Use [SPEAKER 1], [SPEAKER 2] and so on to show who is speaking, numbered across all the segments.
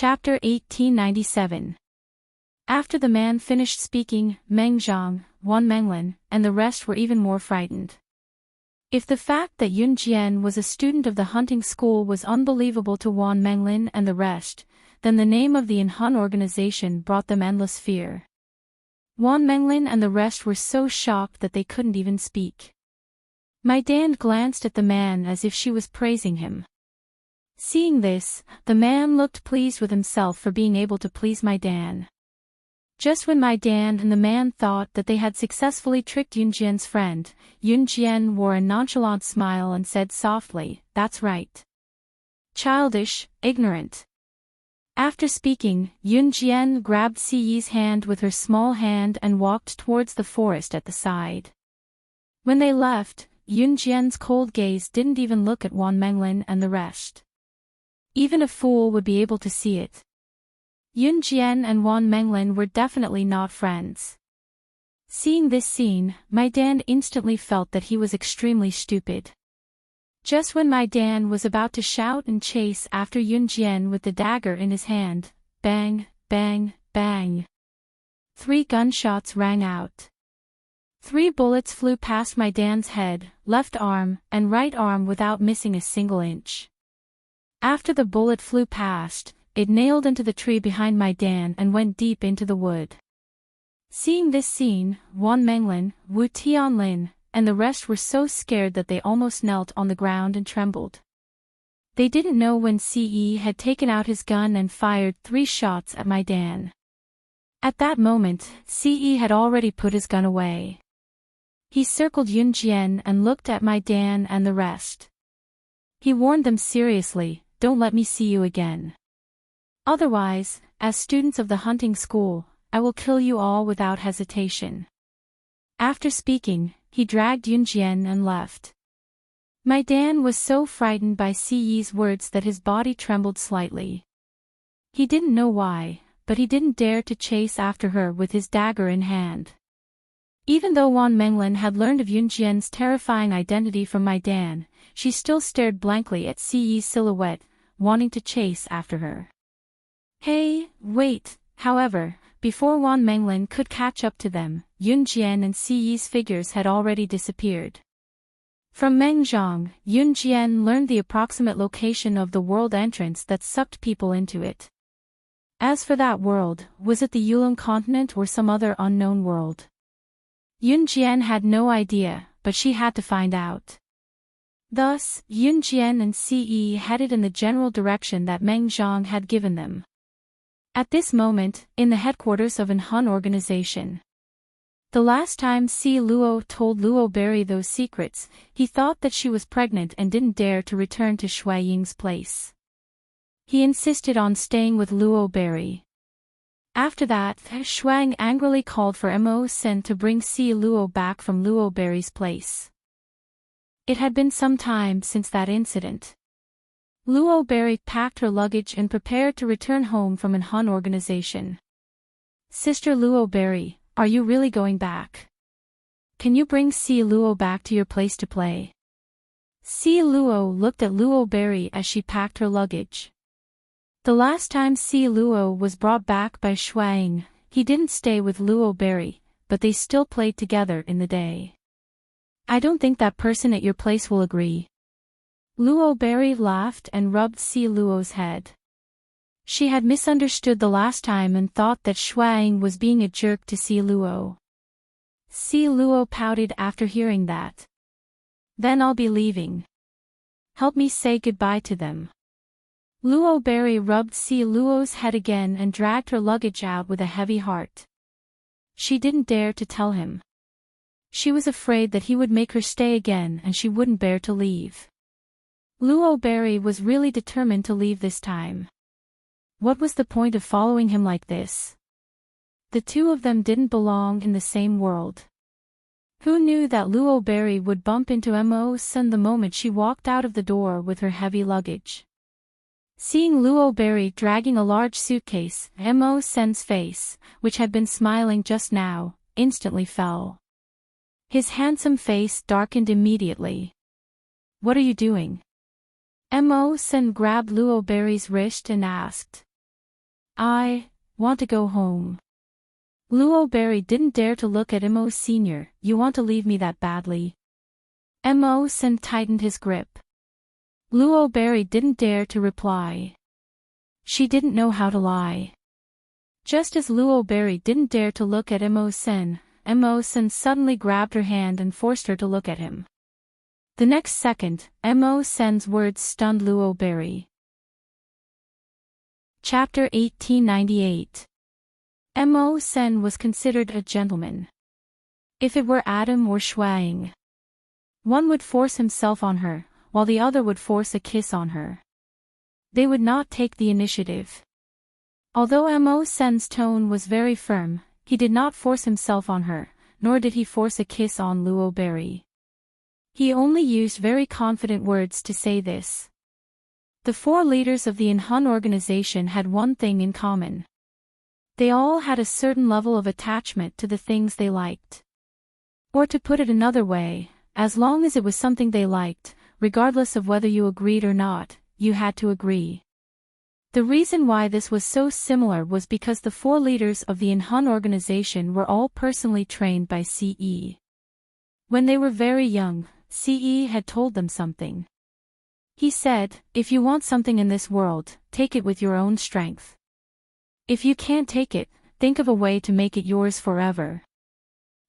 [SPEAKER 1] Chapter 1897. After the man finished speaking, Meng Zhang, Wan Menglin, and the rest were even more frightened. If the fact that Yun Jian was a student of the hunting school was unbelievable to Wan Menglin and the rest, then the name of the Inhun organization brought them endless fear. Wan Menglin and the rest were so shocked that they couldn't even speak. Mai Dan glanced at the man as if she was praising him. Seeing this, the man looked pleased with himself for being able to please Mai Dan. Just when Mai Dan and the man thought that they had successfully tricked Yun Jian's friend, Yun Jian wore a nonchalant smile and said softly, "That's right. Childish, ignorant." After speaking, Yun Jian grabbed Si Yi's hand with her small hand and walked towards the forest at the side. When they left, Yun Jian's cold gaze didn't even look at Wan Menglin and the rest. Even a fool would be able to see it. Yun Jian and Wan Menglin were definitely not friends. Seeing this scene, Mai Dan instantly felt that he was extremely stupid. Just when Mai Dan was about to shout and chase after Yun Jian with the dagger in his hand, bang, bang, bang. 3 gunshots rang out. 3 bullets flew past Mai Dan's head, left arm, and right arm without missing a single inch. After the bullet flew past, it nailed into the tree behind Mai Dan and went deep into the wood. Seeing this scene, Wan Menglin, Wu Tianlin, and the rest were so scared that they almost knelt on the ground and trembled. They didn't know when Si Yi had taken out his gun and fired 3 shots at Mai Dan. At that moment, Si Yi had already put his gun away. He circled Yun Jian and looked at Mai Dan and the rest. He warned them seriously, "Don't let me see you again. Otherwise, as students of the hunting school, I will kill you all without hesitation." After speaking, he dragged Yun Jian and left. Mai Dan was so frightened by Si Yi's words that his body trembled slightly. He didn't know why, but he didn't dare to chase after her with his dagger in hand. Even though Wan Menglin had learned of Yun Jian's terrifying identity from Mai Dan, she still stared blankly at Si Yi's silhouette, wanting to chase after her. Hey, wait! However, before Wan Menglin could catch up to them, Yun Jian and Si Yi's figures had already disappeared. From Meng Zhang, Yun Jian learned the approximate location of the world entrance that sucked people into it. As for that world, was it the Yulong continent or some other unknown world? Yun Jian had no idea, but she had to find out. Thus, Yun Jian and Si Yi headed in the general direction that Meng Zhang had given them. At this moment, in the headquarters of an Hun organization. The last time Si Luo told Luo Berry those secrets, he thought that she was pregnant and didn't dare to return to Shui Ying's place. He insisted on staying with Luo Berry. After that, Shuang angrily called for Mo Sen to bring Si Luo back from Luo Berry's place. It had been some time since that incident. Luo Berry packed her luggage and prepared to return home from an Hun organization. "Sister Luo Berry, are you really going back? Can you bring Si Luo back to your place to play?" Si Luo looked at Luo Berry as she packed her luggage. The last time Si Luo was brought back by Shuang, he didn't stay with Luo Berry, but they still played together in the day. "I don't think that person at your place will agree." Luo Berry laughed and rubbed Si Luo's head. She had misunderstood the last time and thought that Shuang was being a jerk to Si Luo. Si Luo pouted after hearing that. "Then I'll be leaving. Help me say goodbye to them." Luo Berry rubbed Si Luo's head again and dragged her luggage out with a heavy heart. She didn't dare to tell him. She was afraid that he would make her stay again and she wouldn't bear to leave. Luo Berry was really determined to leave this time. What was the point of following him like this? The two of them didn't belong in the same world. Who knew that Luo Berry would bump into Mo Sen the moment she walked out of the door with her heavy luggage? Seeing Luo Berry dragging a large suitcase, Mo Sen's face, which had been smiling just now, instantly fell. His handsome face darkened immediately. "What are you doing?" Mo Sen grabbed Luo Berry's wrist and asked. I want to go home. Luo Berry didn't dare to look at Mo Sr. You want to leave me that badly? Mo Sen tightened his grip. Luo Berry didn't dare to reply. She didn't know how to lie. Just as Luo Berry didn't dare to look at Mo Sen suddenly grabbed her hand and forced her to look at him. The next second, Mo Sen's words stunned Luo Berry. Chapter 1898. Mo Sen was considered a gentleman. If it were Adam or Shuang, one would force himself on her, while the other would force a kiss on her. They would not take the initiative. Although Mo Sen's tone was very firm, he did not force himself on her, nor did he force a kiss on Luo Berry. He only used very confident words to say this. The 4 leaders of the Inhun organization had one thing in common. They all had a certain level of attachment to the things they liked. Or to put it another way, as long as it was something they liked, regardless of whether you agreed or not, you had to agree. The reason why this was so similar was because the 4 leaders of the Inhun organization were all personally trained by CE. When they were very young, CE had told them something. He said, if you want something in this world, take it with your own strength. If you can't take it, think of a way to make it yours forever.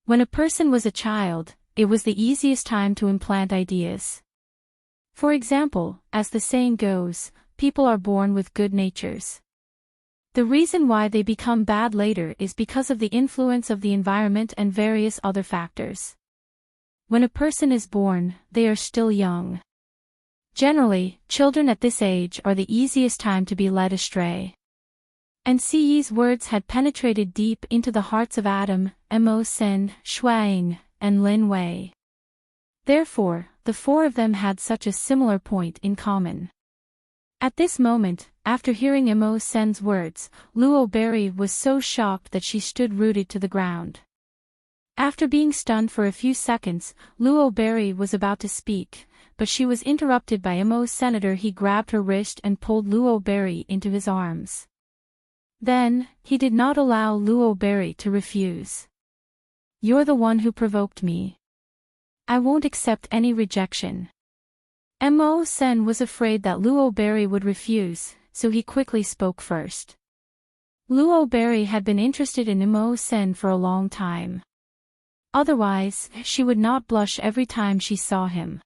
[SPEAKER 1] When a person was a child, it was the easiest time to implant ideas. For example, as the saying goes, people are born with good natures. The reason why they become bad later is because of the influence of the environment and various other factors. When a person is born, they are still young. Generally, children at this age are the easiest time to be led astray. And CE's words had penetrated deep into the hearts of Adam, Mo Sen, Shuang, and Lin Wei. Therefore, the 4 of them had such a similar point in common. At this moment, after hearing Mo Sen's words, Luo Berry was so shocked that she stood rooted to the ground. After being stunned for a few seconds, Luo Berry was about to speak, but she was interrupted by Mo Senator. He grabbed her wrist and pulled Luo Berry into his arms. Then, he did not allow Luo Berry to refuse. You're the one who provoked me. I won't accept any rejection. Mo Sen was afraid that Luo Berry would refuse, so he quickly spoke first. Luo Berry had been interested in Mo Sen for a long time. Otherwise, she would not blush every time she saw him.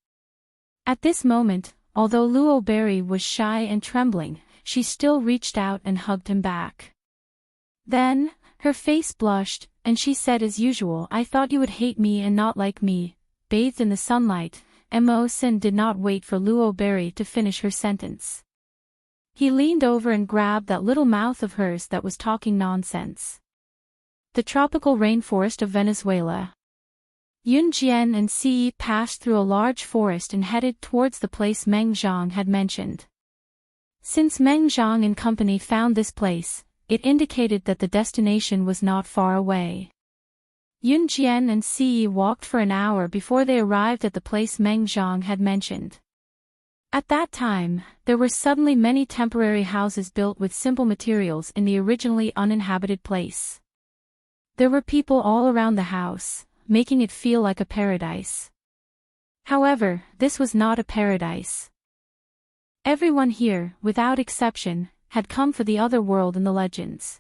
[SPEAKER 1] At this moment, although Luo Berry was shy and trembling, she still reached out and hugged him back. Then, her face blushed, and she said as usual, I thought you would hate me and not like me. Bathed in the sunlight, Mo Sen did not wait for Luo Berry to finish her sentence. He leaned over and grabbed that little mouth of hers that was talking nonsense. The tropical rainforest of Venezuela. Yun Jian and CE passed through a large forest and headed towards the place Meng Zhang had mentioned. Since Meng Zhang and company found this place, it indicated that the destination was not far away. Yun Jian and CE walked for an hour before they arrived at the place Meng Zhang had mentioned. At that time, there were suddenly many temporary houses built with simple materials in the originally uninhabited place. There were people all around the house, making it feel like a paradise. However, this was not a paradise. Everyone here, without exception, had come for the other world in the legends.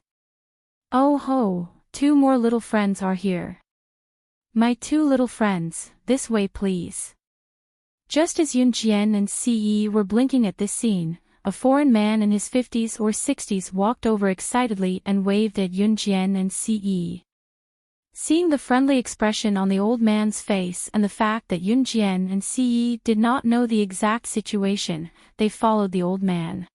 [SPEAKER 1] Oh ho, 2 more little friends are here. My 2 little friends, this way please. Just as Yun Jian and CE were blinking at this scene, a foreign man in his 50s or 60s walked over excitedly and waved at Yun Jian and CE. Seeing the friendly expression on the old man's face and the fact that Yun Jian and CE did not know the exact situation, they followed the old man.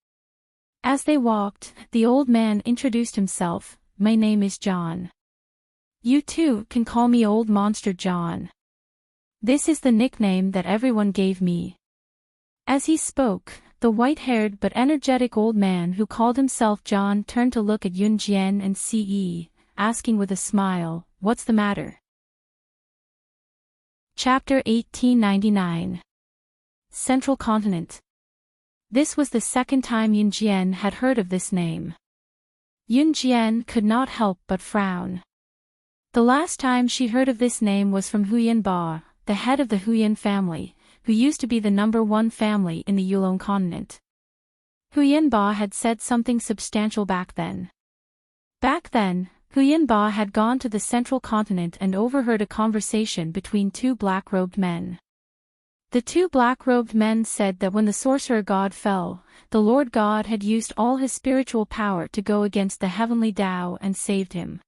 [SPEAKER 1] As they walked, the old man introduced himself, my name is John. You too can call me Old Monster John. This is the nickname that everyone gave me. As he spoke, the white-haired but energetic old man who called himself John turned to look at Yun Jian and CE, asking with a smile, what's the matter? Chapter 1899. Central Continent. This was the second time Yun Jian had heard of this name. Yun Jian could not help but frown. The last time she heard of this name was from Huyan Ba, the head of the Huyan family, who used to be the #1 family in the Yulon continent. Huyan Ba had said something substantial back then. Back then, Huyan Ba had gone to the central continent and overheard a conversation between two black-robed men. The two black-robed men said that when the sorcerer god fell, the Lord God had used all his spiritual power to go against the heavenly Tao and saved him.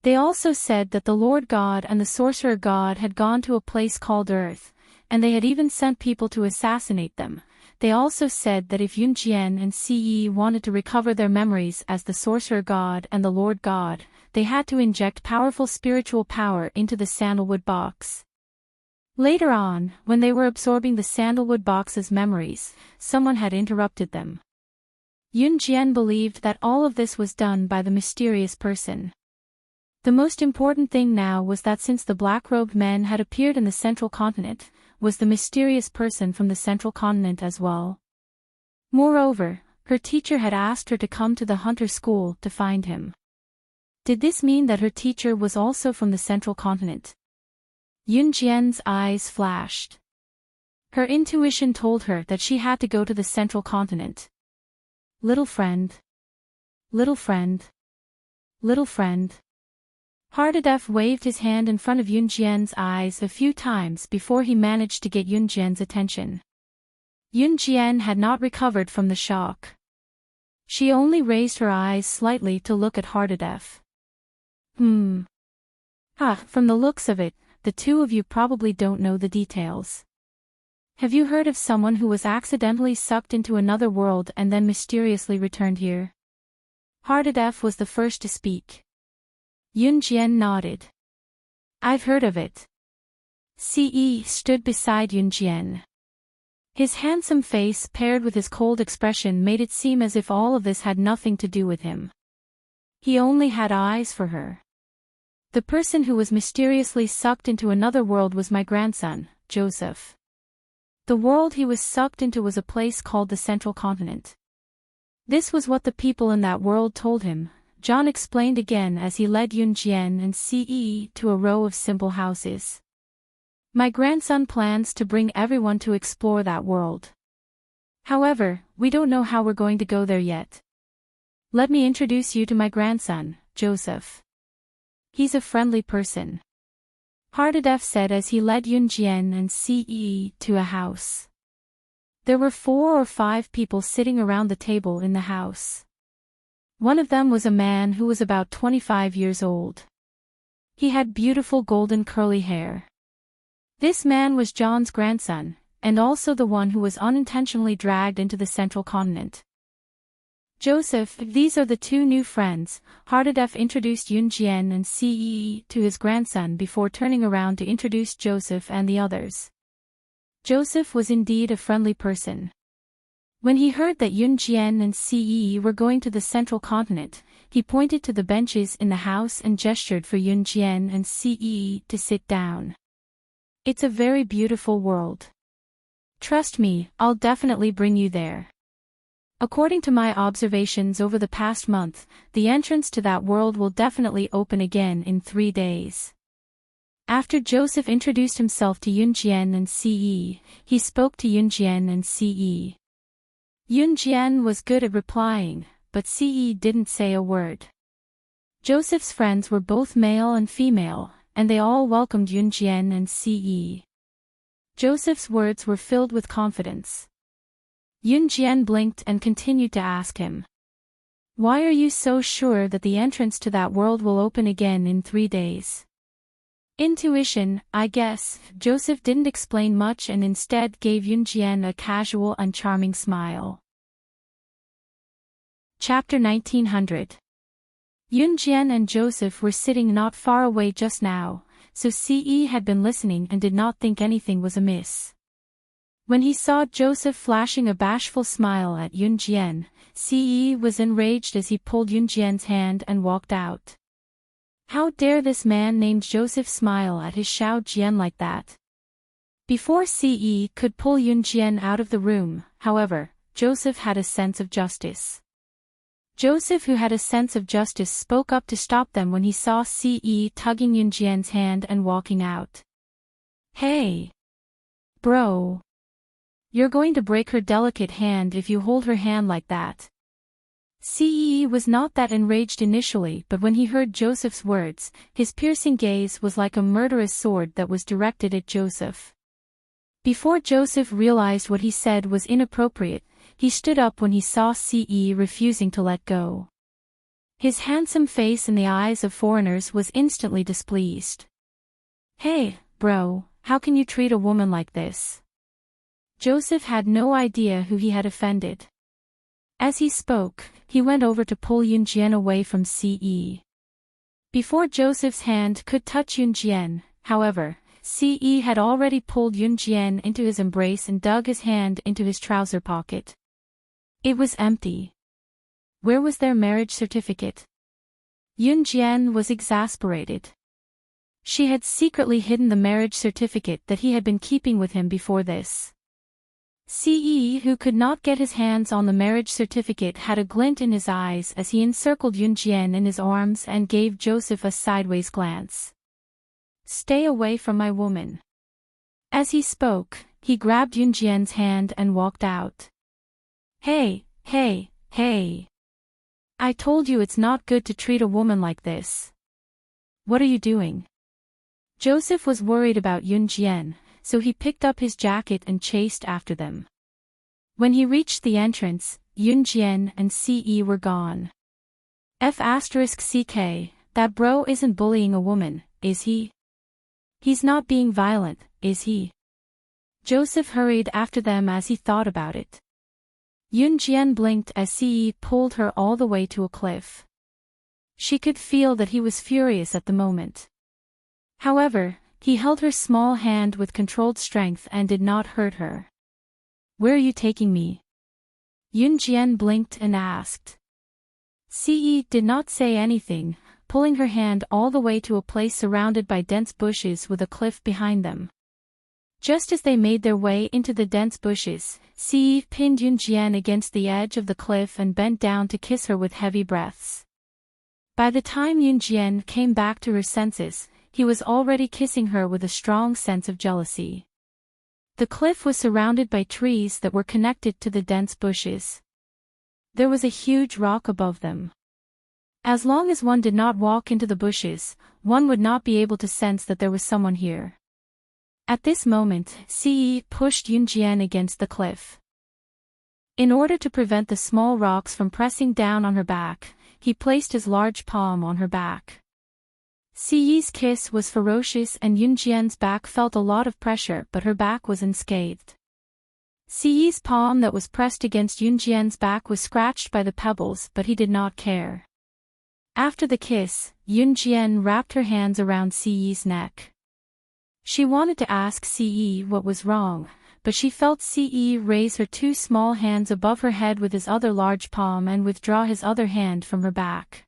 [SPEAKER 1] They also said that the Lord God and the sorcerer god had gone to a place called Earth, and they had even sent people to assassinate them. They also said that if Yun Jian and Ce wanted to recover their memories as the sorcerer god and the Lord God, they had to inject powerful spiritual power into the sandalwood box. Later on, when they were absorbing the sandalwood box's memories, someone had interrupted them. Yun Jian believed that all of this was done by the mysterious person. The most important thing now was that since the black-robed men had appeared in the central continent, was the mysterious person from the central continent as well. Moreover, her teacher had asked her to come to the hunter school to find him. Did this mean that her teacher was also from the central continent? Yun Jian's eyes flashed. Her intuition told her that she had to go to the central continent. Little friend. Little friend. Little friend. Heartfelt waved his hand in front of Yun Jian's eyes a few times before he managed to get Yun Jian's attention. Yun Jian had not recovered from the shock. She only raised her eyes slightly to look at Heartfelt. From the looks of it, the two of you probably don't know the details. Have you heard of someone who was accidentally sucked into another world and then mysteriously returned here? Heartfelt was the first to speak. Yun Jian nodded. I've heard of it. Ce stood beside Yun Jian. His handsome face paired with his cold expression made it seem as if all of this had nothing to do with him. He only had eyes for her. The person who was mysteriously sucked into another world was my grandson, Joseph. The world he was sucked into was a place called the Central Continent. This was what the people in that world told him, John explained again as he led Yun Jian and Ce to a row of simple houses. My grandson plans to bring everyone to explore that world. However, we don't know how we're going to go there yet. Let me introduce you to my grandson, Joseph. He's a friendly person. Heartfelt said as he led Yun Jian and Ce to a house. There were 4 or 5 people sitting around the table in the house. One of them was a man who was about 25 years old. He had beautiful golden curly hair. This man was John's grandson, and also the one who was unintentionally dragged into the central continent. Joseph, these are the 2 new friends. Heartfelt introduced Yun Jian and Ce to his grandson before turning around to introduce Joseph and the others. Joseph was indeed a friendly person. When he heard that Yun Jian and Ce were going to the central continent, he pointed to the benches in the house and gestured for Yun Jian and Ce to sit down. It's a very beautiful world. Trust me, I'll definitely bring you there. According to my observations over the past month, the entrance to that world will definitely open again in 3 days. After Joseph introduced himself to Yun Jian and Ce, he spoke to Yun Jian and Ce. Yun Jian was good at replying, but Ce didn't say a word. Joseph's friends were both male and female, and they all welcomed Yun Jian and Ce. Joseph's words were filled with confidence. Yun Jian blinked and continued to ask him. Why are you so sure that the entrance to that world will open again in 3 days? Intuition, I guess. Joseph didn't explain much and instead gave Yun Jian a casual and charming smile. Chapter 1900. Yun Jian and Joseph were sitting not far away just now, so Ce had been listening and did not think anything was amiss. When he saw Joseph flashing a bashful smile at Yun Jian, Ce was enraged as he pulled Yun Jian's hand and walked out. How dare this man named Joseph smile at his Xiao Jian like that? Before Ce could pull Yun Jian out of the room, however, Joseph had a sense of justice. Joseph, who had a sense of justice, spoke up to stop them when he saw Ce tugging Yunjian's hand and walking out. "Hey! Bro! You're going to break her delicate hand if you hold her hand like that." Ce was not that enraged initially, but when he heard Joseph's words, his piercing gaze was like a murderous sword that was directed at Joseph. Before Joseph realized what he said was inappropriate, he stood up when he saw Ce refusing to let go. His handsome face in the eyes of foreigners was instantly displeased. "Hey, bro, how can you treat a woman like this?" Joseph had no idea who he had offended. As he spoke, he went over to pull Yunjian away from Ce. Before Joseph's hand could touch Yunjian, however, Ce had already pulled Yunjian into his embrace and dug his hand into his trouser pocket. It was empty. Where was their marriage certificate? Yunjian was exasperated. She had secretly hidden the marriage certificate that he had been keeping with him before this. Ce, who could not get his hands on the marriage certificate, had a glint in his eyes as he encircled Yunjian in his arms and gave Joseph a sideways glance. "Stay away from my woman." As he spoke, he grabbed Yunjian's hand and walked out. Hey! I told you it's not good to treat a woman like this. What are you doing?" Joseph was worried about Yunjian, so he picked up his jacket and chased after them. When he reached the entrance, Yunjian and Ce were gone. *CK, that bro isn't bullying a woman, is he? He's not being violent, is he? Joseph hurried after them as he thought about it. Yunjian blinked as Ce pulled her all the way to a cliff. She could feel that he was furious at the moment. However, he held her small hand with controlled strength and did not hurt her. "Where are you taking me?" Yunjian blinked and asked. Ce did not say anything, pulling her hand all the way to a place surrounded by dense bushes with a cliff behind them. Just as they made their way into the dense bushes, Ce pinned Yunjian against the edge of the cliff and bent down to kiss her with heavy breaths. By the time Yunjian came back to her senses, he was already kissing her with a strong sense of jealousy. The cliff was surrounded by trees that were connected to the dense bushes. There was a huge rock above them. As long as one did not walk into the bushes, one would not be able to sense that there was someone here. At this moment, Ce pushed Yunjian against the cliff. In order to prevent the small rocks from pressing down on her back, he placed his large palm on her back. Ce's kiss was ferocious and Yunjian's back felt a lot of pressure, but her back was unscathed. Ce's palm that was pressed against Yunjian's back was scratched by the pebbles, but he did not care. After the kiss, Yunjian wrapped her hands around Ce's neck. She wanted to ask Ce what was wrong, but she felt Ce raise her two small hands above her head with his other large palm and withdraw his other hand from her back.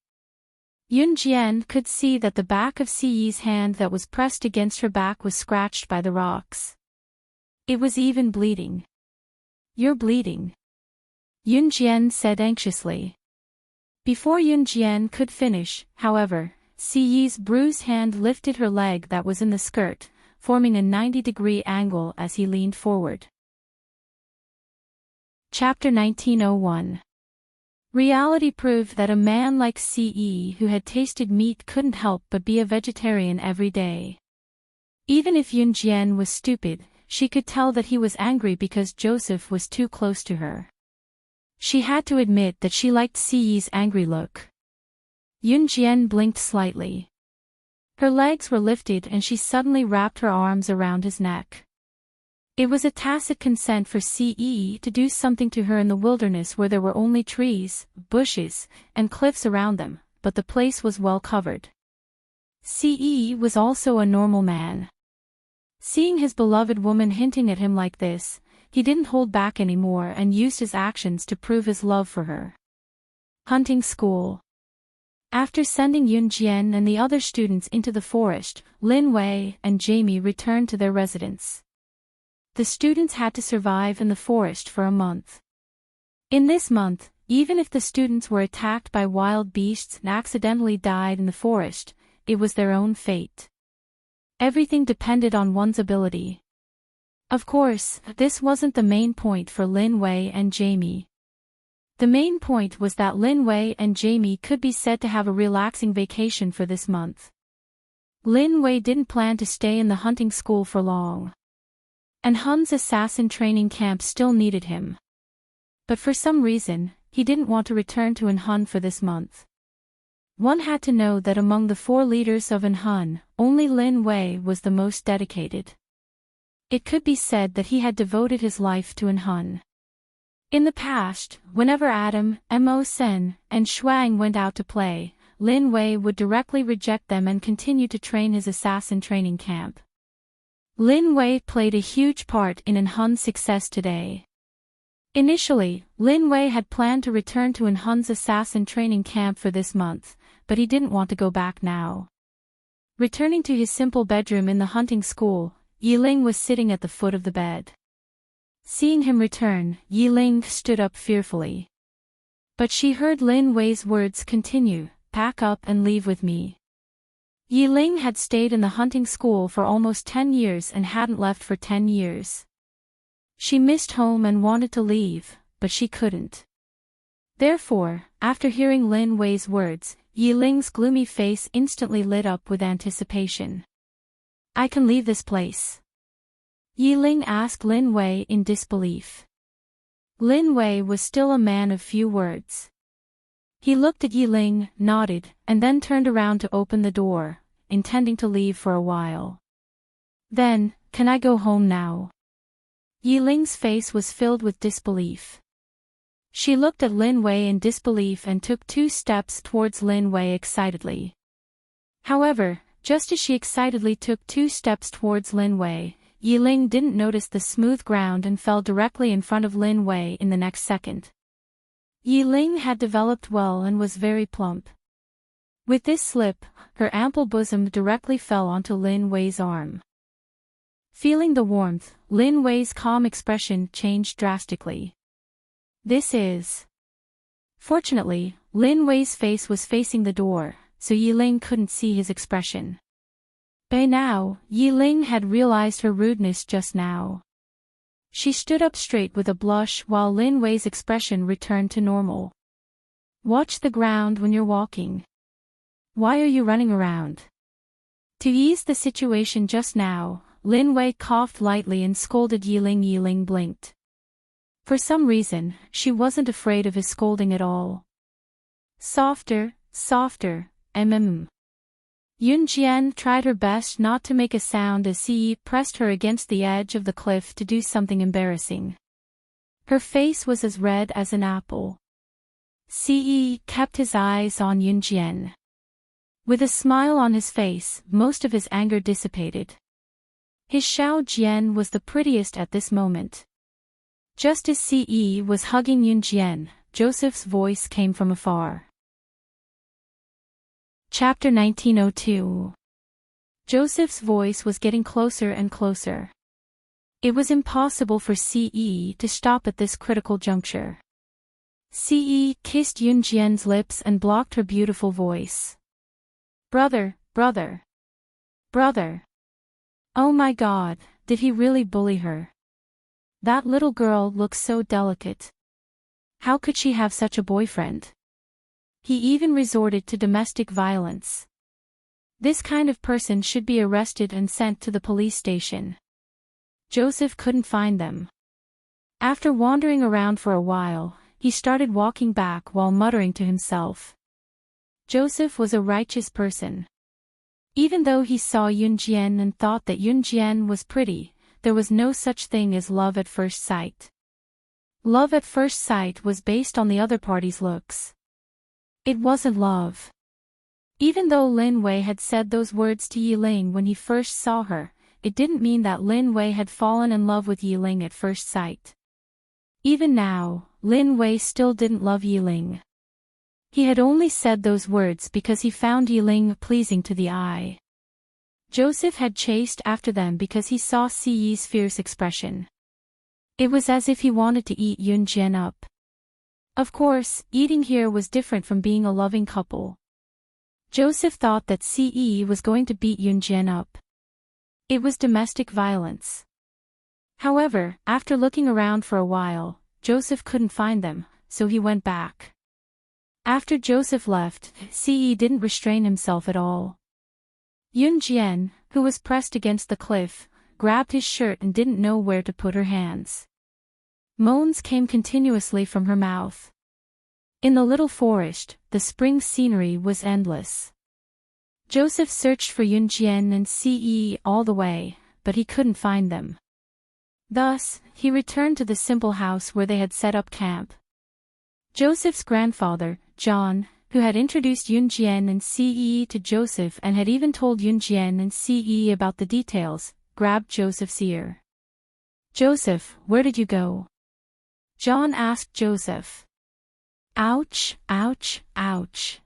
[SPEAKER 1] Yunjian could see that the back of Ce's hand that was pressed against her back was scratched by the rocks. It was even bleeding. "You're bleeding," Yunjian said anxiously. Before Yunjian could finish, however, Ce's bruised hand lifted her leg that was in the skirt, forming a 90-degree angle as he leaned forward. Chapter 1901. Reality proved that a man like Ce who had tasted meat couldn't help but be a vegetarian every day. Even if Yunjian was stupid, she could tell that he was angry because Joseph was too close to her. She had to admit that she liked Ce's angry look. Yunjian blinked slightly. Her legs were lifted and she suddenly wrapped her arms around his neck. It was a tacit consent for Ce to do something to her in the wilderness where there were only trees, bushes, and cliffs around them, but the place was well covered. Ce was also a normal man. Seeing his beloved woman hinting at him like this, he didn't hold back anymore and used his actions to prove his love for her. Hunting school. After sending Yunjian and the other students into the forest, Lin Wei and Jamie returned to their residence. The students had to survive in the forest for a month. In this month, Even if the students were attacked by wild beasts and accidentally died in the forest, it was their own fate. Everything depended on one's ability. Of course, this wasn't the main point for Lin Wei and Jamie. The main point was that Lin Wei and Jamie could be said to have a relaxing vacation for this month. Lin Wei didn't plan to stay in the hunting school for long. And Hun's assassin training camp still needed him. But for some reason, he didn't want to return to Hun for this month. One had to know that among the 4 leaders of Hun, only Lin Wei was the most dedicated. It could be said that he had devoted his life to Hun. In the past, whenever Adam, Mo Sen, and Shuang went out to play, Lin Wei would directly reject them and continue to train his assassin training camp. Lin Wei played a huge part in Hun's success today. Initially, Lin Wei had planned to return to Hun's assassin training camp for this month, but he didn't want to go back now. Returning to his simple bedroom in the hunting school, Yiling was sitting at the foot of the bed. Seeing him return, Yiling stood up fearfully. But she heard Lin Wei's words continue, "Pack up and leave with me." Yiling had stayed in the hunting school for almost 10 years and hadn't left for 10 years. She missed home and wanted to leave, but she couldn't. Therefore, after hearing Lin Wei's words, Yiling's gloomy face instantly lit up with anticipation. "I can leave this place?" Yiling asked Lin Wei in disbelief. Lin Wei was still a man of few words. He looked at Yiling, nodded, and then turned around to open the door, intending to leave for a while. Then, "Can I go home now?" Yiling's face was filled with disbelief. She looked at Lin Wei in disbelief and took 2 steps towards Lin Wei excitedly. However, just as she excitedly took 2 steps towards Lin Wei, Yiling didn't notice the smooth ground and fell directly in front of Lin Wei in the next second. Yiling had developed well and was very plump. With this slip, her ample bosom directly fell onto Lin Wei's arm. Feeling the warmth, Lin Wei's calm expression changed drastically. "This is..." Fortunately, Lin Wei's face was facing the door, so Yiling couldn't see his expression. By now, Yiling had realized her rudeness just now. She stood up straight with a blush while Lin Wei's expression returned to normal. "Watch the ground when you're walking. Why are you running around?" To ease the situation just now, Lin Wei coughed lightly and scolded Yiling. Yiling blinked. For some reason, she wasn't afraid of his scolding at all. "Softer, softer, Yun Jian tried her best not to make a sound as Ci pressed her against the edge of the cliff to do something embarrassing. Her face was as red as an apple. Ci kept his eyes on Yun Jian. With a smile on his face, most of his anger dissipated. His Xiao Jian was the prettiest at this moment. Just as Ci was hugging Yun Jian, Joseph's voice came from afar. Chapter 1902. Joseph's voice was getting closer and closer. It was impossible for Ce to stop at this critical juncture. Ce kissed Yun Jian's lips and blocked her beautiful voice. "Brother, brother. Brother. Oh my God, did he really bully her? That little girl looks so delicate. How could she have such a boyfriend? He even resorted to domestic violence. This kind of person should be arrested and sent to the police station." Joseph couldn't find them. After wandering around for a while, he started walking back while muttering to himself. Joseph was a righteous person. Even though he saw Yun Jian and thought that Yun Jian was pretty, there was no such thing as love at first sight. Love at first sight was based on the other party's looks. It wasn't love. Even though Lin Wei had said those words to Yiling when he first saw her, it didn't mean that Lin Wei had fallen in love with Yiling at first sight. Even now, Lin Wei still didn't love Yiling. He had only said those words because he found Yiling pleasing to the eye. Joseph had chased after them because he saw Ci's fierce expression. It was as if he wanted to eat Yun Jian up. Of course, eating here was different from being a loving couple. Joseph thought that Ce was going to beat Yunjian up. It was domestic violence. However, after looking around for a while, Joseph couldn't find them, so he went back. After Joseph left, Ce didn't restrain himself at all. Yunjian, who was pressed against the cliff, grabbed his shirt and didn't know where to put her hands. Moans came continuously from her mouth. In the little forest, the spring scenery was endless. Joseph searched for Yunjian and Ce all the way, but he couldn't find them. Thus, he returned to the simple house where they had set up camp. Joseph's grandfather, John, who had introduced Yunjian and Ce to Joseph and had even told Yunjian and Ce about the details, grabbed Joseph's ear. "Joseph, where did you go?" John asked Joseph. "Ouch, ouch, ouch.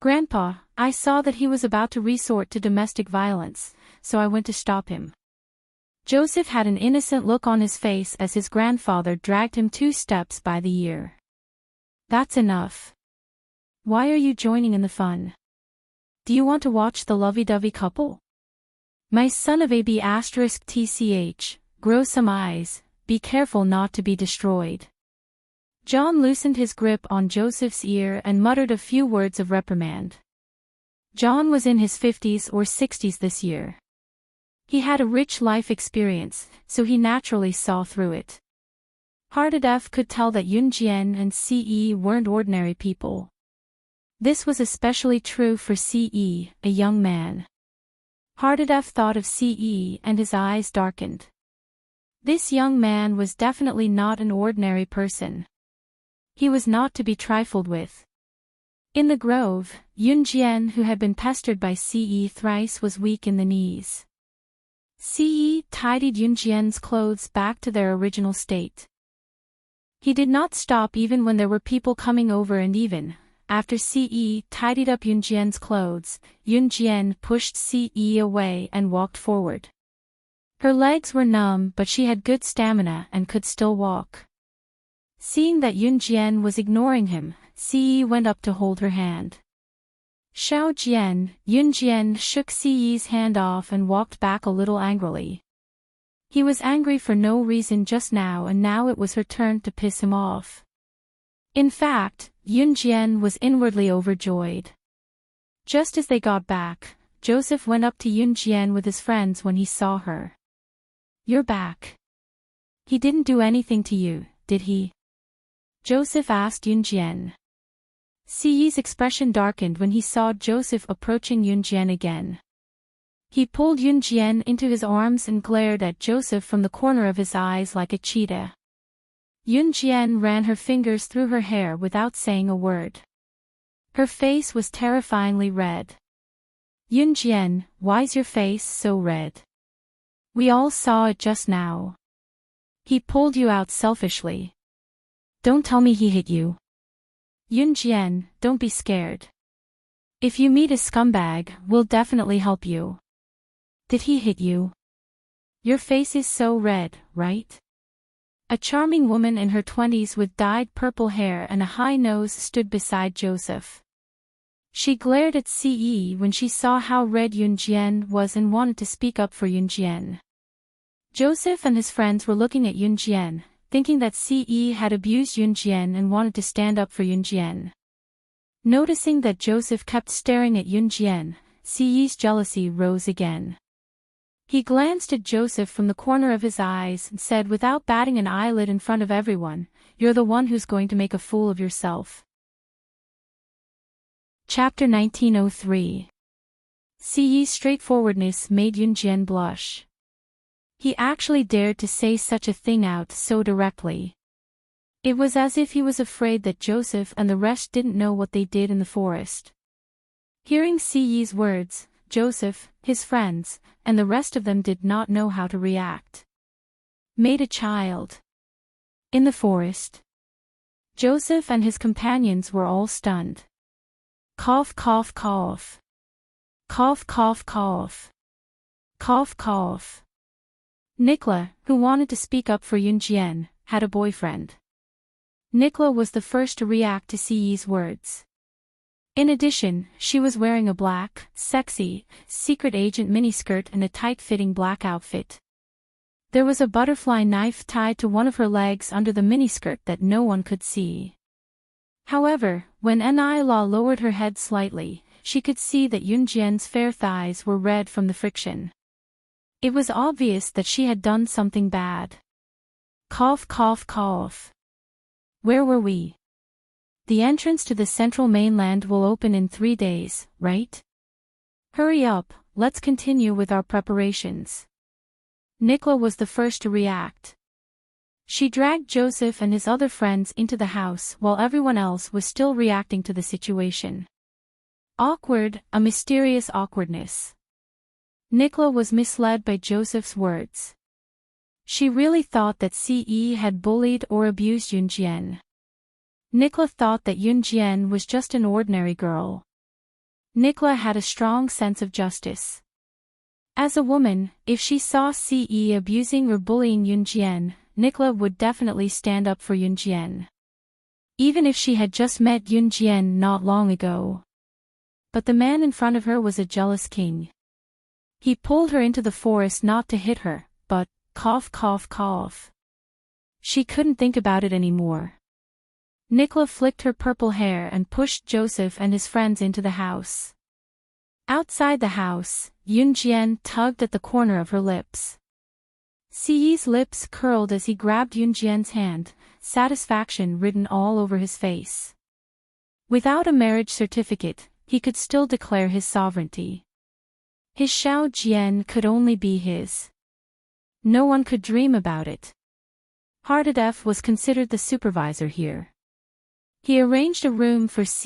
[SPEAKER 1] Grandpa, I saw that he was about to resort to domestic violence, so I went to stop him." Joseph had an innocent look on his face as his grandfather dragged him 2 steps by the ear. "That's enough. Why are you joining in the fun? Do you want to watch the lovey-dovey couple? My son of AB*TCH, grow some eyes, be careful not to be destroyed." John loosened his grip on Joseph's ear and muttered a few words of reprimand. John was in his 50s or 60s this year. He had a rich life experience, so he naturally saw through it. Heartedef could tell that Yunjian and Ce weren't ordinary people. This was especially true for Ce, a young man. Heartedef thought of Ce and his eyes darkened. This young man was definitely not an ordinary person. He was not to be trifled with. In the grove, Yunjian, who had been pestered by Ce thrice, was weak in the knees. Ce tidied Yunjian's clothes back to their original state. He did not stop even when there were people coming over, and even after Ce tidied up Yunjian's clothes, Yunjian pushed Ce away and walked forward. Her legs were numb, but she had good stamina and could still walk. Seeing that Yunjian was ignoring him, Ce went up to hold her hand. Xiao Jian, Yunjian shook Ce's hand off and walked back a little angrily. He was angry for no reason just now, and now it was her turn to piss him off. In fact, Yunjian was inwardly overjoyed. Just as they got back, Joseph went up to Yunjian with his friends when he saw her. "You're back. He didn't do anything to you, did he?" Joseph asked Yunjian. Ce's expression darkened when he saw Joseph approaching Yunjian again. He pulled Yunjian into his arms and glared at Joseph from the corner of his eyes like a cheetah. Yunjian ran her fingers through her hair without saying a word. Her face was terrifyingly red. "Yunjian, why's your face so red? We all saw it just now. He pulled you out selfishly. Don't tell me he hit you." "Yunjian, don't be scared. If you meet a scumbag, we'll definitely help you." "Did he hit you? Your face is so red, right?" A charming woman in her 20s with dyed purple hair and a high nose stood beside Joseph. She glared at Ce when she saw how red Yunjian was and wanted to speak up for Yunjian. Joseph and his friends were looking at Yunjian, thinking that Ce had abused Yunjian and wanted to stand up for Yunjian. Noticing that Joseph kept staring at Yunjian, Ce's jealousy rose again. He glanced at Joseph from the corner of his eyes and said without batting an eyelid in front of everyone, "You're the one who's going to make a fool of yourself." Chapter 1903. Ce's straightforwardness made Yunjian blush. He actually dared to say such a thing out so directly. It was as if he was afraid that Joseph and the rest didn't know what they did in the forest. Hearing Ce's words, Joseph, his friends, and the rest of them did not know how to react. Made a child in the forest. Joseph and his companions were all stunned. Cough, cough, cough. Cough, cough, cough. Cough, cough. Nicola, who wanted to speak up for Yunjian, had a boyfriend. Nicola was the first to react to Ci's words. In addition, she was wearing a black, sexy, secret agent miniskirt and a tight-fitting black outfit. There was a butterfly knife tied to one of her legs under the miniskirt that no one could see. However, when Nicola lowered her head slightly, she could see that Yunjian's fair thighs were red from the friction. It was obvious that she had done something bad. Cough, cough, cough. Where were we? The entrance to the central mainland will open in 3 days, right? Hurry up, let's continue with our preparations. Nicola was the first to react. She dragged Joseph and his other friends into the house while everyone else was still reacting to the situation. Awkward, a mysterious awkwardness. Nicola was misled by Joseph's words. She really thought that Ce had bullied or abused Yunjian. Nicola thought that Yunjian was just an ordinary girl. Nicola had a strong sense of justice. As a woman, if she saw Ce abusing or bullying Yunjian, Nicola would definitely stand up for Yunjian. Even if she had just met Yunjian not long ago. But the man in front of her was a jealous king. He pulled her into the forest not to hit her, but, cough, cough, cough. She couldn't think about it anymore. Nicola flicked her purple hair and pushed Joseph and his friends into the house. Outside the house, Yunjian tugged at the corner of her lips. Ce's lips curled as he grabbed Yunjian's hand, satisfaction written all over his face. Without a marriage certificate, he could still declare his sovereignty. His Xiao Jian could only be his. No one could dream about it. Heartfelt was considered the supervisor here. He arranged a room for Ce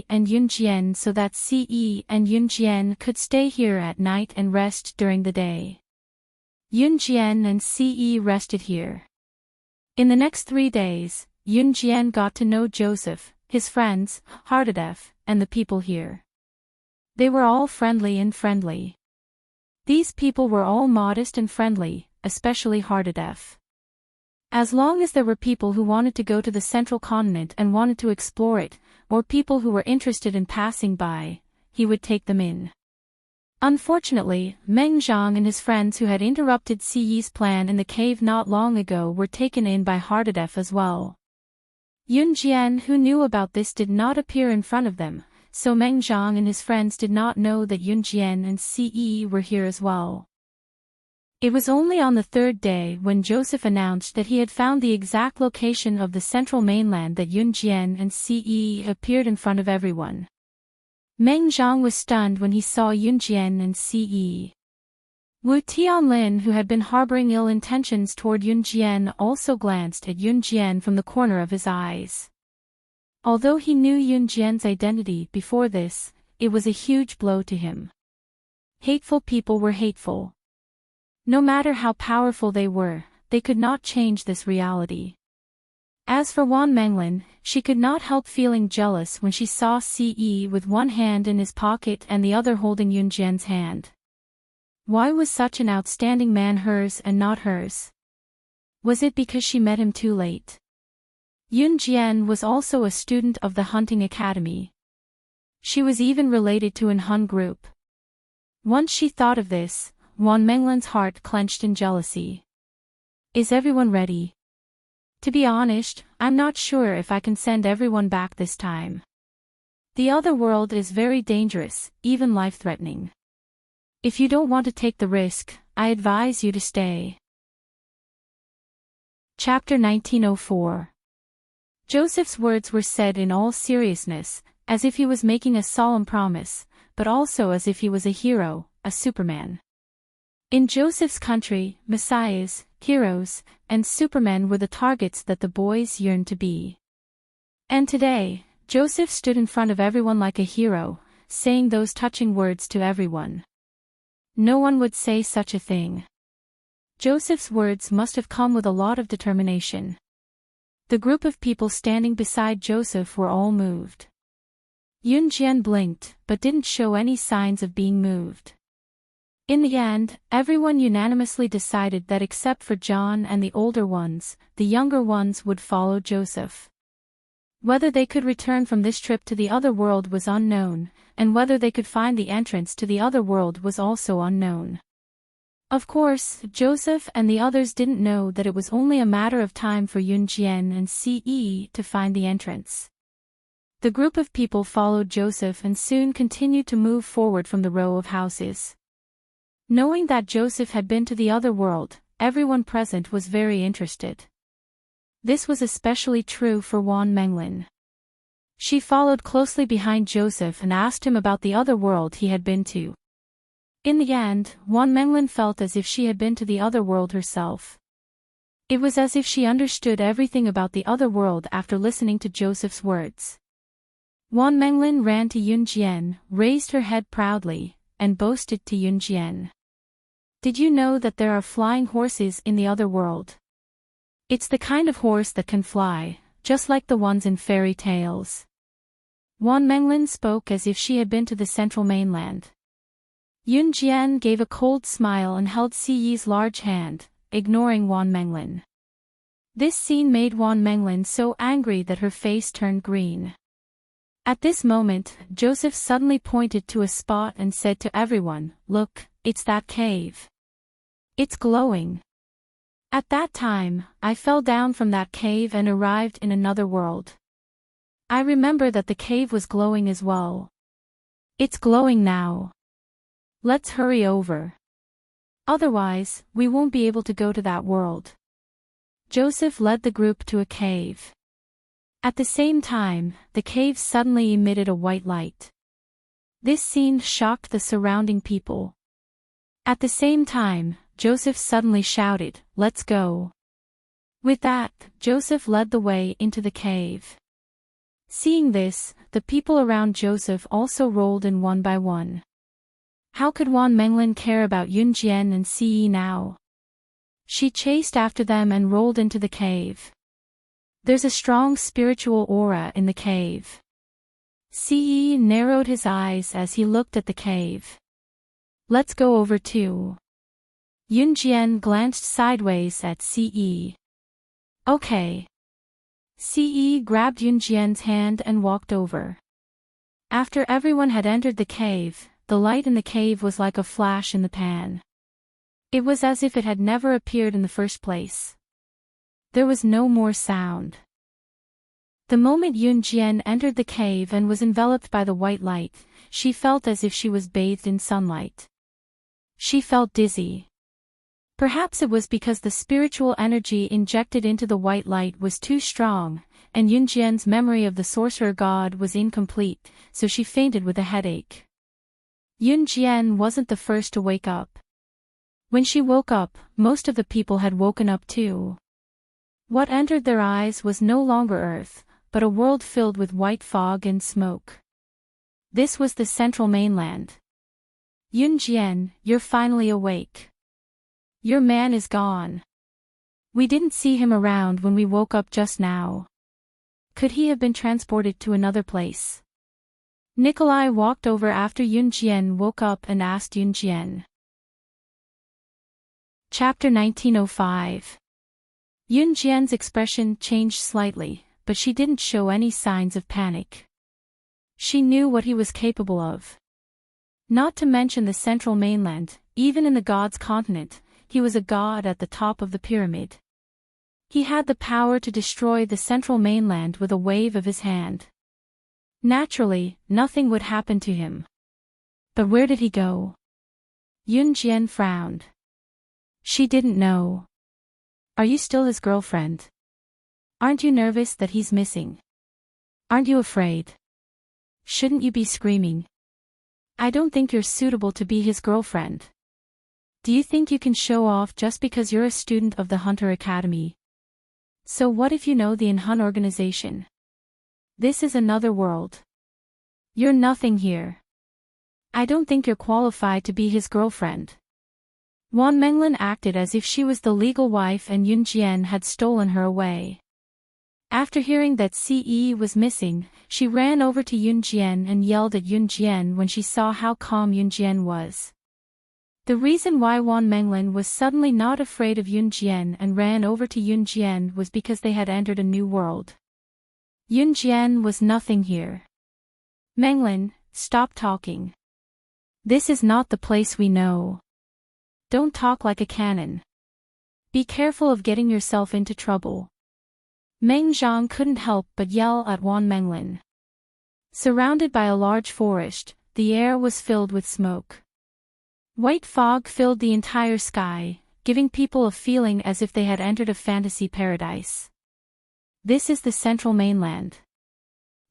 [SPEAKER 1] and Yunjian so that Ce and Yunjian could stay here at night and rest during the day. Yunjian and Ce rested here. In the next 3 days, Yunjian got to know Joseph, his friends, Heartfelt, and the people here. They were all friendly. These people were all modest and friendly, especially Heartfelt. As long as there were people who wanted to go to the central continent and wanted to explore it, or people who were interested in passing by, he would take them in. Unfortunately, Meng Zhang and his friends who had interrupted Ce's plan in the cave not long ago were taken in by Heartfelt as well. Yunjian, who knew about this, did not appear in front of them, so Meng Zhang and his friends did not know that Yunjian and Ce were here as well. It was only on the 3rd day when Joseph announced that he had found the exact location of the central mainland that Yunjian and Ce appeared in front of everyone. Meng Zhang was stunned when he saw Yunjian and Ce. Wu Tianlin, who had been harboring ill intentions toward Yunjian, also glanced at Yunjian from the corner of his eyes. Although he knew Yunjian's identity before this, it was a huge blow to him. Hateful people were hateful. No matter how powerful they were, they could not change this reality. As for Wan Menglin, she could not help feeling jealous when she saw Ce with one hand in his pocket and the other holding Yunjian's hand. Why was such an outstanding man hers and not hers? Was it because she met him too late? Yunjian was also a student of the hunting academy. She was even related to an Hun group. Once she thought of this, Wan Menglin's heart clenched in jealousy. Is everyone ready? To be honest, I'm not sure if I can send everyone back this time. The other world is very dangerous, even life-threatening. If you don't want to take the risk, I advise you to stay. Chapter 1904. Joseph's words were said in all seriousness, as if he was making a solemn promise, but also as if he was a hero, a Superman. In Joseph's country, messiahs, heroes, and supermen were the targets that the boys yearned to be. And today, Joseph stood in front of everyone like a hero, saying those touching words to everyone. No one would say such a thing. Joseph's words must have come with a lot of determination. The group of people standing beside Joseph were all moved. Yunjian blinked, but didn't show any signs of being moved. In the end, everyone unanimously decided that except for John and the older ones, the younger ones would follow Joseph. Whether they could return from this trip to the other world was unknown, and whether they could find the entrance to the other world was also unknown. Of course, Joseph and the others didn't know that it was only a matter of time for Yunjian and Ce to find the entrance. The group of people followed Joseph and soon continued to move forward from the row of houses. Knowing that Joseph had been to the other world, everyone present was very interested. This was especially true for Wan Menglin. She followed closely behind Joseph and asked him about the other world he had been to. In the end, Wan Menglin felt as if she had been to the other world herself. It was as if she understood everything about the other world after listening to Joseph's words. Wan Menglin ran to Yunjian, raised her head proudly, and boasted to Yunjian. Did you know that there are flying horses in the other world? It's the kind of horse that can fly, just like the ones in fairy tales. Wan Menglin spoke as if she had been to the central mainland. Yunjian gave a cold smile and held Ce's large hand, ignoring Wan Menglin. This scene made Wan Menglin so angry that her face turned green. At this moment, Joseph suddenly pointed to a spot and said to everyone, "Look, it's that cave. It's glowing." At that time, I fell down from that cave and arrived in another world. I remember that the cave was glowing as well. It's glowing now. Let's hurry over. Otherwise, we won't be able to go to that world. Joseph led the group to a cave. At the same time, the cave suddenly emitted a white light. This scene shocked the surrounding people. At the same time, Joseph suddenly shouted, "Let's go." With that, Joseph led the way into the cave. Seeing this, the people around Joseph also rolled in one by one. How could Wan Menglin care about Yunjian and Ce now? She chased after them and rolled into the cave. There's a strong spiritual aura in the cave. Ce narrowed his eyes as he looked at the cave. Let's go over too. Yunjian glanced sideways at Ce. Okay. Ce grabbed Yunjian's hand and walked over. After everyone had entered the cave, the light in the cave was like a flash in the pan. It was as if it had never appeared in the first place. There was no more sound. The moment Yunjian entered the cave and was enveloped by the white light, she felt as if she was bathed in sunlight. She felt dizzy. Perhaps it was because the spiritual energy injected into the white light was too strong, and Yunjian's memory of the sorcerer god was incomplete, so she fainted with a headache. Yunjian wasn't the first to wake up. When she woke up, most of the people had woken up too. What entered their eyes was no longer Earth, but a world filled with white fog and smoke. This was the central mainland. Yunjian, you're finally awake. Your man is gone. We didn't see him around when we woke up just now. Could he have been transported to another place? Nikolai walked over after Yunjian woke up and asked Yunjian. Chapter 1905. Yunjian's expression changed slightly, but she didn't show any signs of panic. She knew what he was capable of. Not to mention the central mainland, even in the gods' continent, he was a god at the top of the pyramid. He had the power to destroy the central mainland with a wave of his hand. Naturally, nothing would happen to him. But where did he go? Yunjian frowned. She didn't know. Are you still his girlfriend? Aren't you nervous that he's missing? Aren't you afraid? Shouldn't you be screaming? I don't think you're suitable to be his girlfriend. Do you think you can show off just because you're a student of the Hunter Academy? So what if you know the Inhun organization? This is another world. You're nothing here. I don't think you're qualified to be his girlfriend. Wan Menglin acted as if she was the legal wife and Yunjian had stolen her away. After hearing that Ce was missing, she ran over to Yunjian and yelled at Yunjian when she saw how calm Yunjian was. The reason why Wan Menglin was suddenly not afraid of Yunjian and ran over to Yunjian was because they had entered a new world. Yunjian was nothing here. Menglin, stop talking. This is not the place we know. Don't talk like a cannon. Be careful of getting yourself into trouble. Meng Zhang couldn't help but yell at Wan Menglin. Surrounded by a large forest, the air was filled with smoke. White fog filled the entire sky, giving people a feeling as if they had entered a fantasy paradise. This is the central mainland.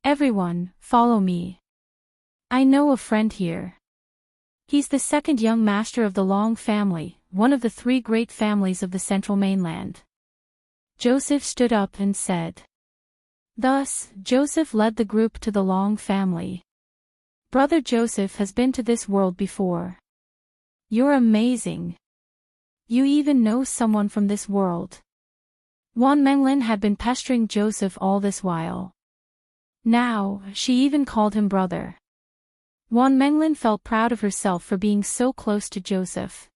[SPEAKER 1] Everyone, follow me. I know a friend here. He's the second young master of the Long family, one of the three great families of the central mainland. Joseph stood up and said. Thus, Joseph led the group to the Long family. Brother Joseph has been to this world before. You're amazing. You even know someone from this world. Wan Menglin had been pestering Joseph all this while. Now, she even called him brother. Wan Menglin felt proud of herself for being so close to Joseph.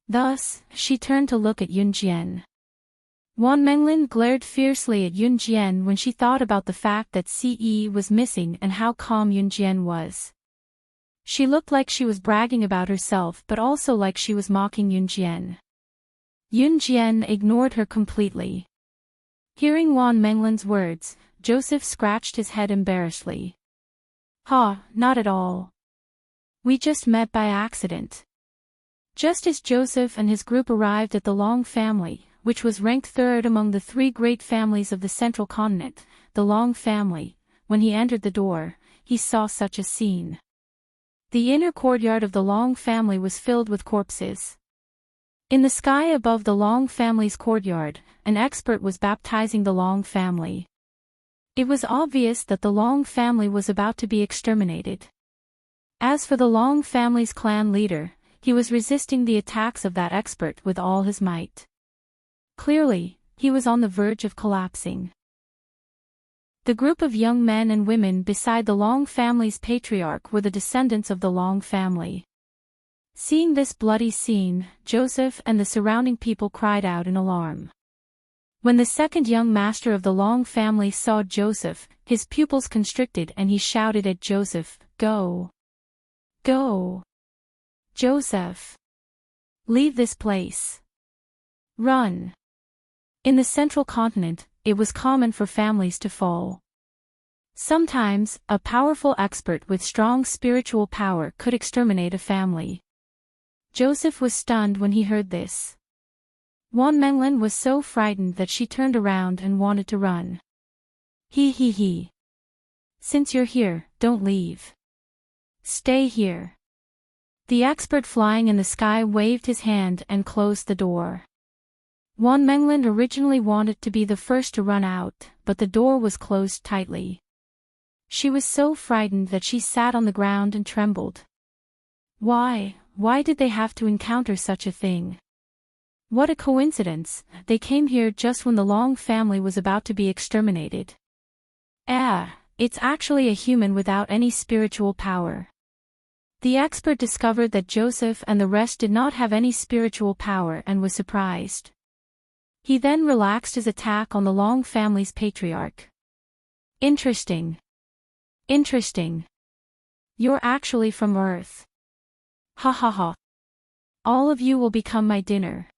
[SPEAKER 1] Thus, she turned to look at Yunjian. Wan Menglin glared fiercely at Yunjian when she thought about the fact that Ce was missing and how calm Yunjian was. She looked like she was bragging about herself but also like she was mocking Yunjian. Yunjian ignored her completely. Hearing Wan Menglin's words, Joseph scratched his head embarrassedly. Not at all. We just met by accident. Just as Joseph and his group arrived at the Long family, which was ranked third among the three great families of the central continent, the Long family, when he entered the door, he saw such a scene. The inner courtyard of the Long family was filled with corpses. In the sky above the Long family's courtyard, an expert was baptizing the Long family. It was obvious that the Long family was about to be exterminated. As for the Long family's clan leader, he was resisting the attacks of that expert with all his might. Clearly, he was on the verge of collapsing. The group of young men and women beside the Long family's patriarch were the descendants of the Long family. Seeing this bloody scene, Joseph and the surrounding people cried out in alarm. When the second young master of the Long family saw Joseph, his pupils constricted and he shouted at Joseph, "Go! Go! Joseph! Leave this place! Run!" In the central continent, it was common for families to fall. Sometimes, a powerful expert with strong spiritual power could exterminate a family. Joseph was stunned when he heard this. Wan Menglin was so frightened that she turned around and wanted to run. He. Since you're here, don't leave. Stay here. The expert flying in the sky waved his hand and closed the door. Wan Menglin originally wanted to be the first to run out, but the door was closed tightly. She was so frightened that she sat on the ground and trembled. Why did they have to encounter such a thing? What a coincidence, they came here just when the Long family was about to be exterminated. It's actually a human without any spiritual power. The expert discovered that Joseph and the rest did not have any spiritual power and was surprised. He then relaxed his attack on the Long family's patriarch. Interesting. You're actually from Earth. Ha. All of you will become my dinner.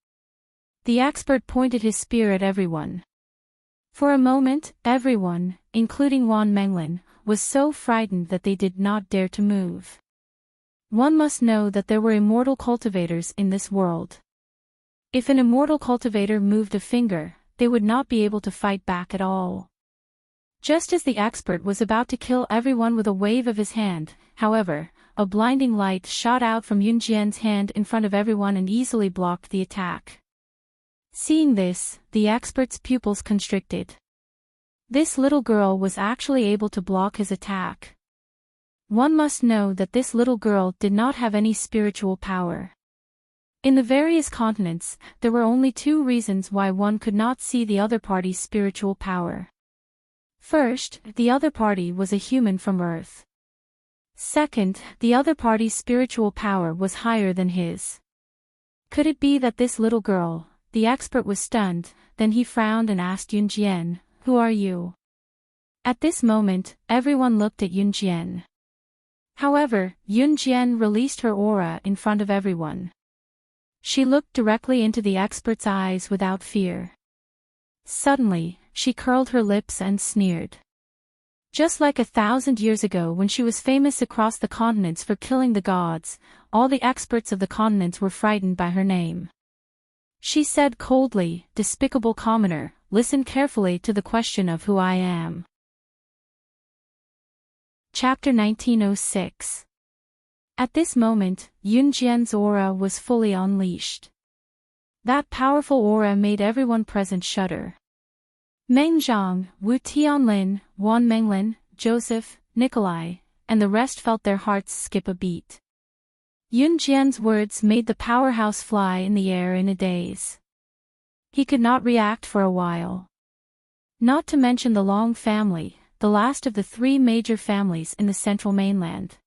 [SPEAKER 1] The expert pointed his spear at everyone. For a moment, everyone, including Wan Menglin, was so frightened that they did not dare to move. One must know that there were immortal cultivators in this world. If an immortal cultivator moved a finger, they would not be able to fight back at all. Just as the expert was about to kill everyone with a wave of his hand, however, a blinding light shot out from Yunjian's hand in front of everyone and easily blocked the attack. Seeing this, the expert's pupils constricted. This little girl was actually able to block his attack. One must know that this little girl did not have any spiritual power. In the various continents, there were only two reasons why one could not see the other party's spiritual power. First, the other party was a human from Earth. Second, the other party's spiritual power was higher than his. Could it be that this little girl? The expert was stunned, then he frowned and asked Yunjian, "Who are you?" At this moment, everyone looked at Yunjian. However, Yunjian released her aura in front of everyone. She looked directly into the expert's eyes without fear. Suddenly, she curled her lips and sneered. Just like 1,000 years ago when she was famous across the continents for killing the gods, all the experts of the continents were frightened by her name. She said coldly, "Despicable commoner, listen carefully to the question of who I am." Chapter 1906. At this moment, Yunjian's aura was fully unleashed. That powerful aura made everyone present shudder. Meng Zhang, Wu Tianlin, Wan Menglin, Joseph, Nikolai, and the rest felt their hearts skip a beat. Yunjian's words made the powerhouse fly in the air in a daze. He could not react for a while. Not to mention the Long family, the last of the three major families in the central mainland.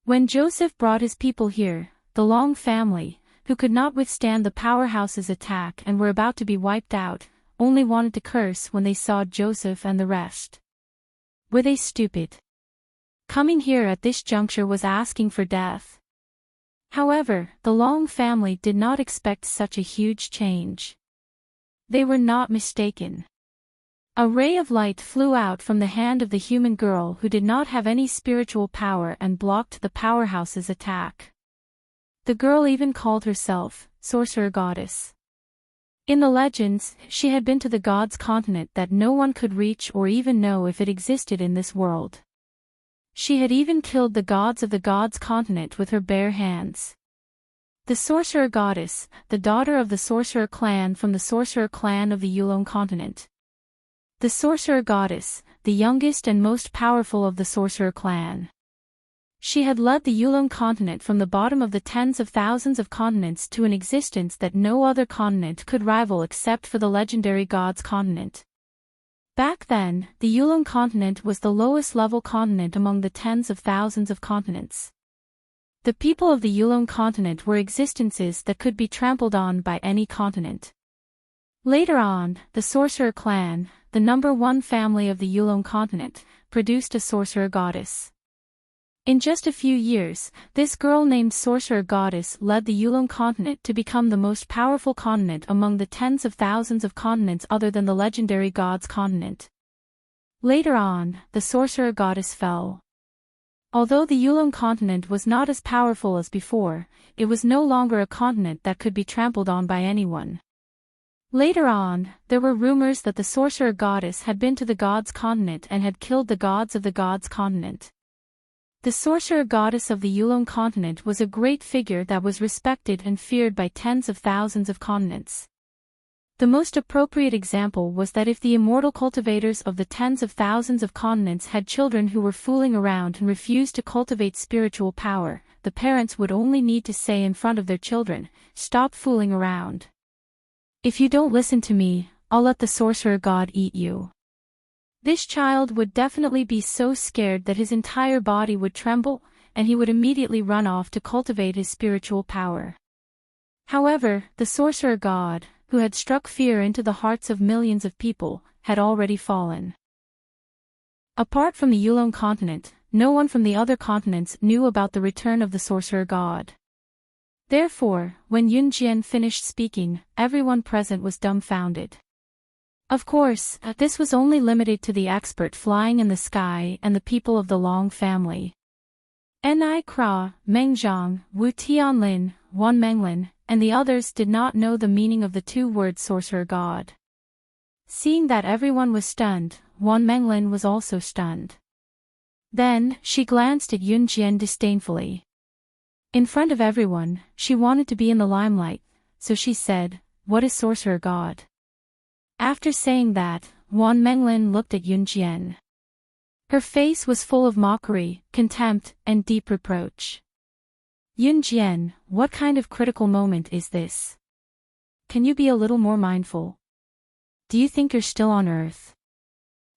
[SPEAKER 1] When Joseph brought his people here, the Long family, who could not withstand the powerhouse's attack and were about to be wiped out, only wanted to curse when they saw Joseph and the rest. Were they stupid? Coming here at this juncture was asking for death. However, the Long family did not expect such a huge change. They were not mistaken. A ray of light flew out from the hand of the human girl who did not have any spiritual power and blocked the powerhouse's attack. The girl even called herself Sorcerer Goddess. In the legends, she had been to the gods' continent that no one could reach or even know if it existed in this world. She had even killed the gods of the gods' continent with her bare hands. The Sorcerer Goddess, the daughter of the Sorcerer clan from the Sorcerer clan of the Yulong continent. The Sorcerer Goddess, the youngest and most powerful of the Sorcerer clan. She had led the Yulong continent from the bottom of the tens of thousands of continents to an existence that no other continent could rival except for the legendary gods' continent. Back then, the Yulong continent was the lowest level continent among the tens of thousands of continents. The people of the Yulong continent were existences that could be trampled on by any continent. Later on, the Sorcerer clan, the number one family of the Yulong continent, produced a Sorcerer Goddess. In just a few years, this girl named Sorcerer Goddess led the Yulong continent to become the most powerful continent among the tens of thousands of continents other than the legendary gods' continent. Later on, the Sorcerer Goddess fell. Although the Yulong continent was not as powerful as before, it was no longer a continent that could be trampled on by anyone. Later on, there were rumors that the Sorcerer Goddess had been to the gods' continent and had killed the gods of the gods' continent. The Sorcerer Goddess of the Yulong continent was a great figure that was respected and feared by tens of thousands of continents. The most appropriate example was that if the immortal cultivators of the tens of thousands of continents had children who were fooling around and refused to cultivate spiritual power, the parents would only need to say in front of their children, "Stop fooling around. If you don't listen to me, I'll let the Sorcerer God eat you." This child would definitely be so scared that his entire body would tremble, and he would immediately run off to cultivate his spiritual power. However, the Sorcerer God, who had struck fear into the hearts of millions of people, had already fallen. Apart from the Yulong continent, no one from the other continents knew about the return of the Sorcerer God. Therefore, when Yunjian finished speaking, everyone present was dumbfounded. Of course, this was only limited to the expert flying in the sky and the people of the Long family. Ni Kra, Meng Zhang, Wu Tianlin, Wan Menglin, and the others did not know the meaning of the two words Sorcerer God. Seeing that everyone was stunned, Wan Menglin was also stunned. Then, she glanced at Yunjian disdainfully. In front of everyone, she wanted to be in the limelight, so she said, "What is Sorcerer God?" After saying that, Wan Menglin looked at Yunjian. Her face was full of mockery, contempt, and deep reproach. "Yunjian, what kind of critical moment is this? Can you be a little more mindful? Do you think you're still on Earth?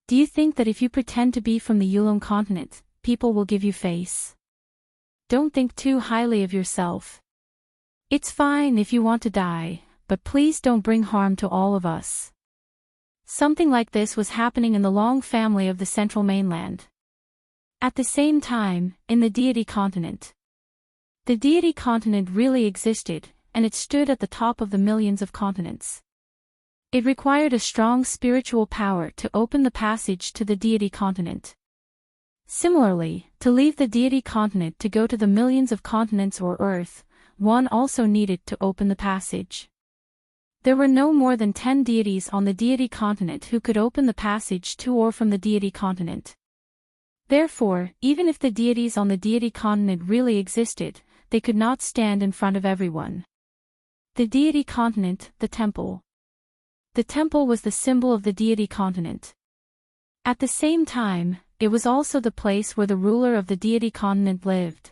[SPEAKER 1] Do you think that if you pretend to be from the Yulong continent, people will give you face? Don't think too highly of yourself. It's fine if you want to die, but please don't bring harm to all of us." Something like this was happening in the Long family of the central mainland. At the same time, in the deity continent. The deity continent really existed, and it stood at the top of the millions of continents. It required a strong spiritual power to open the passage to the deity continent. Similarly, to leave the deity continent to go to the millions of continents or Earth, one also needed to open the passage. There were no more than 10 deities on the deity continent who could open the passage to or from the deity continent. Therefore, even if the deities on the deity continent really existed, they could not stand in front of everyone. The deity continent, the temple. The temple was the symbol of the deity continent. At the same time, it was also the place where the ruler of the deity continent lived.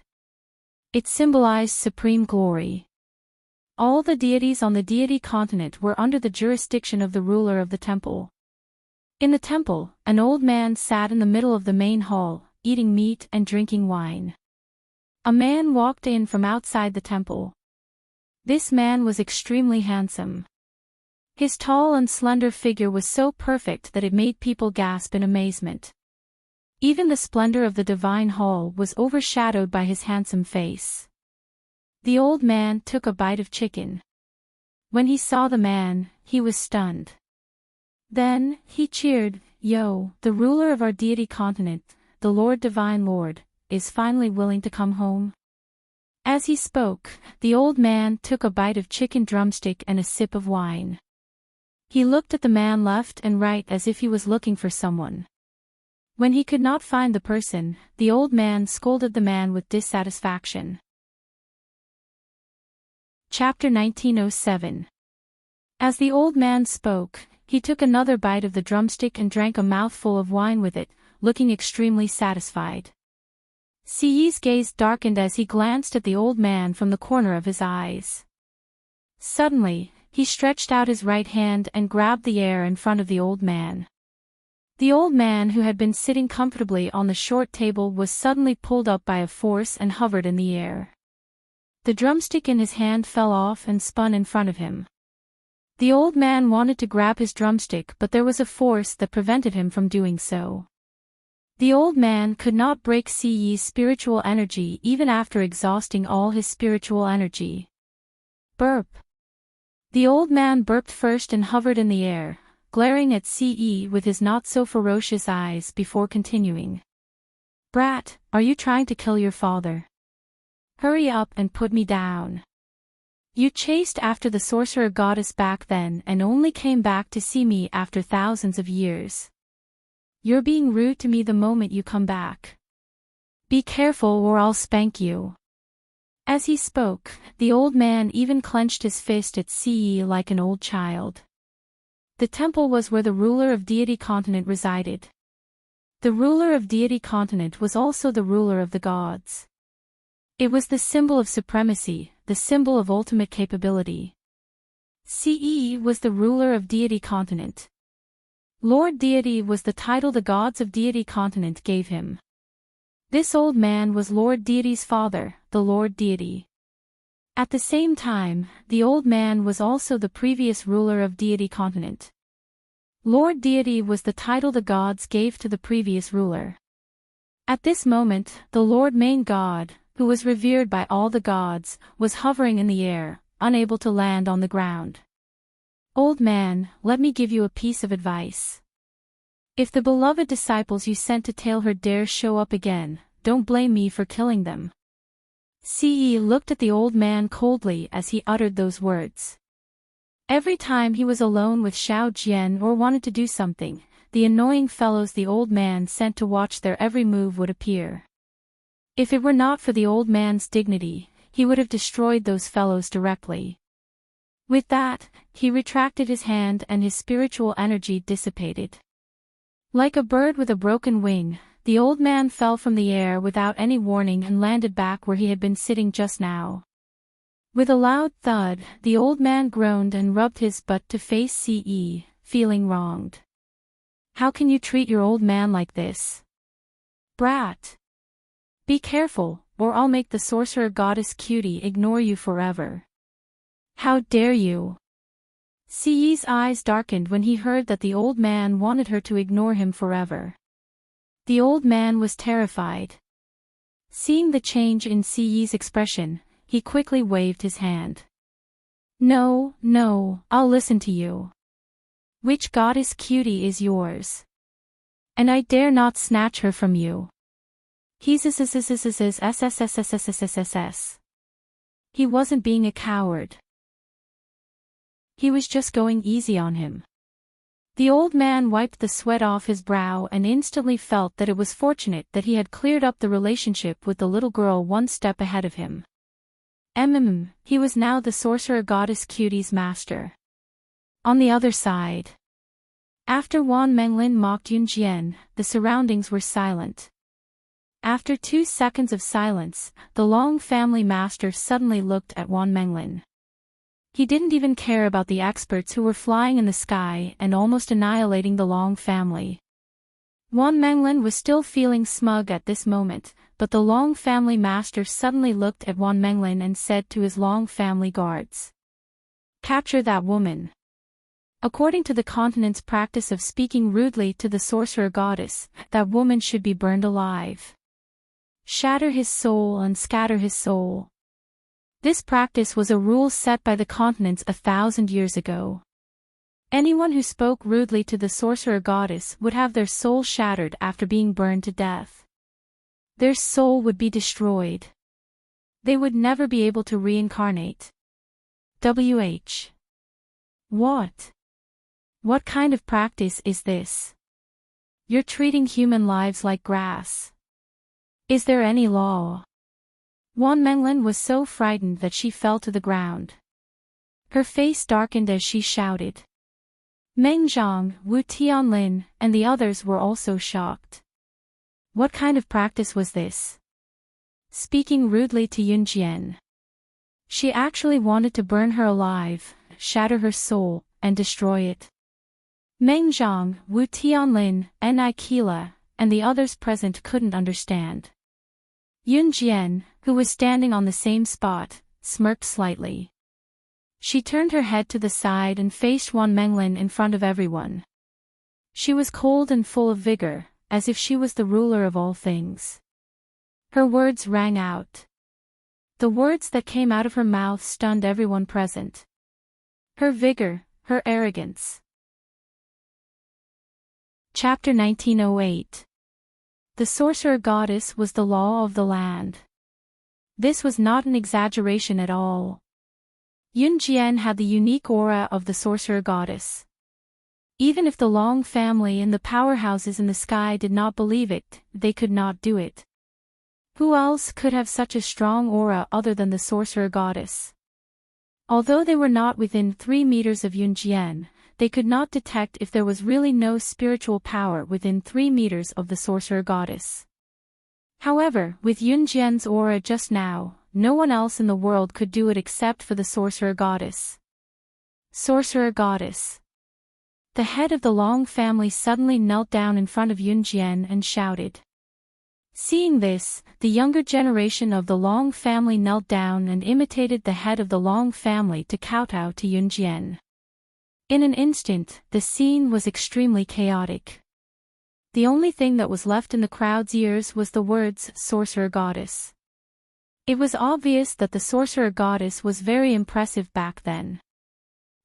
[SPEAKER 1] It symbolized supreme glory. All the deities on the deity continent were under the jurisdiction of the ruler of the temple. In the temple, an old man sat in the middle of the main hall, eating meat and drinking wine. A man walked in from outside the temple. This man was extremely handsome. His tall and slender figure was so perfect that it made people gasp in amazement. Even the splendor of the divine hall was overshadowed by his handsome face. The old man took a bite of chicken. When he saw the man, he was stunned. Then, he cheered, "Yo, the ruler of our deity continent, the Lord Divine Lord, is finally willing to come home." As he spoke, the old man took a bite of chicken drumstick and a sip of wine. He looked at the man left and right as if he was looking for someone. When he could not find the person, the old man scolded the man with dissatisfaction. Chapter 1907. As the old man spoke, he took another bite of the drumstick and drank a mouthful of wine with it, looking extremely satisfied. Siyi's gaze darkened as he glanced at the old man from the corner of his eyes. Suddenly, he stretched out his right hand and grabbed the air in front of the old man. The old man who had been sitting comfortably on the short table was suddenly pulled up by a force and hovered in the air. The drumstick in his hand fell off and spun in front of him. The old man wanted to grab his drumstick, but there was a force that prevented him from doing so. The old man could not break Siyi's spiritual energy even after exhausting all his spiritual energy. Burp. The old man burped first and hovered in the air, glaring at Siyi with his not-so-ferocious eyes before continuing. "Brat, are you trying to kill your father? Hurry up and put me down. You chased after the sorcerer goddess back then and only came back to see me after thousands of years. You're being rude to me the moment you come back. Be careful or I'll spank you." As he spoke, the old man even clenched his fist at Siyi like an old child. The temple was where the ruler of deity continent resided. The ruler of deity continent was also the ruler of the gods. It was the symbol of supremacy, the symbol of ultimate capability. Siyi was the ruler of deity continent. Lord Deity was the title the gods of deity continent gave him. This old man was Lord Deity's father, the Lord Deity. At the same time, the old man was also the previous ruler of deity continent. Lord Deity was the title the gods gave to the previous ruler. At this moment, the Lord Main God, who was revered by all the gods, was hovering in the air, unable to land on the ground. "Old man, let me give you a piece of advice. If the beloved disciples you sent to tail her dare show up again, don't blame me for killing them." Siyi looked at the old man coldly as he uttered those words. Every time he was alone with Xiao Jian or wanted to do something, the annoying fellows the old man sent to watch their every move would appear. If it were not for the old man's dignity, he would have destroyed those fellows directly. With that, he retracted his hand and his spiritual energy dissipated. Like a bird with a broken wing, the old man fell from the air without any warning and landed back where he had been sitting just now. With a loud thud, the old man groaned and rubbed his butt to face Siyi, feeling wronged. "How can you treat your old man like this? Brat! Be careful, or I'll make the sorcerer goddess Cutie ignore you forever." "How dare you!" Siyi's eyes darkened when he heard that the old man wanted her to ignore him forever. The old man was terrified. Seeing the change in Siyi's expression, he quickly waved his hand. No, no, I'll listen to you. Which goddess cutie is yours? And I dare not snatch her from you. He wasn't being a coward. He was just going easy on him. The old man wiped the sweat off his brow and instantly felt that it was fortunate that he had cleared up the relationship with the little girl one step ahead of him. He was now the sorcerer goddess cutie's master. On the other side. After Wan Menglin mocked Yunjian, the surroundings were silent. After 2 seconds of silence, the Long family master suddenly looked at Wan Menglin. He didn't even care about the experts who were flying in the sky and almost annihilating the Long family. Wan Menglin was still feeling smug at this moment, but the Long family master suddenly looked at Wan Menglin and said to his Long family guards, "Capture that woman." According to the continent's practice of speaking rudely to the sorcerer goddess, that woman should be burned alive. Shatter his soul and scatter his soul. This practice was a rule set by the continents 1,000 years ago. Anyone who spoke rudely to the sorcerer goddess would have their soul shattered after being burned to death. Their soul would be destroyed. They would never be able to reincarnate. What? What kind of practice is this? You're treating human lives like grass. Is there any law? Wan Menglin was so frightened that she fell to the ground. Her face darkened as she shouted. Meng Zhang, Wu Tianlin, and the others were also shocked. What kind of practice was this? Speaking rudely to Yunjian. She actually wanted to burn her alive, shatter her soul, and destroy it. Meng Zhang, Wu Tianlin, Nikila, and the others present couldn't understand. Yunjian, who was standing on the same spot, smirked slightly. She turned her head to the side and faced Wan Menglin in front of everyone. She was cold and full of vigor, as if she was the ruler of all things. Her words rang out. The words that came out of her mouth stunned everyone present. Her vigor, her arrogance. Chapter 1908. The sorcerer goddess was the law of the land. This was not an exaggeration at all. Yunjian had the unique aura of the sorcerer goddess. Even if the Long family and the powerhouses in the sky did not believe it, they could not do it. Who else could have such a strong aura other than the sorcerer goddess? Although they were not within 3 meters of Yunjian, they could not detect if there was really no spiritual power within 3 meters of the sorcerer goddess. However, with Yunjian's aura just now, no one else in the world could do it except for the sorcerer goddess. Sorcerer goddess. The head of the Long family suddenly knelt down in front of Yunjian and shouted. Seeing this, the younger generation of the Long family knelt down and imitated the head of the Long family to kowtow to Yunjian. In an instant, the scene was extremely chaotic. The only thing that was left in the crowd's ears was the words, sorcerer goddess. It was obvious that the sorcerer goddess was very impressive back then.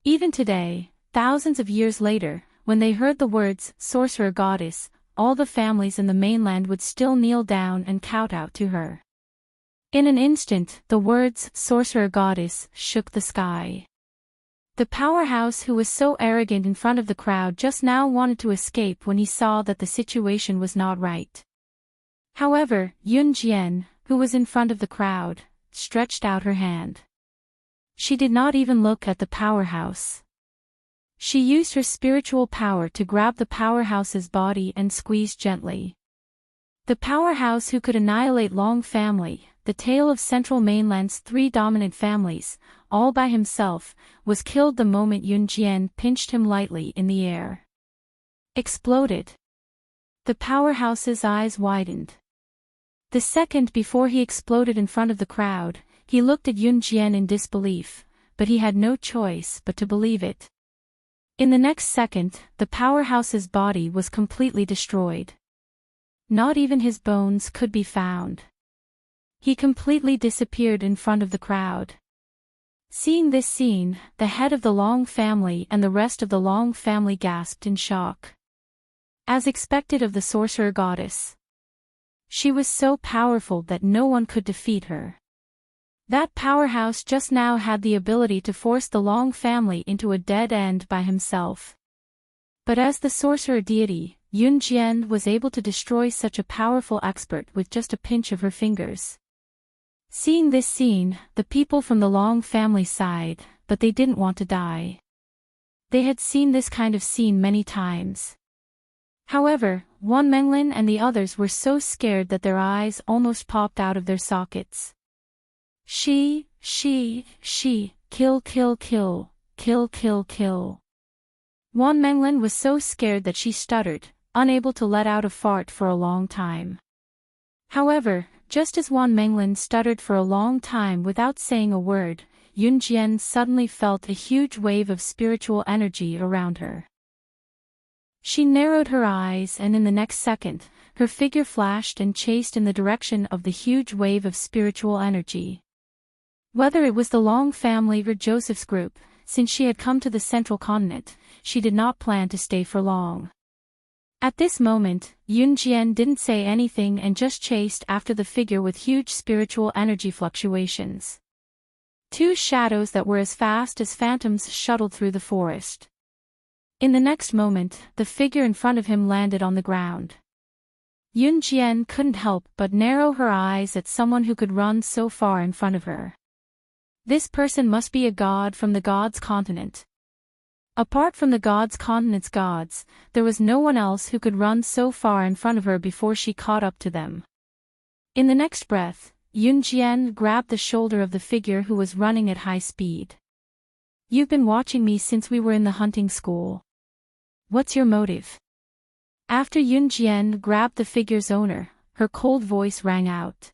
[SPEAKER 1] Even today, thousands of years later, when they heard the words, sorcerer goddess, all the families in the mainland would still kneel down and kowtow to her. In an instant, the words, sorcerer goddess, shook the sky. The powerhouse who was so arrogant in front of the crowd just now wanted to escape when he saw that the situation was not right. However, Yunjian, who was in front of the crowd, stretched out her hand. She did not even look at the powerhouse. She used her spiritual power to grab the powerhouse's body and squeeze gently. The powerhouse who could annihilate Long family, the tail of Central Mainland's 3 dominant families, all by himself, was killed the moment Yunjian pinched him lightly in the air. Exploded. The powerhouse's eyes widened. The second before he exploded in front of the crowd, he looked at Yunjian in disbelief, but he had no choice but to believe it. In the next second, the powerhouse's body was completely destroyed. Not even his bones could be found. He completely disappeared in front of the crowd. Seeing this scene, the head of the Long family and the rest of the Long family gasped in shock. As expected of the sorcerer goddess. She was so powerful that no one could defeat her. That powerhouse just now had the ability to force the Long family into a dead end by himself. But as the sorcerer deity, Yun Jian was able to destroy such a powerful expert with just a pinch of her fingers. Seeing this scene, the people from the Long family sighed, but they didn't want to die. They had seen this kind of scene many times. However, Wan Menglin and the others were so scared that their eyes almost popped out of their sockets. She, kill, kill, kill, kill, kill, kill. Wan Menglin was so scared that she stuttered, unable to let out a fart for a long time. However, just as Wan Menglin stuttered for a long time without saying a word, Yun Jian suddenly felt a huge wave of spiritual energy around her. She narrowed her eyes and in the next second, her figure flashed and chased in the direction of the huge wave of spiritual energy. Whether it was the Long family or Joseph's group, since she had come to the central continent, she did not plan to stay for long. At this moment, Yun Jian didn't say anything and just chased after the figure with huge spiritual energy fluctuations. Two shadows that were as fast as phantoms shuttled through the forest. In the next moment, the figure in front of him landed on the ground. Yun Jian couldn't help but narrow her eyes at someone who could run so far in front of her. This person must be a god from the gods' continent. Apart from the gods' continent's gods, there was no one else who could run so far in front of her before she caught up to them. In the next breath, Yun Jian grabbed the shoulder of the figure who was running at high speed. You've been watching me since we were in the hunting school. What's your motive? After Yun Jian grabbed the figure's owner, her cold voice rang out.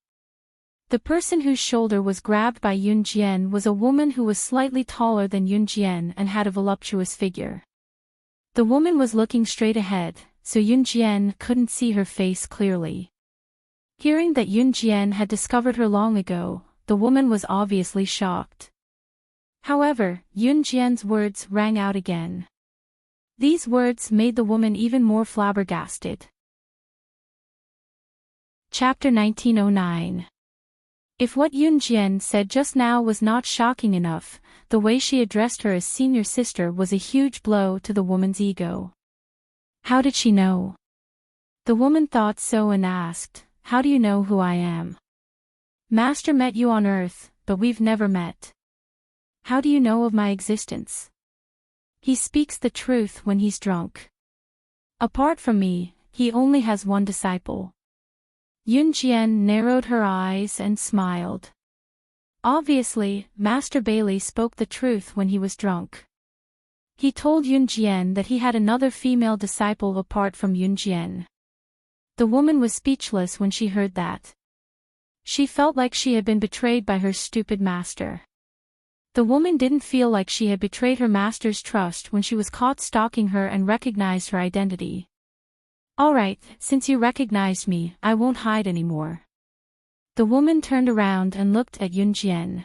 [SPEAKER 1] The person whose shoulder was grabbed by Yun Jian was a woman who was slightly taller than Yun Jian and had a voluptuous figure. The woman was looking straight ahead, so Yun Jian couldn't see her face clearly. Hearing that Yun Jian had discovered her long ago, the woman was obviously shocked. However, Yun Jian's words rang out again. These words made the woman even more flabbergasted. Chapter 1909. If what Yun Jian said just now was not shocking enough, the way she addressed her as senior sister was a huge blow to the woman's ego. How did she know? The woman thought so and asked, "How do you know who I am? Master met you on Earth, but we've never met. How do you know of my existence? He speaks the truth when he's drunk. Apart from me, he only has one disciple." Yun Jian narrowed her eyes and smiled. Obviously, Master Bailey spoke the truth when he was drunk. He told Yun Jian that he had another female disciple apart from Yun Jian. The woman was speechless when she heard that. She felt like she had been betrayed by her stupid master. The woman didn't feel like she had betrayed her master's trust when she was caught stalking her and recognized her identity. "Alright, since you recognized me, I won't hide anymore." The woman turned around and looked at Yun Jian.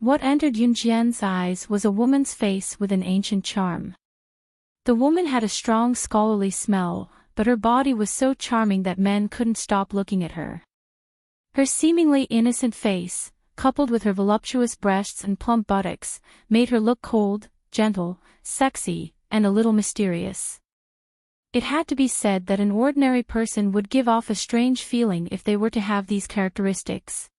[SPEAKER 1] What entered Yun Jian's eyes was a woman's face with an ancient charm. The woman had a strong scholarly smell, but her body was so charming that men couldn't stop looking at her. Her seemingly innocent face, coupled with her voluptuous breasts and plump buttocks, made her look cold, gentle, sexy, and a little mysterious. It had to be said that an ordinary person would give off a strange feeling if they were to have these characteristics.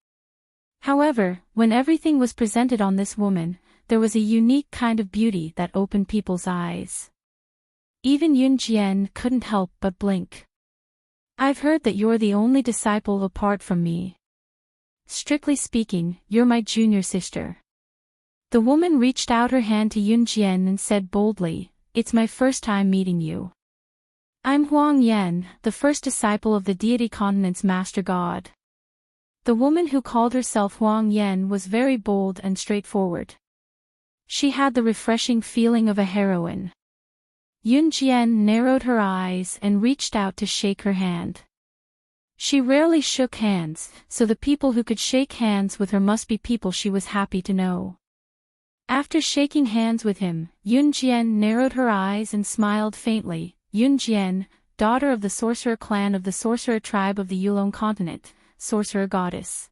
[SPEAKER 1] However, when everything was presented on this woman, there was a unique kind of beauty that opened people's eyes. Even Yun Jian couldn't help but blink. "I've heard that you're the only disciple apart from me. Strictly speaking, you're my junior sister." The woman reached out her hand to Yun Jian and said boldly, "It's my first time meeting you. I'm Huang Yan, the first disciple of the deity continent's master god." The woman who called herself Huang Yan was very bold and straightforward. She had the refreshing feeling of a heroine. Yunjian narrowed her eyes and reached out to shake her hand. She rarely shook hands, so the people who could shake hands with her must be people she was happy to know. After shaking hands with him, Yunjian narrowed her eyes and smiled faintly. Yunjian, daughter of the sorcerer clan of the sorcerer tribe of the Yulong continent, sorcerer goddess.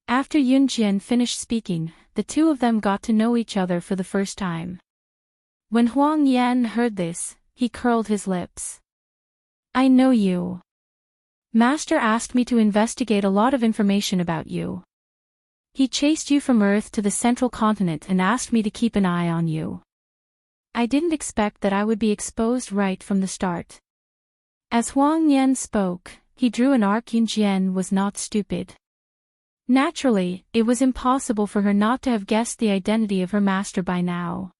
[SPEAKER 1] After Yunjian finished speaking, the two of them got to know each other for the first time. When Huang Yan heard this, he curled his lips. I know you. Master asked me to investigate a lot of information about you. He chased you from Earth to the central continent and asked me to keep an eye on you. I didn't expect that I would be exposed right from the start. As Huang Yan spoke, he drew an arc. Yunjian was not stupid. Naturally, it was impossible for her not to have guessed the identity of her master by now.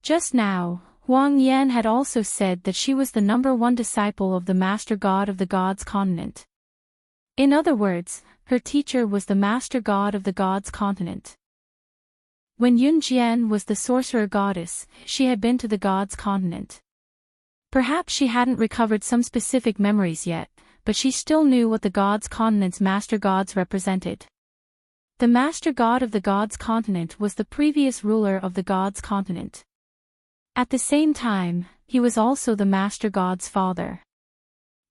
[SPEAKER 1] Just now, Huang Yan had also said that she was the #1 disciple of the master god of the gods continent. In other words, her teacher was the master god of the gods continent. When Yunjian was the sorcerer goddess, she had been to the gods continent. Perhaps she hadn't recovered some specific memories yet, but she still knew what the gods continent's master gods represented. The master god of the gods continent was the previous ruler of the gods continent. At the same time, he was also the master god's father.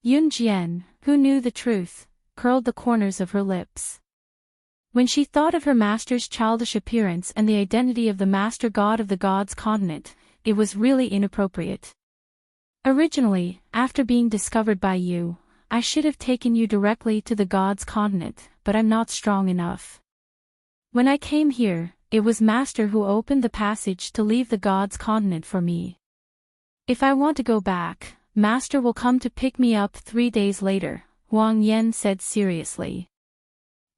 [SPEAKER 1] Yunjian, who knew the truth, curled the corners of her lips. When she thought of her master's childish appearance and the identity of the master god of the gods continent, it was really inappropriate. Originally, after being discovered by you, I should have taken you directly to the gods continent, but I'm not strong enough. When I came here, it was Master who opened the passage to leave the gods continent for me. If I want to go back, Master will come to pick me up 3 days later, Huang Yan said seriously.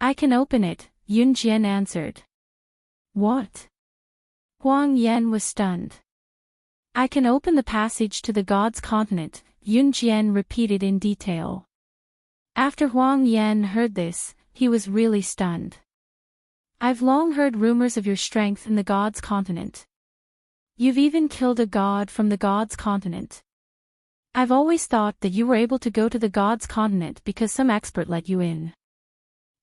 [SPEAKER 1] I can open it, Yunjian answered. What? Huang Yan was stunned. I can open the passage to the gods continent, Yunjian repeated in detail. After Huang Yan heard this, he was really stunned. I've long heard rumors of your strength in the gods continent. You've even killed a god from the gods continent. I've always thought that you were able to go to the gods continent because some expert let you in.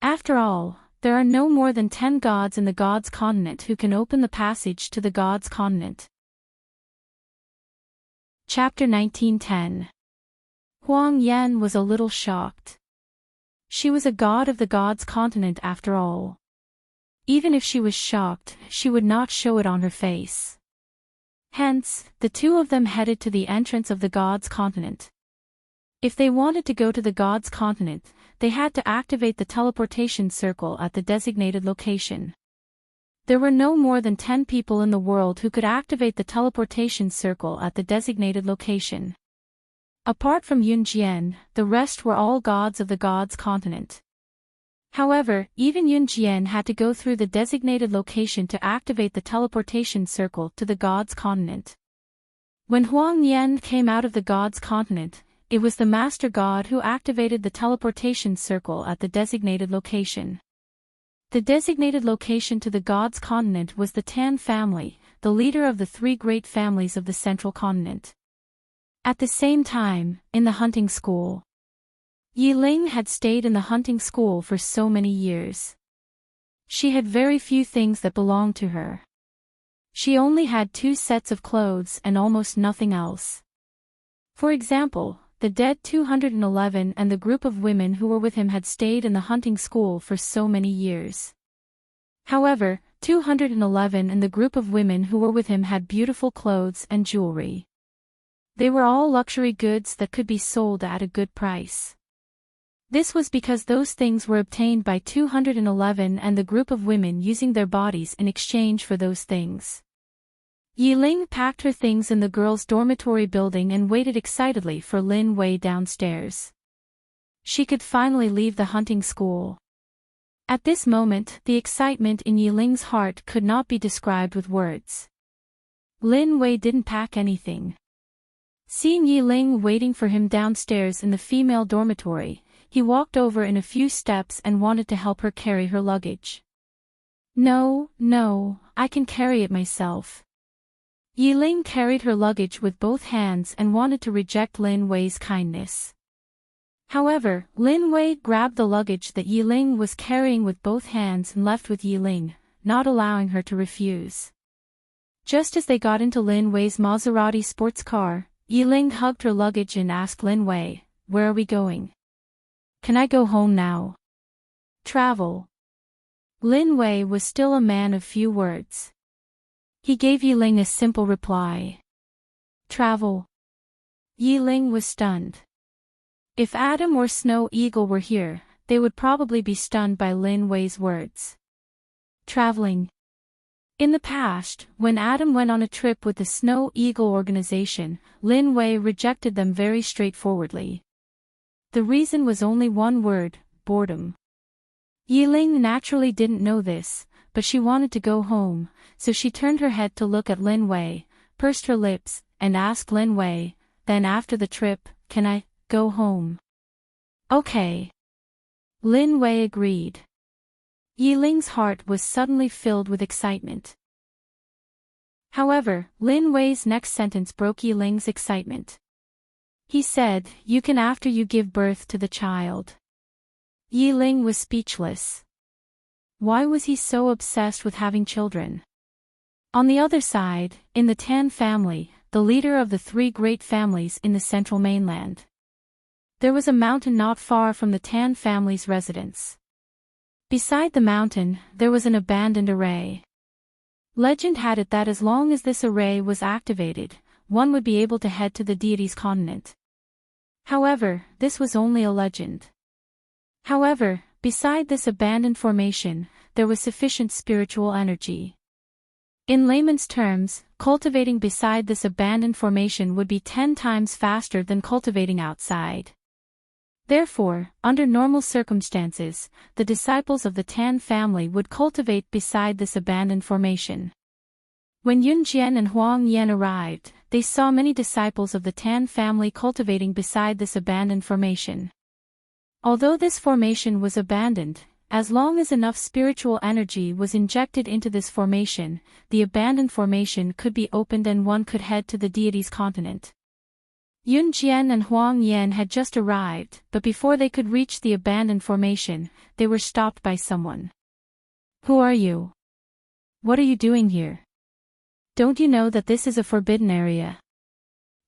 [SPEAKER 1] After all, there are no more than 10 gods in the gods continent who can open the passage to the gods continent. Chapter 1910. Huang Yan was a little shocked. She was a god of the gods continent after all. Even if she was shocked, she would not show it on her face. Hence, the two of them headed to the entrance of the gods continent. If they wanted to go to the gods continent, they had to activate the teleportation circle at the designated location. There were no more than 10 people in the world who could activate the teleportation circle at the designated location. Apart from Yunjian, the rest were all gods of the gods continent. However, even Yunjian had to go through the designated location to activate the teleportation circle to the gods continent. When Huang Yan came out of the gods continent, it was the master god who activated the teleportation circle at the designated location. The designated location to the gods continent was the Tan family, the leader of the 3 great families of the central continent. At the same time, in the hunting school, Yi Ling had stayed in the hunting school for so many years. She had very few things that belonged to her. She only had 2 sets of clothes and almost nothing else. For example, the dead 211 and the group of women who were with him had stayed in the hunting school for so many years. However, 211 and the group of women who were with him had beautiful clothes and jewelry. They were all luxury goods that could be sold at a good price. This was because those things were obtained by 211 and the group of women using their bodies in exchange for those things. Yi Ling packed her things in the girls' dormitory building and waited excitedly for Lin Wei downstairs. She could finally leave the hunting school. At this moment, the excitement in Yi Ling's heart could not be described with words. Lin Wei didn't pack anything. Seeing Yi Ling waiting for him downstairs in the female dormitory, he walked over in a few steps and wanted to help her carry her luggage. No, I can carry it myself. Yiling carried her luggage with both hands and wanted to reject Lin Wei's kindness. However, Lin Wei grabbed the luggage that Yiling was carrying with both hands and left with Yiling, not allowing her to refuse. Just as they got into Lin Wei's Maserati sports car, Yiling hugged her luggage and asked Lin Wei, "Where are we going? Can I go home now?" "Travel." Lin Wei was still a man of few words. He gave Yiling a simple reply. "Travel." Yiling was stunned. If Adam or Snow Eagle were here, they would probably be stunned by Lin Wei's words. Traveling. In the past, when Adam went on a trip with the Snow Eagle organization, Lin Wei rejected them very straightforwardly. The reason was only one word: boredom. Yiling naturally didn't know this, but she wanted to go home, so she turned her head to look at Lin Wei, pursed her lips, and asked Lin Wei, "Then after the trip, can I go home?" "Okay." Lin Wei agreed. Yiling's heart was suddenly filled with excitement. However, Lin Wei's next sentence broke Yiling's excitement. He said, "You can after you give birth to the child." Yiling was speechless. Why was he so obsessed with having children? On the other side, in the Tan family, the leader of the three great families in the central mainland, there was a mountain not far from the Tan family's residence. Beside the mountain, there was an abandoned array. Legend had it that as long as this array was activated, one would be able to head to the deity's continent. However, this was only a legend. However, beside this abandoned formation, there was sufficient spiritual energy. In layman's terms, cultivating beside this abandoned formation would be 10 times faster than cultivating outside. Therefore, under normal circumstances, the disciples of the Tan family would cultivate beside this abandoned formation. When Yun Jian and Huang Yan arrived, they saw many disciples of the Tan family cultivating beside this abandoned formation. Although this formation was abandoned, as long as enough spiritual energy was injected into this formation, the abandoned formation could be opened and one could head to the deity's continent. Yun Jian and Huang Yan had just arrived, but before they could reach the abandoned formation, they were stopped by someone. "Who are you? What are you doing here? Don't you know that this is a forbidden area?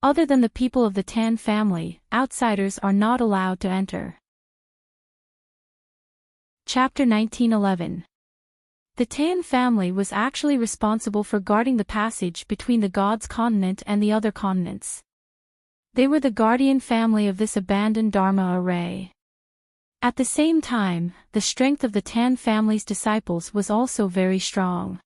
[SPEAKER 1] Other than the people of the Tan family, outsiders are not allowed to enter." Chapter 1911. The Tan family was actually responsible for guarding the passage between the gods' continent and the other continents. They were the guardian family of this abandoned Dharma array. At the same time, the strength of the Tan family's disciples was also very strong.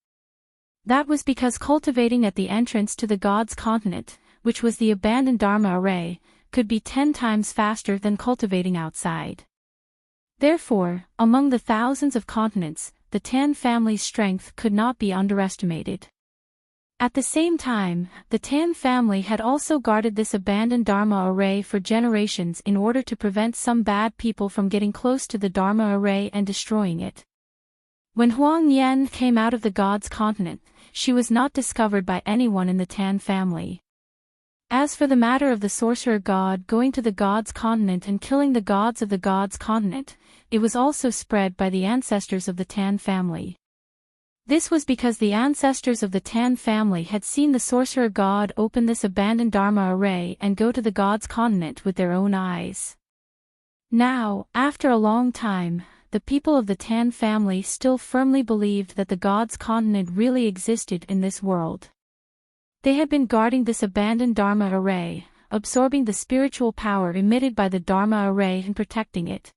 [SPEAKER 1] That was because cultivating at the entrance to the gods' continent, which was the abandoned Dharma array, could be 10 times faster than cultivating outside. Therefore, among the thousands of continents, the Tan family's strength could not be underestimated. At the same time, the Tan family had also guarded this abandoned Dharma array for generations in order to prevent some bad people from getting close to the Dharma array and destroying it. When Huang Yan came out of the gods' continent, she was not discovered by anyone in the Tan family. As for the matter of the sorcerer god going to the gods' continent and killing the gods of the gods' continent, it was also spread by the ancestors of the Tan family. This was because the ancestors of the Tan family had seen the sorcerer god open this abandoned Dharma array and go to the gods' continent with their own eyes. Now, after a long time, the people of the Tan family still firmly believed that the gods' continent really existed in this world. They had been guarding this abandoned Dharma array, absorbing the spiritual power emitted by the Dharma array and protecting it.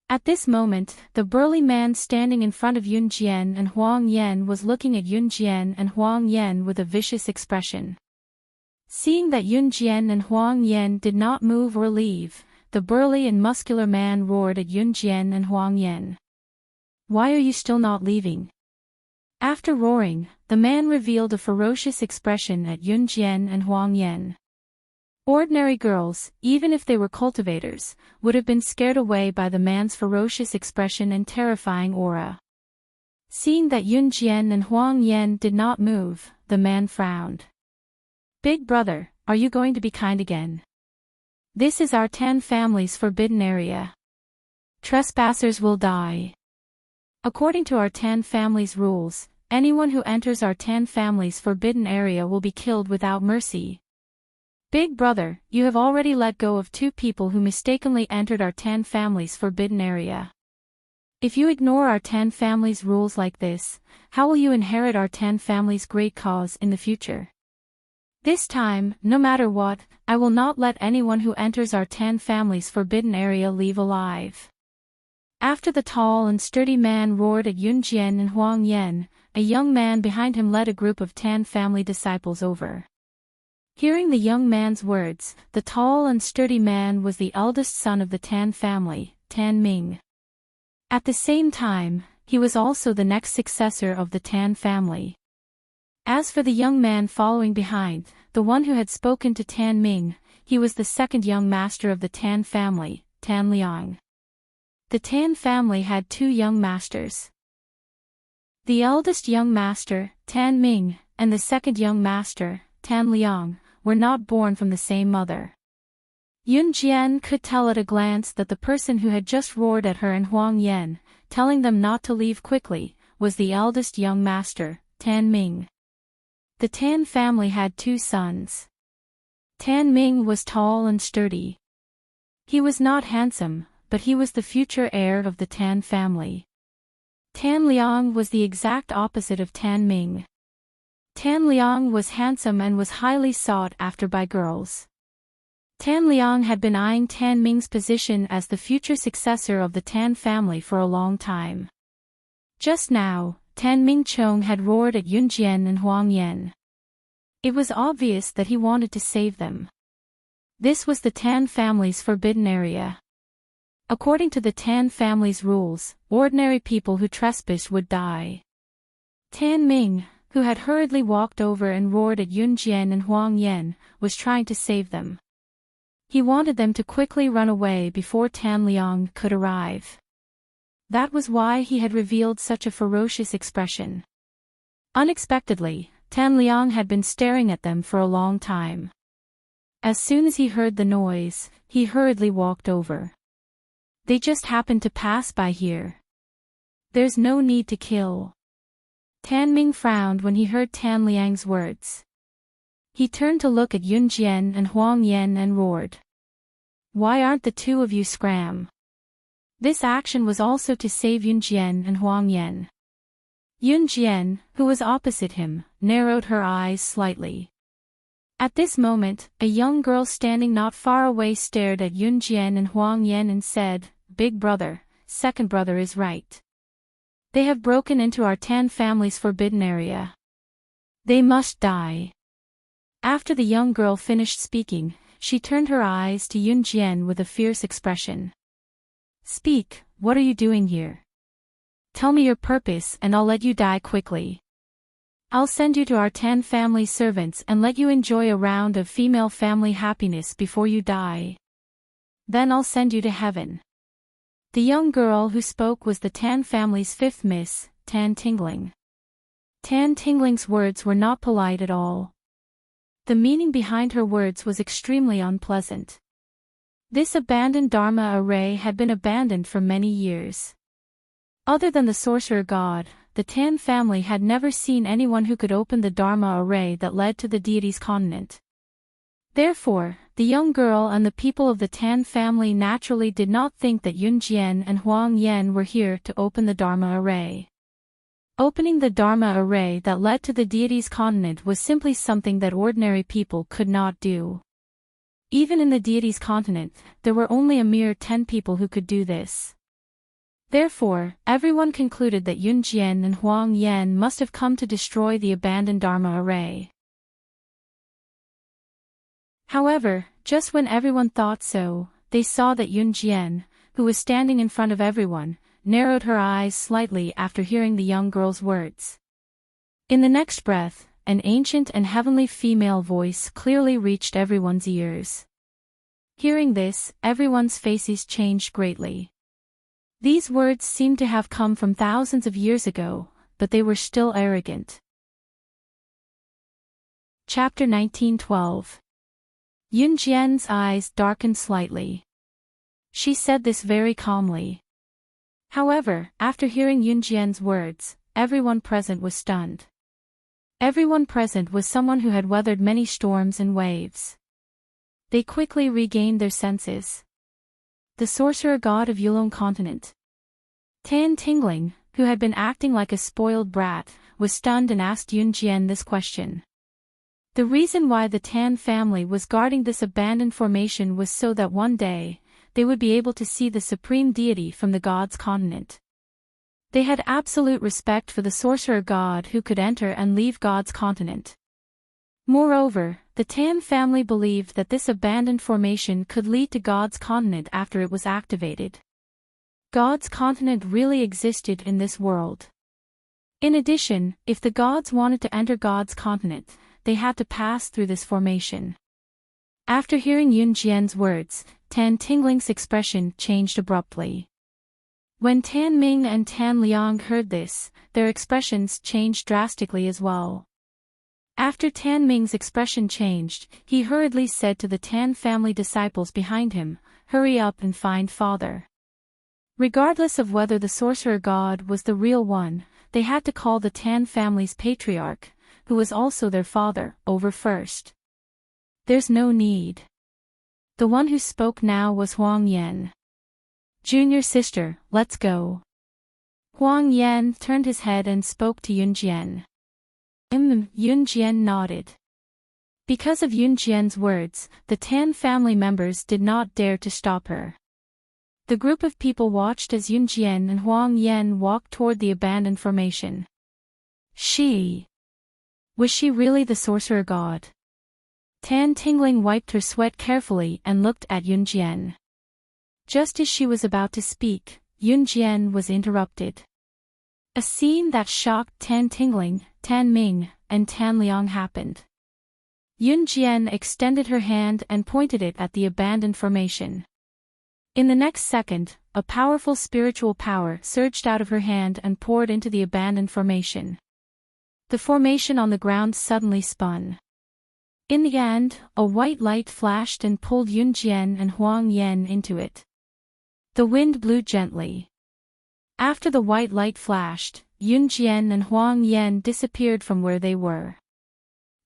[SPEAKER 1] At this moment, the burly man standing in front of Yun Jian and Huang Yan was looking at Yun Jian and Huang Yan with a vicious expression. Seeing that Yun Jian and Huang Yan did not move or leave, the burly and muscular man roared at Yun Jian and Huang Yan. "Why are you still not leaving?" After roaring, the man revealed a ferocious expression at Yun Jian and Huang Yan. Ordinary girls, even if they were cultivators, would have been scared away by the man's ferocious expression and terrifying aura. Seeing that Yun Jian and Huang Yan did not move, the man frowned. Big brother, are you going to be kind again? This is our 10 families forbidden area. Trespassers will die. According to our 10 families rules, anyone who enters our 10 families forbidden area will be killed without mercy. Big brother, you have already let go of 2 people who mistakenly entered our 10 families forbidden area. If you ignore our 10 families rules like this, how will you inherit our 10 families great cause in the future? This time, no matter what, I will not let anyone who enters our 10 families forbidden area leave alive. After the tall and sturdy man roared at Yun Jian and Huang Yan, a young man behind him led a group of 10 family disciples over. Hearing the young man's words, the tall and sturdy man was the eldest son of the Tan family, Tan Ming. At the same time, he was also the next successor of the Tan family. As for the young man following behind, the one who had spoken to Tan Ming, he was the second young master of the Tan family, Tan Liang. The Tan family had 2 young masters. The eldest young master, Tan Ming, and the second young master, Tan Liang, were not born from the same mother. Yun Jian could tell at a glance that the person who had just roared at her and Huang Yan, telling them not to leave quickly, was the eldest young master, Tan Ming. The Tan family had 2 sons. Tan Ming was tall and sturdy. He was not handsome, but he was the future heir of the Tan family. Tan Liang was the exact opposite of Tan Ming. Tan Liang was handsome and was highly sought after by girls. Tan Liang had been eyeing Tan Ming's position as the future successor of the Tan family for a long time. Just now, Tan Ming Chong had roared at Yun Jian and Huang Yan. It was obvious that he wanted to save them. This was the Tan family's forbidden area. According to the Tan family's rules, ordinary people who trespassed would die. Tan Ming, who had hurriedly walked over and roared at Yun Jian and Huang Yan, was trying to save them. He wanted them to quickly run away before Tan Liang could arrive. That was why he had revealed such a ferocious expression. Unexpectedly, Tan Liang had been staring at them for a long time. As soon as he heard the noise, he hurriedly walked over. They just happened to pass by here. There's no need to kill. Tan Ming frowned when he heard Tan Liang's words. He turned to look at Yun Jian and Huang Yan and roared. Why aren't the 2 of you scram? This action was also to save Yun Jian and Huang Yan. Yun Jian, who was opposite him, narrowed her eyes slightly. At this moment, a young girl standing not far away stared at Yun Jian and Huang Yan and said, Big brother, second brother is right. They have broken into our Tan family's forbidden area. They must die. After the young girl finished speaking, she turned her eyes to Yun Jian with a fierce expression. Speak, what are you doing here? Tell me your purpose and I'll let you die quickly. I'll send you to our 10 family servants and let you enjoy a round of female family happiness before you die. Then I'll send you to heaven. The young girl who spoke was the Tan family's 5th miss, Tan Tingling. Tan Tingling's words were not polite at all. The meaning behind her words was extremely unpleasant. This abandoned Dharma array had been abandoned for many years. Other than the sorcerer god, the Tan family had never seen anyone who could open the Dharma array that led to the deity's continent. Therefore, the young girl and the people of the Tan family naturally did not think that Yun Jian and Huang Yan were here to open the Dharma array. Opening the Dharma array that led to the deity's continent was simply something that ordinary people could not do. Even in the deity's continent, there were only a mere 10 people who could do this. Therefore, everyone concluded that Yun Jian and Huang Yan must have come to destroy the abandoned Dharma array. However, just when everyone thought so, they saw that Yun Jian, who was standing in front of everyone, narrowed her eyes slightly after hearing the young girl's words. In the next breath, an ancient and heavenly female voice clearly reached everyone's ears. Hearing this, everyone's faces changed greatly. These words seemed to have come from thousands of years ago, but they were still arrogant. Chapter 19:12. Yunjian's eyes darkened slightly. She said this very calmly. However, after hearing Yunjian's words, everyone present was stunned. Everyone present was someone who had weathered many storms and waves. They quickly regained their senses. The sorcerer god of Yulong continent. Tan Tingling, who had been acting like a spoiled brat, was stunned and asked Yunjian this question. The reason why the Tan family was guarding this abandoned formation was so that one day, they would be able to see the supreme deity from the god's continent. They had absolute respect for the sorcerer god who could enter and leave God's continent. Moreover, the Tan family believed that this abandoned formation could lead to God's continent after it was activated. God's continent really existed in this world. In addition, if the gods wanted to enter God's continent, they had to pass through this formation. After hearing Yunjian's words, Tan Tingling's expression changed abruptly. When Tan Ming and Tan Liang heard this, their expressions changed drastically as well. After Tan Ming's expression changed, he hurriedly said to the Tan family disciples behind him, "Hurry up and find Father." Regardless of whether the sorcerer god was the real one, they had to call the Tan family's patriarch, who was also their father, over first. There's no need. The one who spoke now was Huang Yan. Junior sister, let's go. Huang Yan turned his head and spoke to Yunjian. Yunjian nodded. Because of Yunjian's words, the Tan family members did not dare to stop her. The group of people watched as Yunjian and Huang Yan walked toward the abandoned formation. Was she really the sorcerer god? Tan Tingling wiped her sweat carefully and looked at Yunjian. Just as she was about to speak, Yunjian was interrupted. A scene that shocked Tan Tingling, Tan Ming, and Tan Liang happened. Yunjian extended her hand and pointed it at the abandoned formation. In the next second, a powerful spiritual power surged out of her hand and poured into the abandoned formation. The formation on the ground suddenly spun. In the end, a white light flashed and pulled Yunjian and Huang Yan into it. The wind blew gently. After the white light flashed, Yunjian and Huang Yan disappeared from where they were.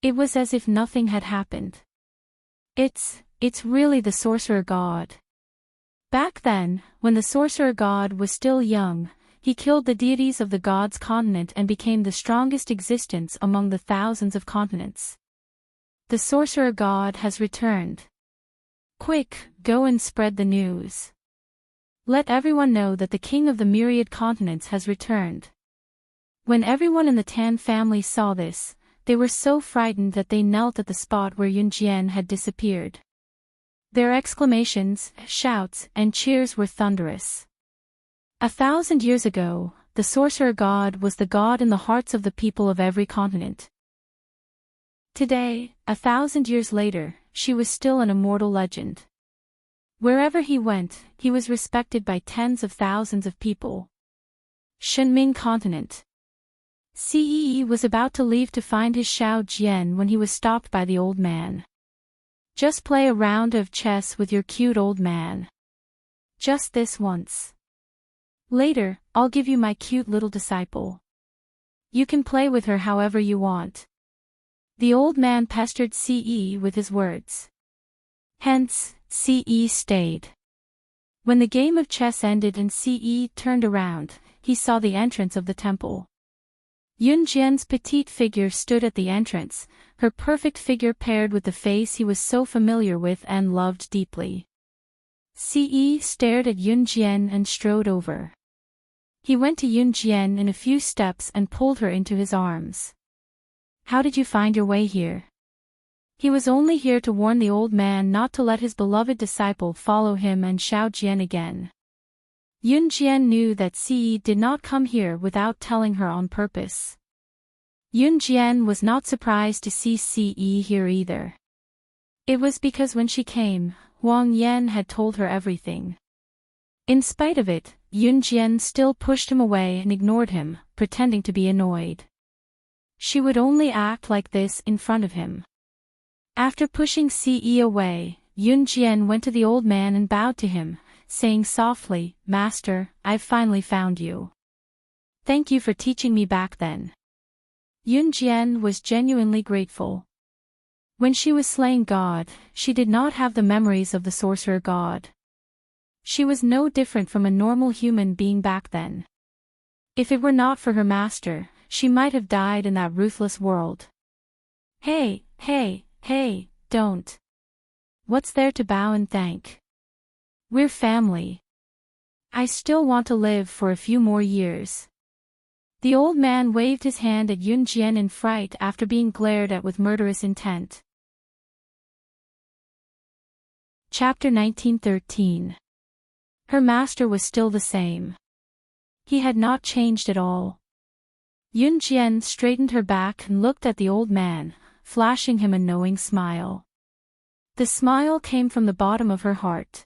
[SPEAKER 1] It was as if nothing had happened. It's really the sorcerer god. Back then, when the sorcerer god was still young, he killed the deities of the god's continent and became the strongest existence among the thousands of continents. The sorcerer god has returned. Quick, go and spread the news. Let everyone know that the king of the myriad continents has returned. When everyone in the Tan family saw this, they were so frightened that they knelt at the spot where Yunjian had disappeared. Their exclamations, shouts, and cheers were thunderous. 1,000 years ago, the sorcerer god was the god in the hearts of the people of every continent. Today, 1,000 years later, she was still an immortal legend. Wherever he went, he was respected by tens of thousands of people. Shenming continent. Cee was about to leave to find his Xiao Jian when he was stopped by the old man. Just play a round of chess with your cute old man. Just this once. Later, I'll give you my cute little disciple. You can play with her however you want. The old man pestered Cee with his words. Hence, Cee stayed. When the game of chess ended and Cee turned around, he saw the entrance of the temple. Yunjian's petite figure stood at the entrance, her perfect figure paired with the face he was so familiar with and loved deeply. Cee stared at Yunjian and strode over. He went to Yunjian in a few steps and pulled her into his arms. How did you find your way here? He was only here to warn the old man not to let his beloved disciple follow him and Xiao Jian again. Yunjian knew that Cee did not come here without telling her on purpose. Yunjian was not surprised to see Cee here either. It was because when she came, Huang Yan had told her everything. In spite of it, Yun Jian still pushed him away and ignored him, pretending to be annoyed. She would only act like this in front of him. After pushing Ce away, Yun Jian went to the old man and bowed to him, saying softly, "Master, I've finally found you. Thank you for teaching me back then." Yun Jian was genuinely grateful. When she was slaying God, she did not have the memories of the sorcerer god. She was no different from a normal human being back then. If it were not for her master, she might have died in that ruthless world. Hey, don't. What's there to bow and thank? We're family. I still want to live for a few more years. The old man waved his hand at Yun Jian in fright after being glared at with murderous intent. Chapter 1913. Her master was still the same. He had not changed at all. Yun Jian straightened her back and looked at the old man, flashing him a knowing smile. The smile came from the bottom of her heart.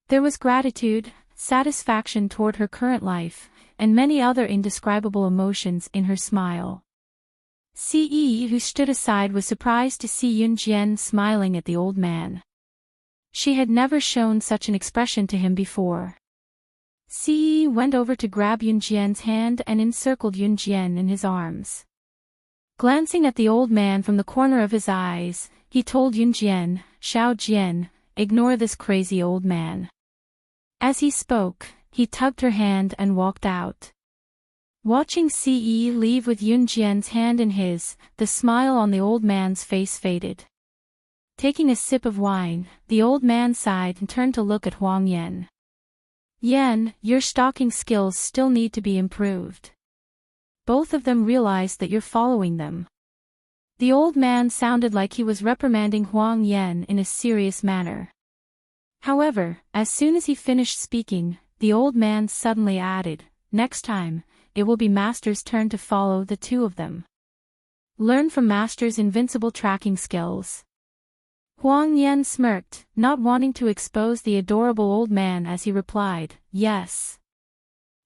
[SPEAKER 1] There was gratitude, satisfaction toward her current life, and many other indescribable emotions in her smile. Ce, who stood aside, was surprised to see Yun Jian smiling at the old man. She had never shown such an expression to him before. Ce went over to grab Yun Jian's hand and encircled Yun Jian in his arms. Glancing at the old man from the corner of his eyes, he told Yun Jian, "Xiao Jian, ignore this crazy old man." As he spoke, he tugged her hand and walked out. Watching Ce leave with Yun Jian's hand in his, the smile on the old man's face faded. Taking a sip of wine, the old man sighed and turned to look at Huang Yan. "Yan, your stalking skills still need to be improved." Both of them realized that you're following them. The old man sounded like he was reprimanding Huang Yan in a serious manner. However, as soon as he finished speaking, the old man suddenly added, "Next time, it will be Master's turn to follow the two of them. Learn from Master's invincible tracking skills." Huang Yan smirked, not wanting to expose the adorable old man as he replied, "Yes."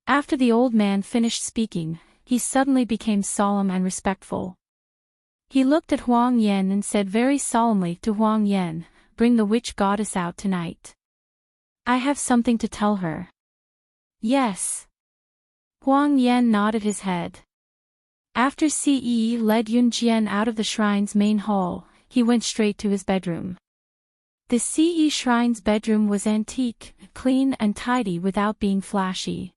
[SPEAKER 1] After the old man finished speaking, he suddenly became solemn and respectful. He looked at Huang Yan and said very solemnly to Huang Yan, "Bring the witch goddess out tonight. I have something to tell her." "Yes." Huang Yan nodded his head. After Ce led Yun Jian out of the shrine's main hall, he went straight to his bedroom. The Ce shrine's bedroom was antique, clean and tidy without being flashy.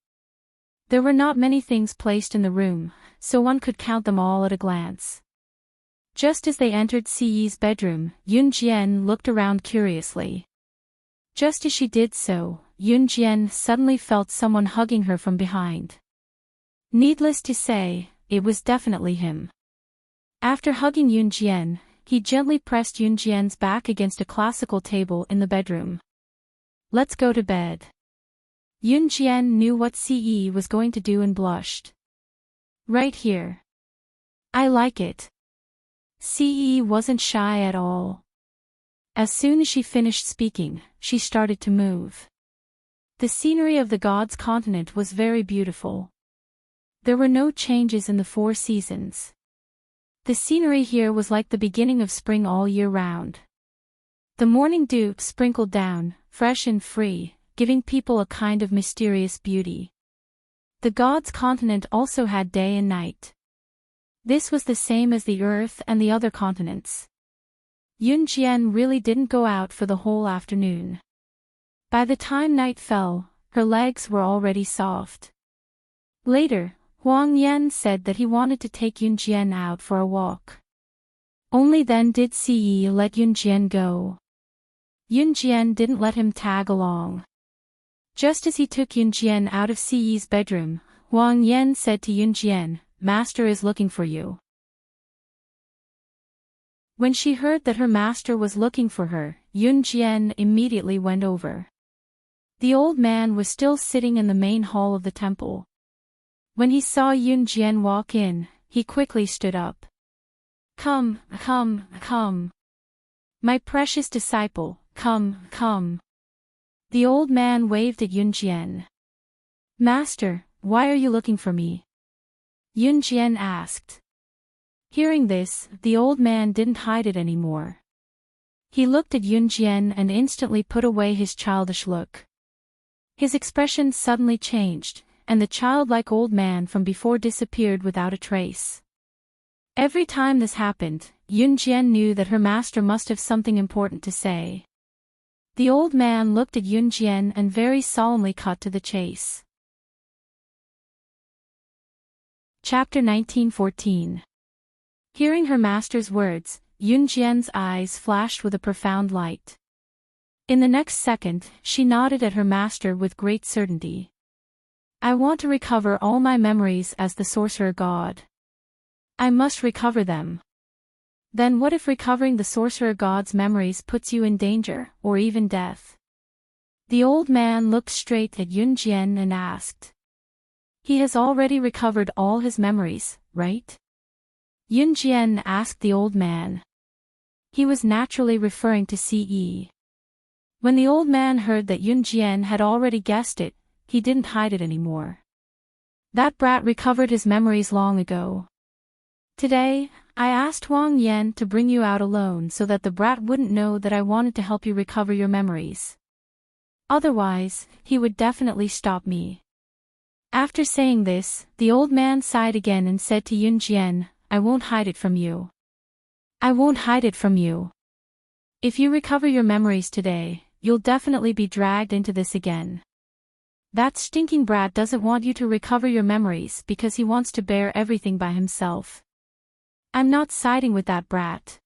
[SPEAKER 1] There were not many things placed in the room, so one could count them all at a glance. Just as they entered Ce's bedroom, Yun Jian looked around curiously. Just as she did so, Yun Jian suddenly felt someone hugging her from behind. Needless to say, it was definitely him. After hugging Yun Jian, he gently pressed Yun Jian's back against a classical table in the bedroom. "Let's go to bed." Yun Jian knew what Ce was going to do and blushed. "Right here. I like it." Ce wasn't shy at all. As soon as she finished speaking, she started to move. The scenery of the gods' continent was very beautiful. There were no changes in the 4 seasons. The scenery here was like the beginning of spring all year round. The morning dew sprinkled down, fresh and free, giving people a kind of mysterious beauty. The gods' continent also had day and night. This was the same as the Earth and the other continents. Yun Jian really didn't go out for the whole afternoon. By the time night fell, her legs were already soft. Later, Huang Yan said that he wanted to take Yun Jian out for a walk. Only then did Ce let Yun Jian go. Yun Jian didn't let him tag along. Just as he took Yun Jian out of Ce's bedroom, Huang Yan said to Yun Jian, "Master is looking for you." When she heard that her master was looking for her, Yun Jian immediately went over. The old man was still sitting in the main hall of the temple. When he saw Yun Jian walk in, he quickly stood up. Come. My precious disciple, come. The old man waved at Yun Jian. Master, why are you looking for me? Yunjian asked. Hearing this, the old man didn't hide it anymore. He looked at Yunjian and instantly put away his childish look. His expression suddenly changed, and the childlike old man from before disappeared without a trace. Every time this happened, Yunjian knew that her master must have something important to say. The old man looked at Yunjian and very solemnly cut to the chase. Chapter 1914. Hearing her master's words, Yunjian's eyes flashed with a profound light. In the next second, she nodded at her master with great certainty. I want to recover all my memories as the sorcerer god. I must recover them. Then what if recovering the sorcerer god's memories puts you in danger, or even death? The old man looked straight at Yunjian and asked. He has already recovered all his memories, right? Yunjian asked the old man. He was naturally referring to Ce. When the old man heard that Yunjian had already guessed it, he didn't hide it anymore. That brat recovered his memories long ago. Today, I asked Wang Yan to bring you out alone so that the brat wouldn't know that I wanted to help you recover your memories. Otherwise, he would definitely stop me. After saying this, the old man sighed again and said to Yunjian, I won't hide it from you. I won't hide it from you. If you recover your memories today, you'll definitely be dragged into this again. That stinking brat doesn't want you to recover your memories because he wants to bear everything by himself. I'm not siding with that brat.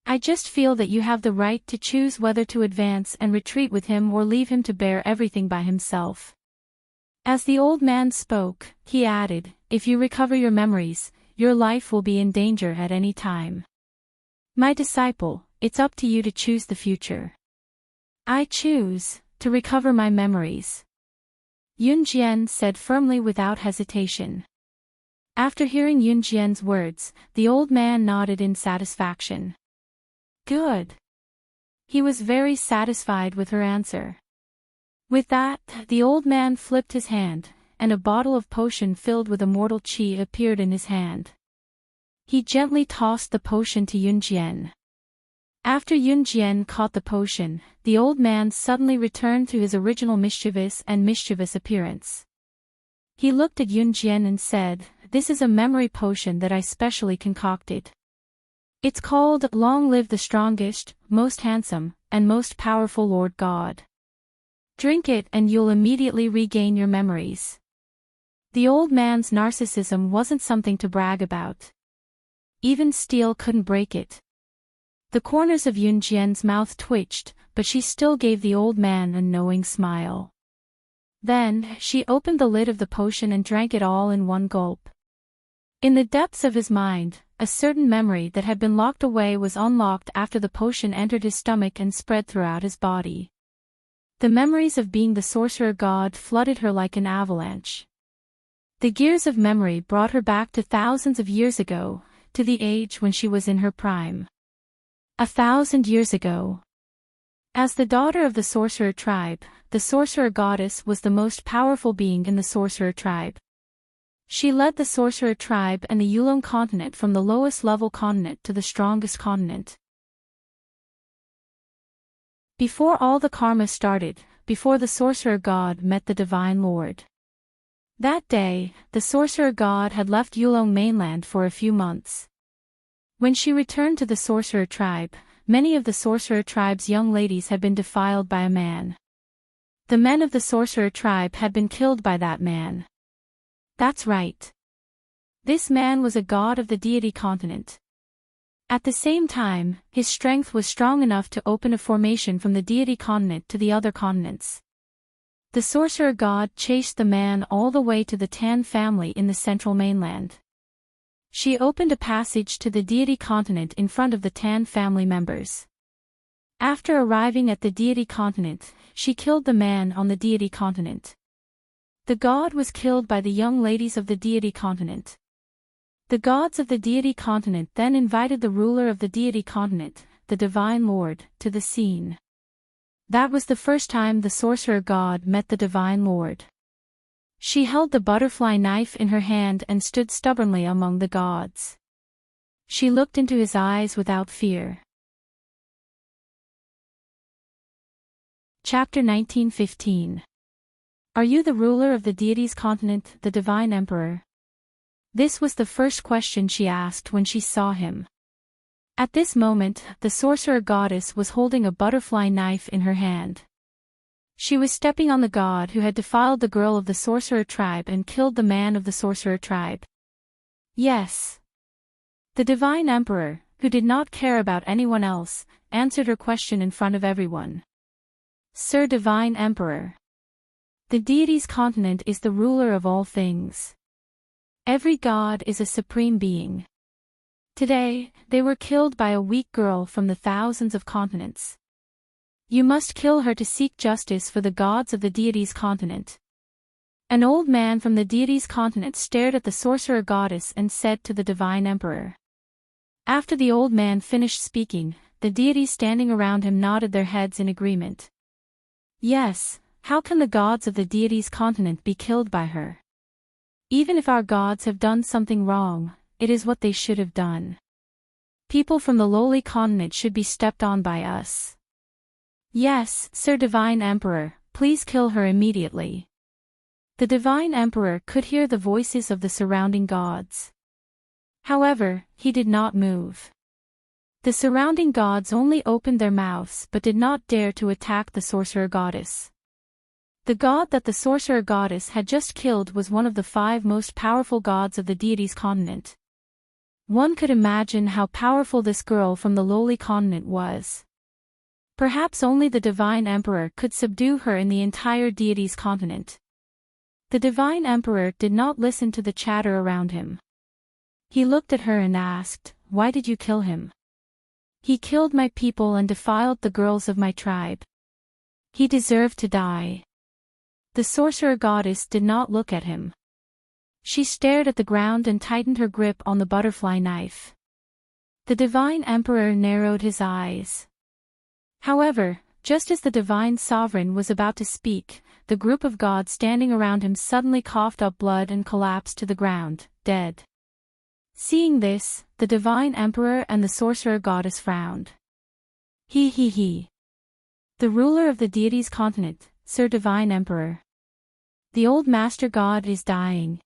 [SPEAKER 1] I just feel that you have the right to choose whether to advance and retreat with him or leave him to bear everything by himself. As the old man spoke, he added, if you recover your memories, your life will be in danger at any time. My disciple, it's up to you to choose the future. I choose to recover my memories. Yunjian said firmly without hesitation. After hearing Yunjian's words, the old man nodded in satisfaction. Good. He was very satisfied with her answer. With that, the old man flipped his hand, and a bottle of potion filled with immortal qi appeared in his hand. He gently tossed the potion to Yunjian. After Yunjian caught the potion, the old man suddenly returned to his original mischievous appearance. He looked at Yunjian and said, this is a memory potion that I specially concocted. It's called Long Live the Strongest, Most Handsome, and Most Powerful Lord God. Drink it and you'll immediately regain your memories. The old man's narcissism wasn't something to brag about. Even steel couldn't break it. The corners of Yunjian's mouth twitched, but she still gave the old man a knowing smile. Then, she opened the lid of the potion and drank it all in one gulp. In the depths of his mind, a certain memory that had been locked away was unlocked after the potion entered his stomach and spread throughout his body. The memories of being the sorcerer god flooded her like an avalanche. The gears of memory brought her back to thousands of years ago, to the age when she was in her prime. 1,000 years ago. As the daughter of the sorcerer tribe, the sorcerer goddess was the most powerful being in the sorcerer tribe. She led the sorcerer tribe and the Yulong continent from the lowest level continent to the strongest continent. Before all the karma started, before the sorcerer god met the divine lord. That day, the sorcerer god had left Yulong mainland for a few months. When she returned to the sorcerer tribe, many of the sorcerer tribe's young ladies had been defiled by a man. The men of the sorcerer tribe had been killed by that man. That's right. This man was a god of the deity continent. At the same time, his strength was strong enough to open a formation from the deity continent to the other continents. The sorcerer god chased the man all the way to the Tan family in the central mainland. She opened a passage to the deity continent in front of the Tan family members. After arriving at the deity continent, she killed the man on the deity continent. The god was killed by the young ladies of the deity continent. The gods of the deity continent then invited the ruler of the deity continent, the divine lord, to the scene. That was the first time the sorcerer god met the divine lord. She held the butterfly knife in her hand and stood stubbornly among the gods. She looked into his eyes without fear. Chapter 19:15. Are you the ruler of the deity's continent, the divine emperor? This was the first question she asked when she saw him. At this moment, the sorcerer goddess was holding a butterfly knife in her hand. She was stepping on the god who had defiled the girl of the sorcerer tribe and killed the man of the sorcerer tribe. Yes. The divine emperor, who did not care about anyone else, answered her question in front of everyone. Sir Divine Emperor. The deity's continent is the ruler of all things. Every god is a supreme being. Today, they were killed by a weak girl from the thousands of continents. You must kill her to seek justice for the gods of the deity's continent. An old man from the deity's continent stared at the sorcerer goddess and said to the divine emperor. After the old man finished speaking, the deities standing around him nodded their heads in agreement. Yes, how can the gods of the deity's continent be killed by her? Even if our gods have done something wrong, it is what they should have done. People from the lowly continent should be stepped on by us. Yes, Sir Divine Emperor, please kill her immediately. The Divine Emperor could hear the voices of the surrounding gods. However, he did not move. The surrounding gods only opened their mouths but did not dare to attack the sorcerer goddess. The god that the sorcerer goddess had just killed was one of the 5 most powerful gods of the deity's continent. One could imagine how powerful this girl from the lowly continent was. Perhaps only the Divine Emperor could subdue her in the entire deity's continent. The Divine Emperor did not listen to the chatter around him. He looked at her and asked, "Why did you kill him?" "He killed my people and defiled the girls of my tribe. He deserved to die." The sorcerer goddess did not look at him. She stared at the ground and tightened her grip on the butterfly knife. The Divine Emperor narrowed his eyes. However, just as the Divine Sovereign was about to speak, the group of gods standing around him suddenly coughed up blood and collapsed to the ground, dead. Seeing this, the Divine Emperor and the sorcerer goddess frowned. He. The ruler of the deity's continent, Sir Divine Emperor. The old master god is dying.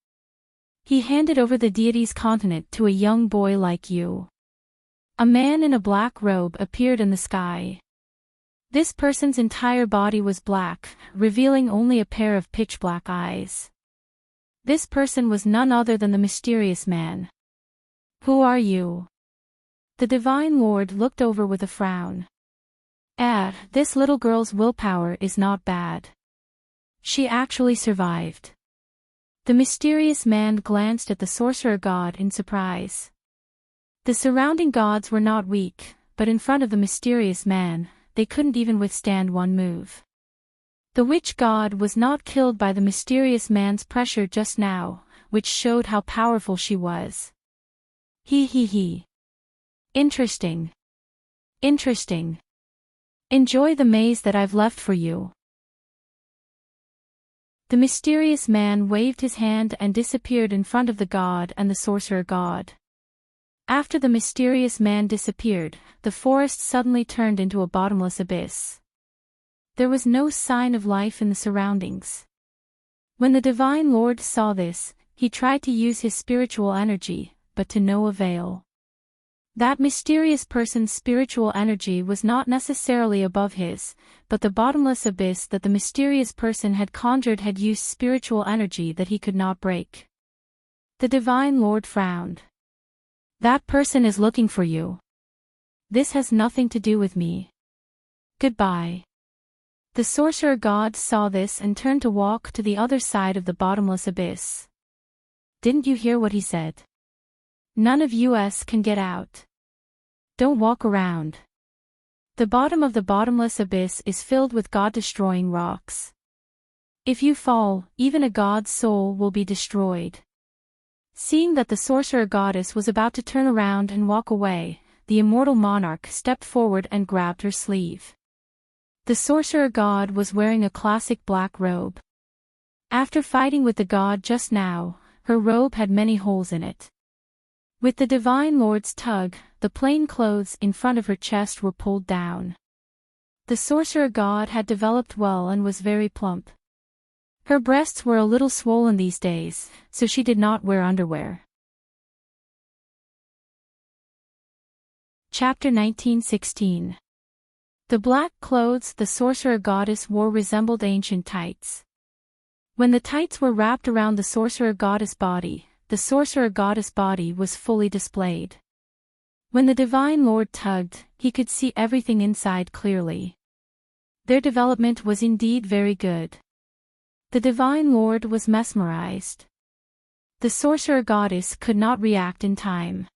[SPEAKER 1] He handed over the deity's continent to a young boy like you. A man in a black robe appeared in the sky. This person's entire body was black, revealing only a pair of pitch-black eyes. This person was none other than the mysterious man. Who are you? The Divine Lord looked over with a frown. This little girl's willpower is not bad. She actually survived. The mysterious man glanced at the sorcerer god in surprise. The surrounding gods were not weak, but in front of the mysterious man, they couldn't even withstand one move. The witch god was not killed by the mysterious man's pressure just now, which showed how powerful she was. He. Interesting. Enjoy the maze that I've left for you. The mysterious man waved his hand and disappeared in front of the god and the sorcerer god. After the mysterious man disappeared, the forest suddenly turned into a bottomless abyss. There was no sign of life in the surroundings. When the Divine Lord saw this, he tried to use his spiritual energy, but to no avail. That mysterious person's spiritual energy was not necessarily above his, but the bottomless abyss that the mysterious person had conjured had used spiritual energy that he could not break. The Divine Lord frowned. That person is looking for you. This has nothing to do with me. Goodbye. The sorcerer god saw this and turned to walk to the other side of the bottomless abyss. Didn't you hear what he said? None of us can get out. Don't walk around. The bottom of the bottomless abyss is filled with God-destroying rocks. If you fall, even a god's soul will be destroyed. Seeing that the sorcerer goddess was about to turn around and walk away, the immortal monarch stepped forward and grabbed her sleeve. The sorcerer god was wearing a classic black robe. After fighting with the god just now, her robe had many holes in it. With the Divine Lord's tug, the plain clothes in front of her chest were pulled down. The sorcerer god had developed well and was very plump. Her breasts were a little swollen these days, so she did not wear underwear. Chapter 19:16. The black clothes the sorcerer goddess wore resembled ancient tights. When the tights were wrapped around the sorcerer goddess body, the sorcerer goddess body was fully displayed. When the Divine Lord tugged, he could see everything inside clearly. Their development was indeed very good. The Divine Lord was mesmerized. The sorcerer goddess could not react in time.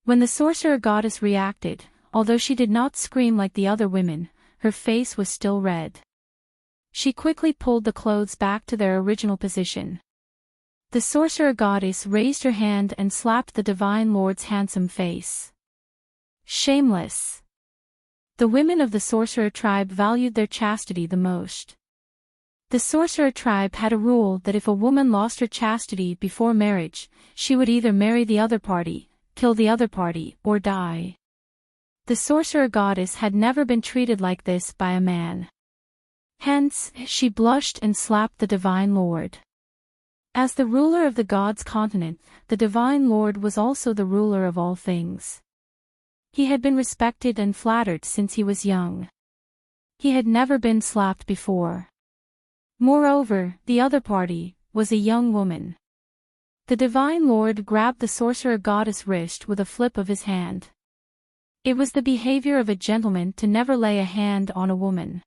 [SPEAKER 1] When the sorcerer goddess reacted, although she did not scream like the other women, her face was still red. She quickly pulled the clothes back to their original position. The sorcerer goddess raised her hand and slapped the Divine Lord's handsome face. Shameless! The women of the sorcerer tribe valued their chastity the most. The sorcerer tribe had a rule that if a woman lost her chastity before marriage, she would either marry the other party, kill the other party, or die. The sorcerer goddess had never been treated like this by a man. Hence, she blushed and slapped the Divine Lord. As the ruler of the gods' continent, the Divine Lord was also the ruler of all things. He had been respected and flattered since he was young. He had never been slapped before. Moreover, the other party was a young woman. The Divine Lord grabbed the sorcerer goddess' wrist with a flip of his hand. It was the behavior of a gentleman to never lay a hand on a woman.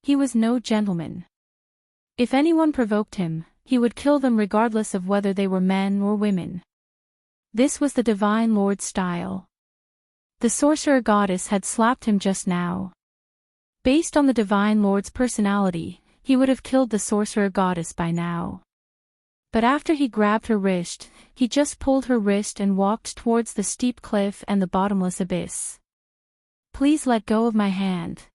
[SPEAKER 1] He was no gentleman. If anyone provoked him, he would kill them regardless of whether they were men or women. This was the Divine Lord's style. The sorcerer goddess had slapped him just now. Based on the Divine Lord's personality, he would have killed the sorcerer goddess by now. But after he grabbed her wrist, he just pulled her wrist and walked towards the steep cliff and the bottomless abyss. Please let go of my hand.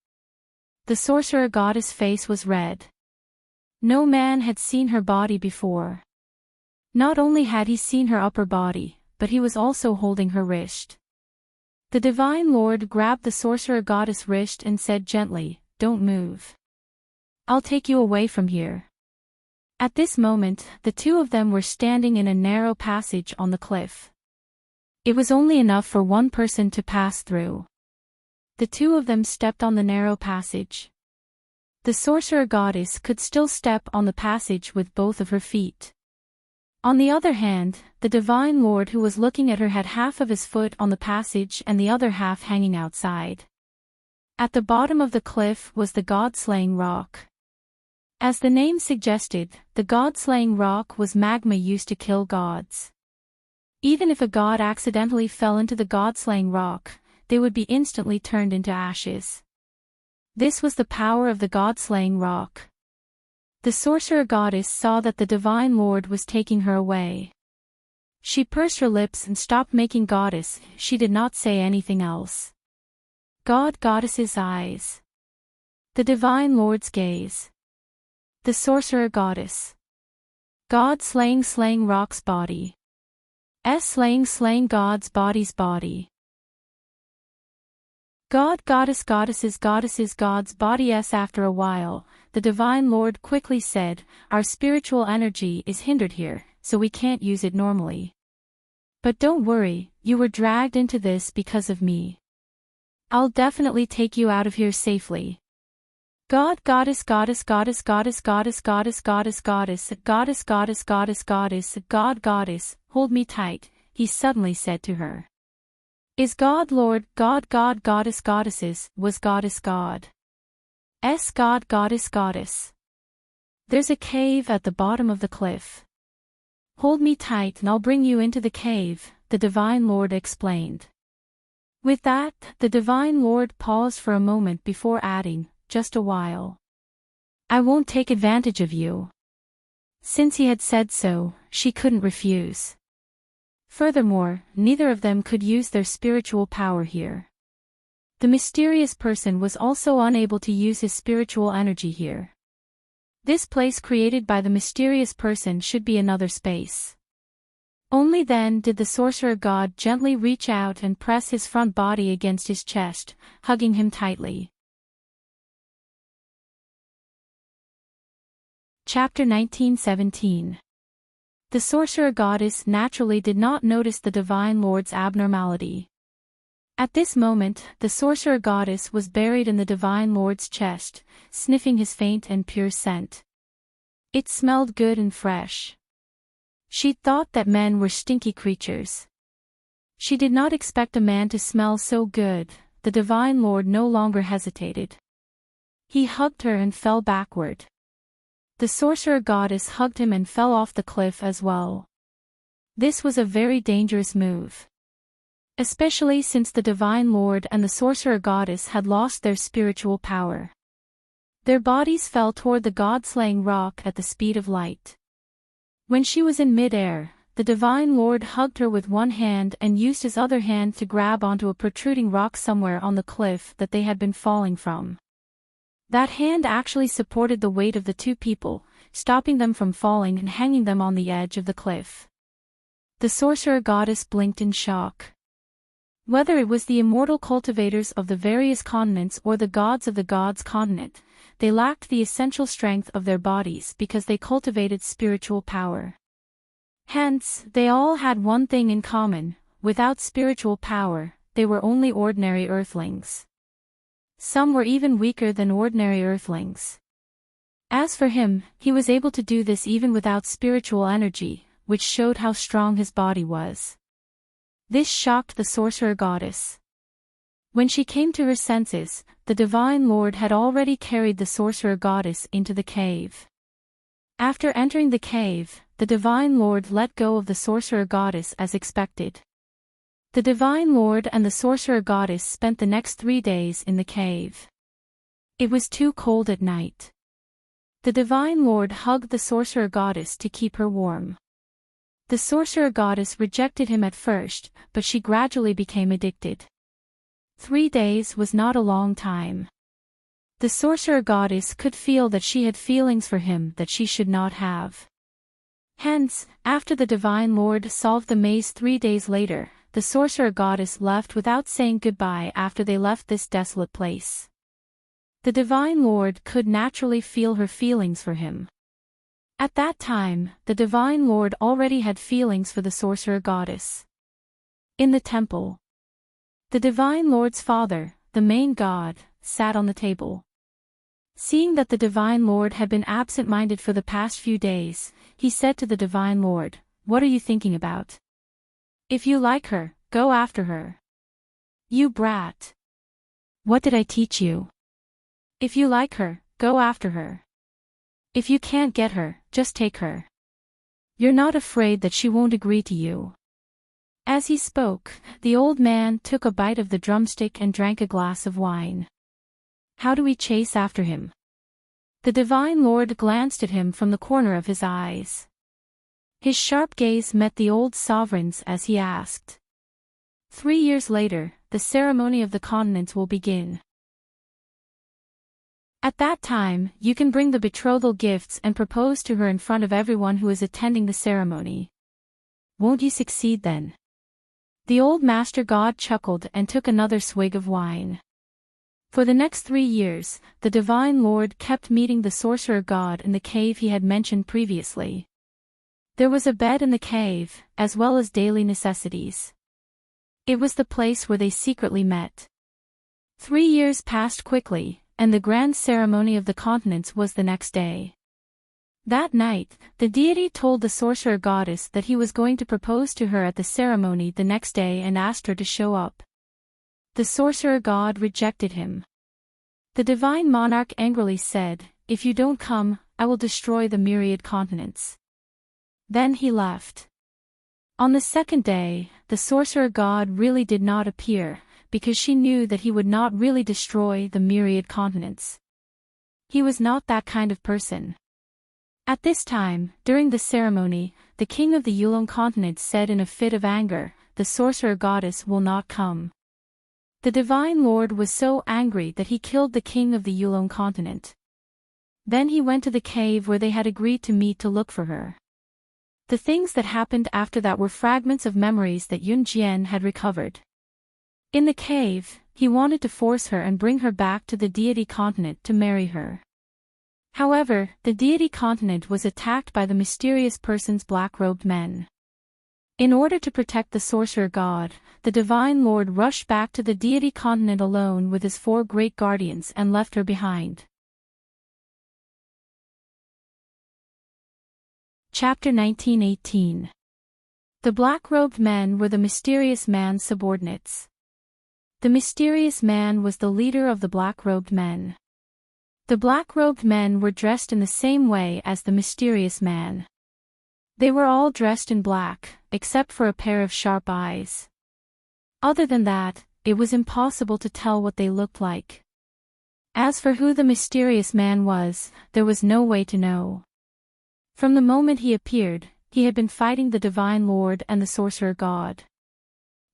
[SPEAKER 1] The sorcerer goddess' face was red. No man had seen her body before. Not only had he seen her upper body, but he was also holding her wrist. The Divine Lord grabbed the sorcerer goddess' wrist and said gently, "Don't move. I'll take you away from here." At this moment, the two of them were standing in a narrow passage on the cliff. It was only enough for one person to pass through. The two of them stepped on the narrow passage. The sorcerer goddess could still step on the passage with both of her feet. On the other hand, the Divine Lord who was looking at her had half of his foot on the passage and the other half hanging outside. At the bottom of the cliff was the god-slaying rock. As the name suggested, the god-slaying rock was magma used to kill gods. Even if a god accidentally fell into the god-slaying rock, they would be instantly turned into ashes. This was the power of the god-slaying rock. The sorcerer goddess saw that the Divine Lord was taking her away. She pursed her lips and stopped making goddess. She did not say anything else. Goddess's eyes. The Divine Lord's gaze. The sorcerer goddess. God slaying rock's body. Slaying God's body. Goddess's God's body. After a while, the Divine Lord quickly said, "Our spiritual energy is hindered here, so we can't use it normally. But don't worry, you were dragged into this because of me. I'll definitely take you out of here safely." Goddess, hold me tight, he suddenly said to her. Is God Lord, goddesses, was goddess God. Goddess. There's a cave at the bottom of the cliff. Hold me tight and I'll bring you into the cave, the Divine Lord explained. With that, the Divine Lord paused for a moment before adding, "Just a while. I won't take advantage of you." Since he had said so, she couldn't refuse. Furthermore, neither of them could use their spiritual power here. The mysterious person was also unable to use his spiritual energy here. This place created by the mysterious person should be another space. Only then did the sorcerer god gently reach out and press his front body against his chest, hugging him tightly. Chapter 1917. The sorcerer goddess naturally did not notice the divine lord's abnormality. At this moment, the sorcerer goddess was buried in the divine lord's chest, sniffing his faint and pure scent. It smelled good and fresh. She'd thought that men were stinky creatures. She did not expect a man to smell so good. The divine lord no longer hesitated. He hugged her and fell backward. The sorcerer goddess hugged him and fell off the cliff as well. This was a very dangerous move. Especially since the divine lord and the sorcerer goddess had lost their spiritual power. Their bodies fell toward the god-slaying rock at the speed of light. When she was in mid-air, the divine lord hugged her with one hand and used his other hand to grab onto a protruding rock somewhere on the cliff that they had been falling from. That hand actually supported the weight of the two people, stopping them from falling and hanging them on the edge of the cliff. The sorcerer goddess blinked in shock. Whether it was the immortal cultivators of the various continents or the gods of the gods' continent, they lacked the essential strength of their bodies because they cultivated spiritual power. Hence, they all had one thing in common: without spiritual power, they were only ordinary earthlings. Some were even weaker than ordinary earthlings. As for him, he was able to do this even without spiritual energy, which showed how strong his body was. This shocked the sorcerer goddess. When she came to her senses, the divine lord had already carried the sorcerer goddess into the cave. After entering the cave, the divine lord let go of the sorcerer goddess as expected. The divine lord and the sorcerer goddess spent the next 3 days in the cave. It was too cold at night. The divine lord hugged the sorcerer goddess to keep her warm. The sorcerer goddess rejected him at first, but she gradually became addicted. 3 days was not a long time. The sorcerer goddess could feel that she had feelings for him that she should not have. Hence, after the divine lord solved the maze 3 days later, the sorcerer goddess left without saying goodbye after they left this desolate place. The divine lord could naturally feel her feelings for him. At that time, the divine lord already had feelings for the sorcerer goddess. In the temple, the divine lord's father, the main god, sat on the table. Seeing that the divine lord had been absent-minded for the past few days, he said to the divine lord, "What are you thinking about? If you like her, go after her. You brat. What did I teach you? If you like her, go after her. If you can't get her, just take her. You're not afraid that she won't agree to you." As he spoke, the old man took a bite of the drumstick and drank a glass of wine. "How do we chase after him?" The divine lord glanced at him from the corner of his eyes. His sharp gaze met the old sovereign's as he asked. 3 years later, the ceremony of the continents will begin. At that time, you can bring the betrothal gifts and propose to her in front of everyone who is attending the ceremony. Won't you succeed then? The old master god chuckled and took another swig of wine. For the next 3 years, the divine lord kept meeting the sorcerer god in the cave he had mentioned previously. There was a bed in the cave, as well as daily necessities. It was the place where they secretly met. 3 years passed quickly, and the grand ceremony of the continents was the next day. That night, the deity told the sorcerer goddess that he was going to propose to her at the ceremony the next day and asked her to show up. The sorcerer god rejected him. The divine monarch angrily said, "If you don't come, I will destroy the myriad continents." Then he left. On the second day, the sorcerer god really did not appear, because she knew that he would not really destroy the myriad continents. He was not that kind of person. At this time, during the ceremony, the king of the Yulong continent said in a fit of anger, "The sorcerer goddess will not come." The divine lord was so angry that he killed the king of the Yulong continent. Then he went to the cave where they had agreed to meet to look for her. The things that happened after that were fragments of memories that Yun Jian had recovered. In the cave, he wanted to force her and bring her back to the deity continent to marry her. However, the deity continent was attacked by the mysterious person's black-robed men. In order to protect the sorcerer god, the divine lord rushed back to the deity continent alone with his 4 great guardians and left her behind. Chapter 1918. The black-robed men were the mysterious man's subordinates. The mysterious man was the leader of the black-robed men. The black-robed men were dressed in the same way as the mysterious man. They were all dressed in black, except for a pair of sharp eyes. Other than that, it was impossible to tell what they looked like. As for who the mysterious man was, there was no way to know. From the moment he appeared, he had been fighting the Divine Lord and the Sorcerer God.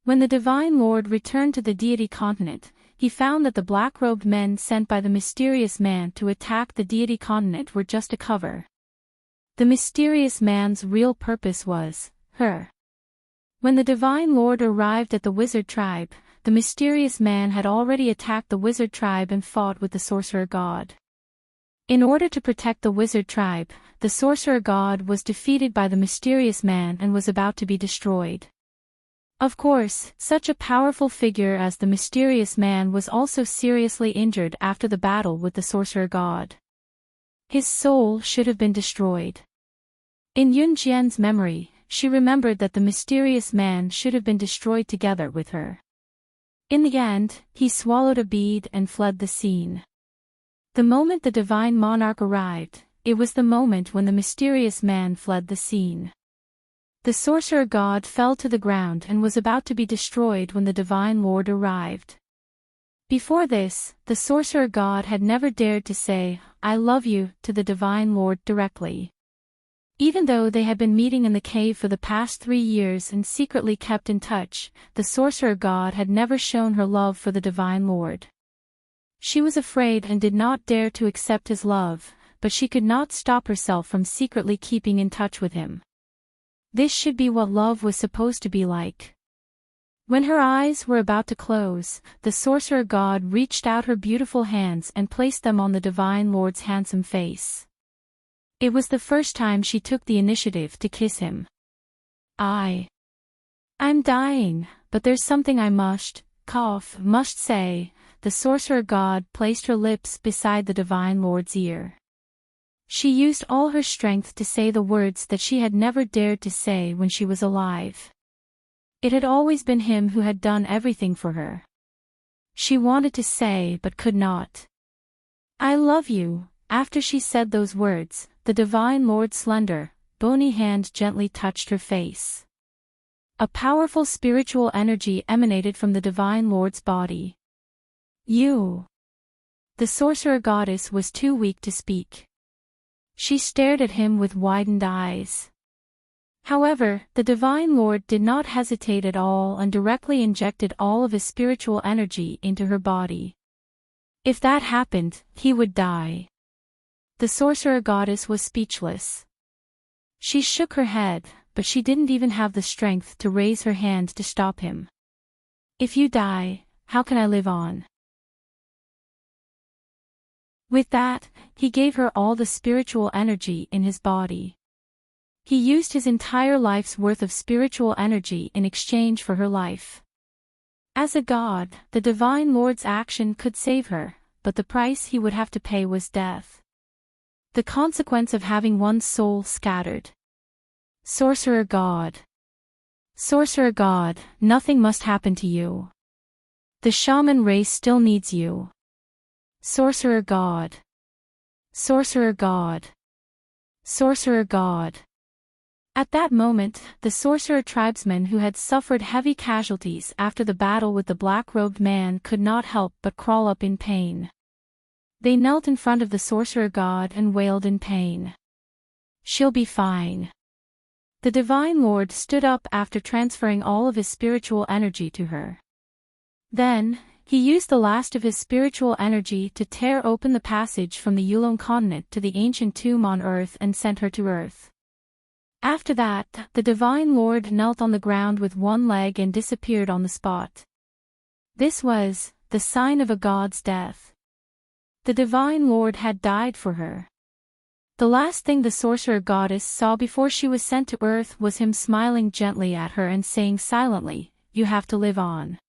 [SPEAKER 1] When the Divine Lord returned to the deity continent, he found that the black-robed men sent by the mysterious man to attack the deity continent were just a cover. The mysterious man's real purpose was her. When the Divine Lord arrived at the wizard tribe, the mysterious man had already attacked the wizard tribe and fought with the sorcerer god. In order to protect the wizard tribe, the sorcerer god was defeated by the mysterious man and was about to be destroyed. Of course, such a powerful figure as the mysterious man was also seriously injured after the battle with the sorcerer god. His soul should have been destroyed. In Yun Jian's memory, she remembered that the mysterious man should have been destroyed together with her. In the end, he swallowed a bead and fled the scene. The moment the divine monarch arrived, it was the moment when the mysterious man fled the scene. The sorcerer god fell to the ground and was about to be destroyed when the divine lord arrived. Before this, the sorcerer god had never dared to say, "I love you," to the divine lord directly. Even though they had been meeting in the cave for the past 3 years and secretly kept in touch, the sorcerer god had never shown her love for the divine lord. She was afraid and did not dare to accept his love, but she could not stop herself from secretly keeping in touch with him. This should be what love was supposed to be like. When her eyes were about to close, the sorcerer god reached out her beautiful hands and placed them on the divine lord's handsome face. It was the first time she took the initiative to kiss him. I'm dying, but there's something I must say. The sorcerer god placed her lips beside the divine lord's ear. She used all her strength to say the words that she had never dared to say when she was alive. It had always been him who had done everything for her. She wanted to say but could not. "I love you." After she said those words, the divine lord's slender, bony hand gently touched her face. A powerful spiritual energy emanated from the divine lord's body. "You." The sorcerer goddess was too weak to speak. She stared at him with widened eyes. However, the divine lord did not hesitate at all and directly injected all of his spiritual energy into her body. If that happened, he would die. The sorcerer goddess was speechless. She shook her head, but she didn't even have the strength to raise her hand to stop him. "If you die, how can I live on?" With that, he gave her all the spiritual energy in his body. He used his entire life's worth of spiritual energy in exchange for her life. As a god, the divine lord's action could save her, but the price he would have to pay was death. The consequence of having one's soul scattered. Sorcerer god. Sorcerer god, nothing must happen to you. The shaman race still needs you. Sorcerer god. Sorcerer god. Sorcerer god. At that moment, the sorcerer tribesmen who had suffered heavy casualties after the battle with the black-robed man could not help but crawl up in pain. They knelt in front of the sorcerer god and wailed in pain. "She'll be fine." The divine lord stood up after transferring all of his spiritual energy to her. Then, He used the last of his spiritual energy to tear open the passage from the Yulong continent to the ancient tomb on Earth and sent her to Earth. After that, the Divine Lord knelt on the ground with one leg and disappeared on the spot. This was the sign of a god's death. The Divine Lord had died for her. The last thing the sorcerer goddess saw before she was sent to Earth was him smiling gently at her and saying silently, "You have to live on."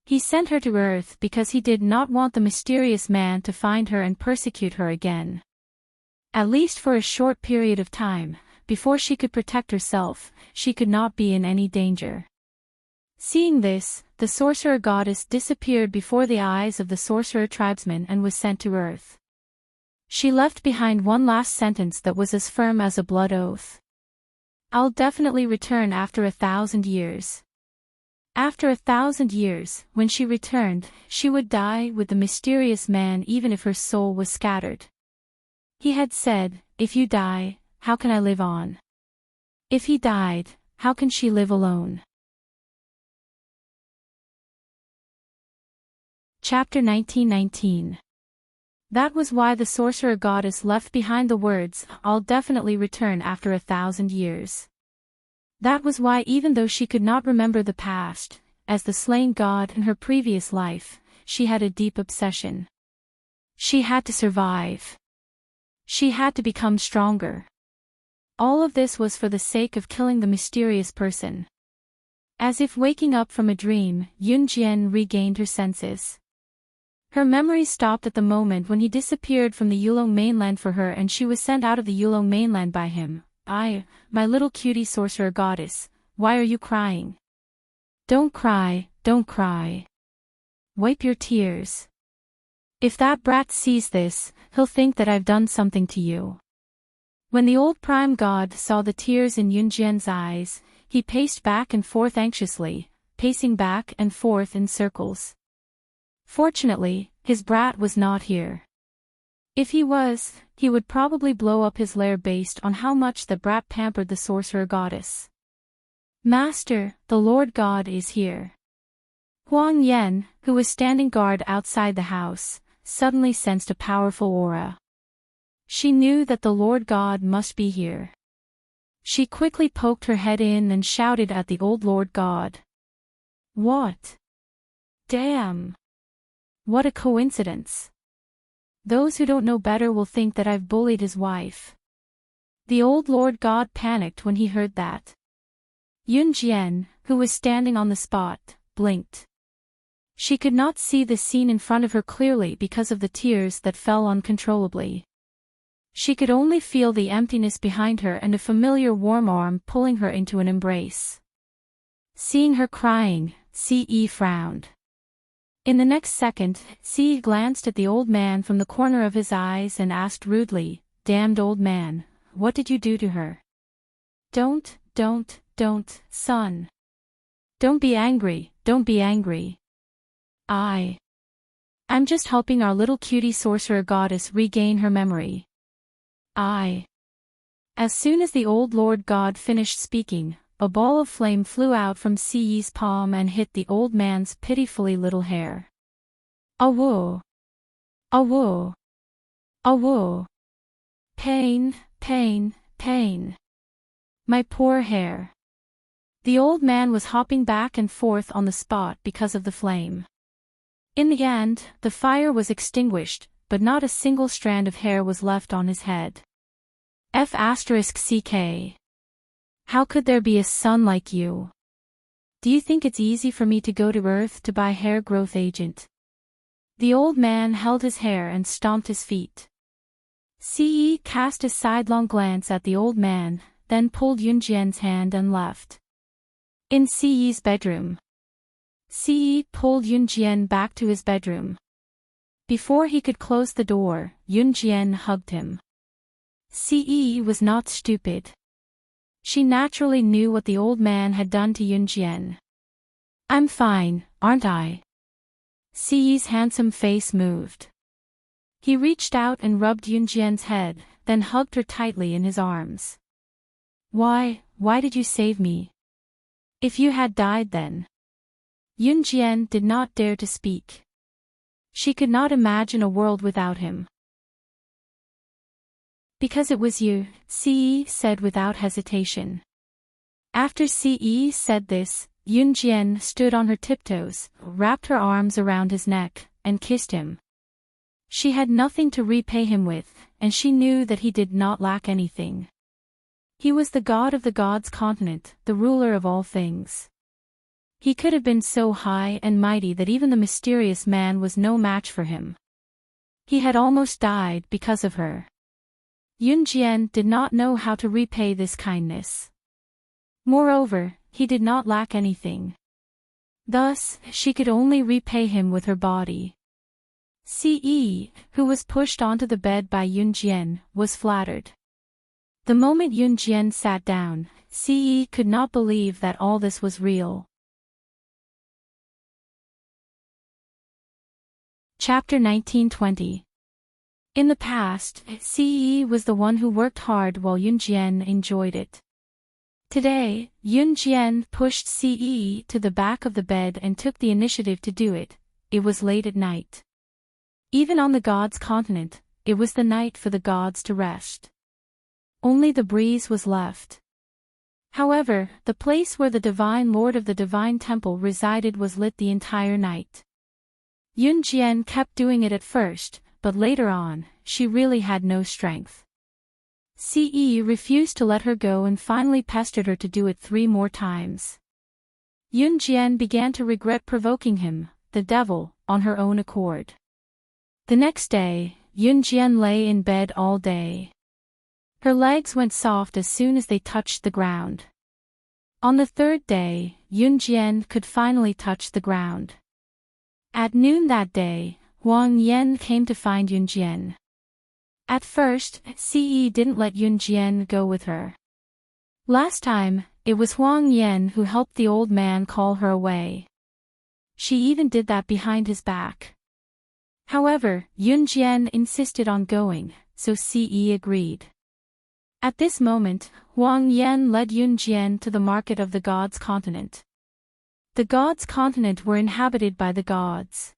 [SPEAKER 1] He sent her to Earth because he did not want the mysterious man to find her and persecute her again. At least for a short period of time, before she could protect herself, she could not be in any danger. Seeing this, the sorcerer goddess disappeared before the eyes of the sorcerer tribesman and was sent to Earth. She left behind one last sentence that was as firm as a blood oath. "I'll definitely return after 1,000 years." After 1,000 years, when she returned, she would die with the mysterious man even if her soul was scattered. He had said, "If you die, how can I live on?" If he died, how can she live alone? Chapter 1919. That was why the sorcerer goddess left behind the words, "I'll definitely return after 1,000 years." That was why even though she could not remember the past, as the slain god in her previous life, she had a deep obsession. She had to survive. She had to become stronger. All of this was for the sake of killing the mysterious person. As if waking up from a dream, Yun Jian regained her senses. Her memory stopped at the moment when he disappeared from the Yulong mainland for her and she was sent out of the Yulong mainland by him. My little cutie sorcerer goddess, why are you crying?" "Don't cry, don't cry. Wipe your tears. If that brat sees this, he'll think that I've done something to you." When the old prime god saw the tears in Yun Jian's eyes, he paced back and forth anxiously, pacing back and forth in circles. Fortunately, his brat was not here. If he was, he would probably blow up his lair based on how much the brat pampered the sorcerer goddess. "Master, the Lord God is here." Huang Yan, who was standing guard outside the house, suddenly sensed a powerful aura. She knew that the Lord God must be here. She quickly poked her head in and shouted at the old Lord God. "What? Damn! What a coincidence. Those who don't know better will think that I've bullied his wife." The old Lord God panicked when he heard that. Yun Jian, who was standing on the spot, blinked. She could not see the scene in front of her clearly because of the tears that fell uncontrollably. She could only feel the emptiness behind her and a familiar warm arm pulling her into an embrace. Seeing her crying, Ce frowned. In the next second, Ce glanced at the old man from the corner of his eyes and asked rudely, "Damned old man, what did you do to her?" Don't, son. Don't be angry, don't be angry. I'm just helping our little cutie sorcerer goddess regain her memory. As soon as the old Lord God finished speaking, a ball of flame flew out from Ce's palm and hit the old man's pitifully little hair. "Awoo! Awoo! Awoo! Pain, pain, pain. My poor hair." The old man was hopping back and forth on the spot because of the flame. In the end, the fire was extinguished, but not a single strand of hair was left on his head. F***ck. How could there be a son like you? Do you think it's easy for me to go to Earth to buy hair growth agent? The old man held his hair and stomped his feet. Ce cast a sidelong glance at the old man, then pulled Yun Jian's hand and left. In Ce's bedroom. Ce pulled Yun Jian back to his bedroom. Before he could close the door, Yun Jian hugged him. Ce was not stupid. She naturally knew what the old man had done to Yun Jian. "I'm fine, aren't I?" Ce's handsome face moved. He reached out and rubbed Yun Jian's head, then hugged her tightly in his arms. Why did you save me? If you had died then. Yunjian did not dare to speak. She could not imagine a world without him. Because it was you, Ce said without hesitation. After Ce said this, Yunjian stood on her tiptoes, wrapped her arms around his neck, and kissed him. She had nothing to repay him with, and she knew that he did not lack anything. He was the god of the gods' continent, the ruler of all things. He could have been so high and mighty that even the mysterious man was no match for him. He had almost died because of her. Yunjian did not know how to repay this kindness. Moreover, he did not lack anything. Thus, she could only repay him with her body. Ce, who was pushed onto the bed by Yunjian, was flattered. The moment Yunjian sat down, Ce could not believe that all this was real. Chapter 1920. In the past, Ce was the one who worked hard while Yunjian enjoyed it. Today, Yunjian pushed Ce to the back of the bed and took the initiative to do it. It was late at night. Even on the gods' continent, it was the night for the gods to rest. Only the breeze was left. However, the place where the divine lord of the divine temple resided was lit the entire night. Yunjian kept doing it at first, but later on, she really had no strength. Ce refused to let her go and finally pestered her to do it 3 more times. Yunjian began to regret provoking him, the devil, on her own accord. The next day, Yunjian lay in bed all day. Her legs went soft as soon as they touched the ground. On the 3rd day, Yunjian could finally touch the ground. At noon that day, Huang Yan came to find Yunjian. At first, Ce didn't let Yunjian go with her. Last time, it was Huang Yan who helped the old man call her away. She even did that behind his back. However, Yunjian insisted on going, so Ce agreed. At this moment, Huang Yan led Yunjian to the market of the gods' continent. The gods' continent were inhabited by the gods.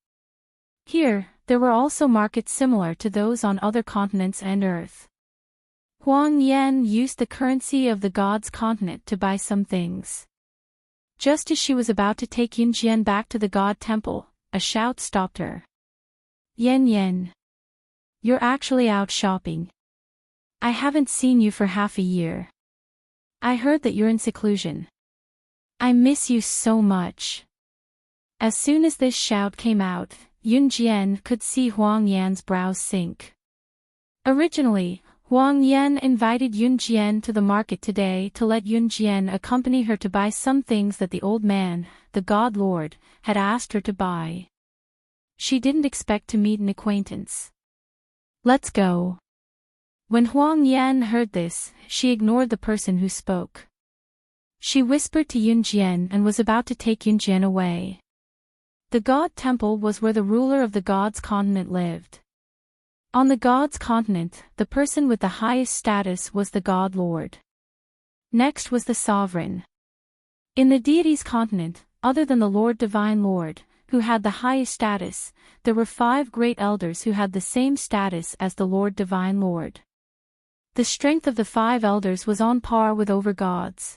[SPEAKER 1] Here, there were also markets similar to those on other continents and Earth. Huang Yan used the currency of the gods' continent to buy some things. Just as she was about to take Yunjian back to the god temple, a shout stopped her. Yan. You're actually out shopping. I haven't seen you for half a year. I heard that you're in seclusion. I miss you so much. As soon as this shout came out, Yunjian could see Huang Yan's brows sink. Originally, Huang Yan invited Yunjian to the market today to let Yunjian accompany her to buy some things that the old man, the god lord, had asked her to buy. She didn't expect to meet an acquaintance. Let's go. When Huang Yan heard this, she ignored the person who spoke. She whispered to Yunjian and was about to take Yunjian away. The god temple was where the ruler of the gods' continent lived. On the gods' continent, the person with the highest status was the god lord. Next was the sovereign. In the deities' continent, other than the Lord Divine Lord, who had the highest status, there were 5 great elders who had the same status as the Lord Divine Lord. The strength of the 5 elders was on par with overgods.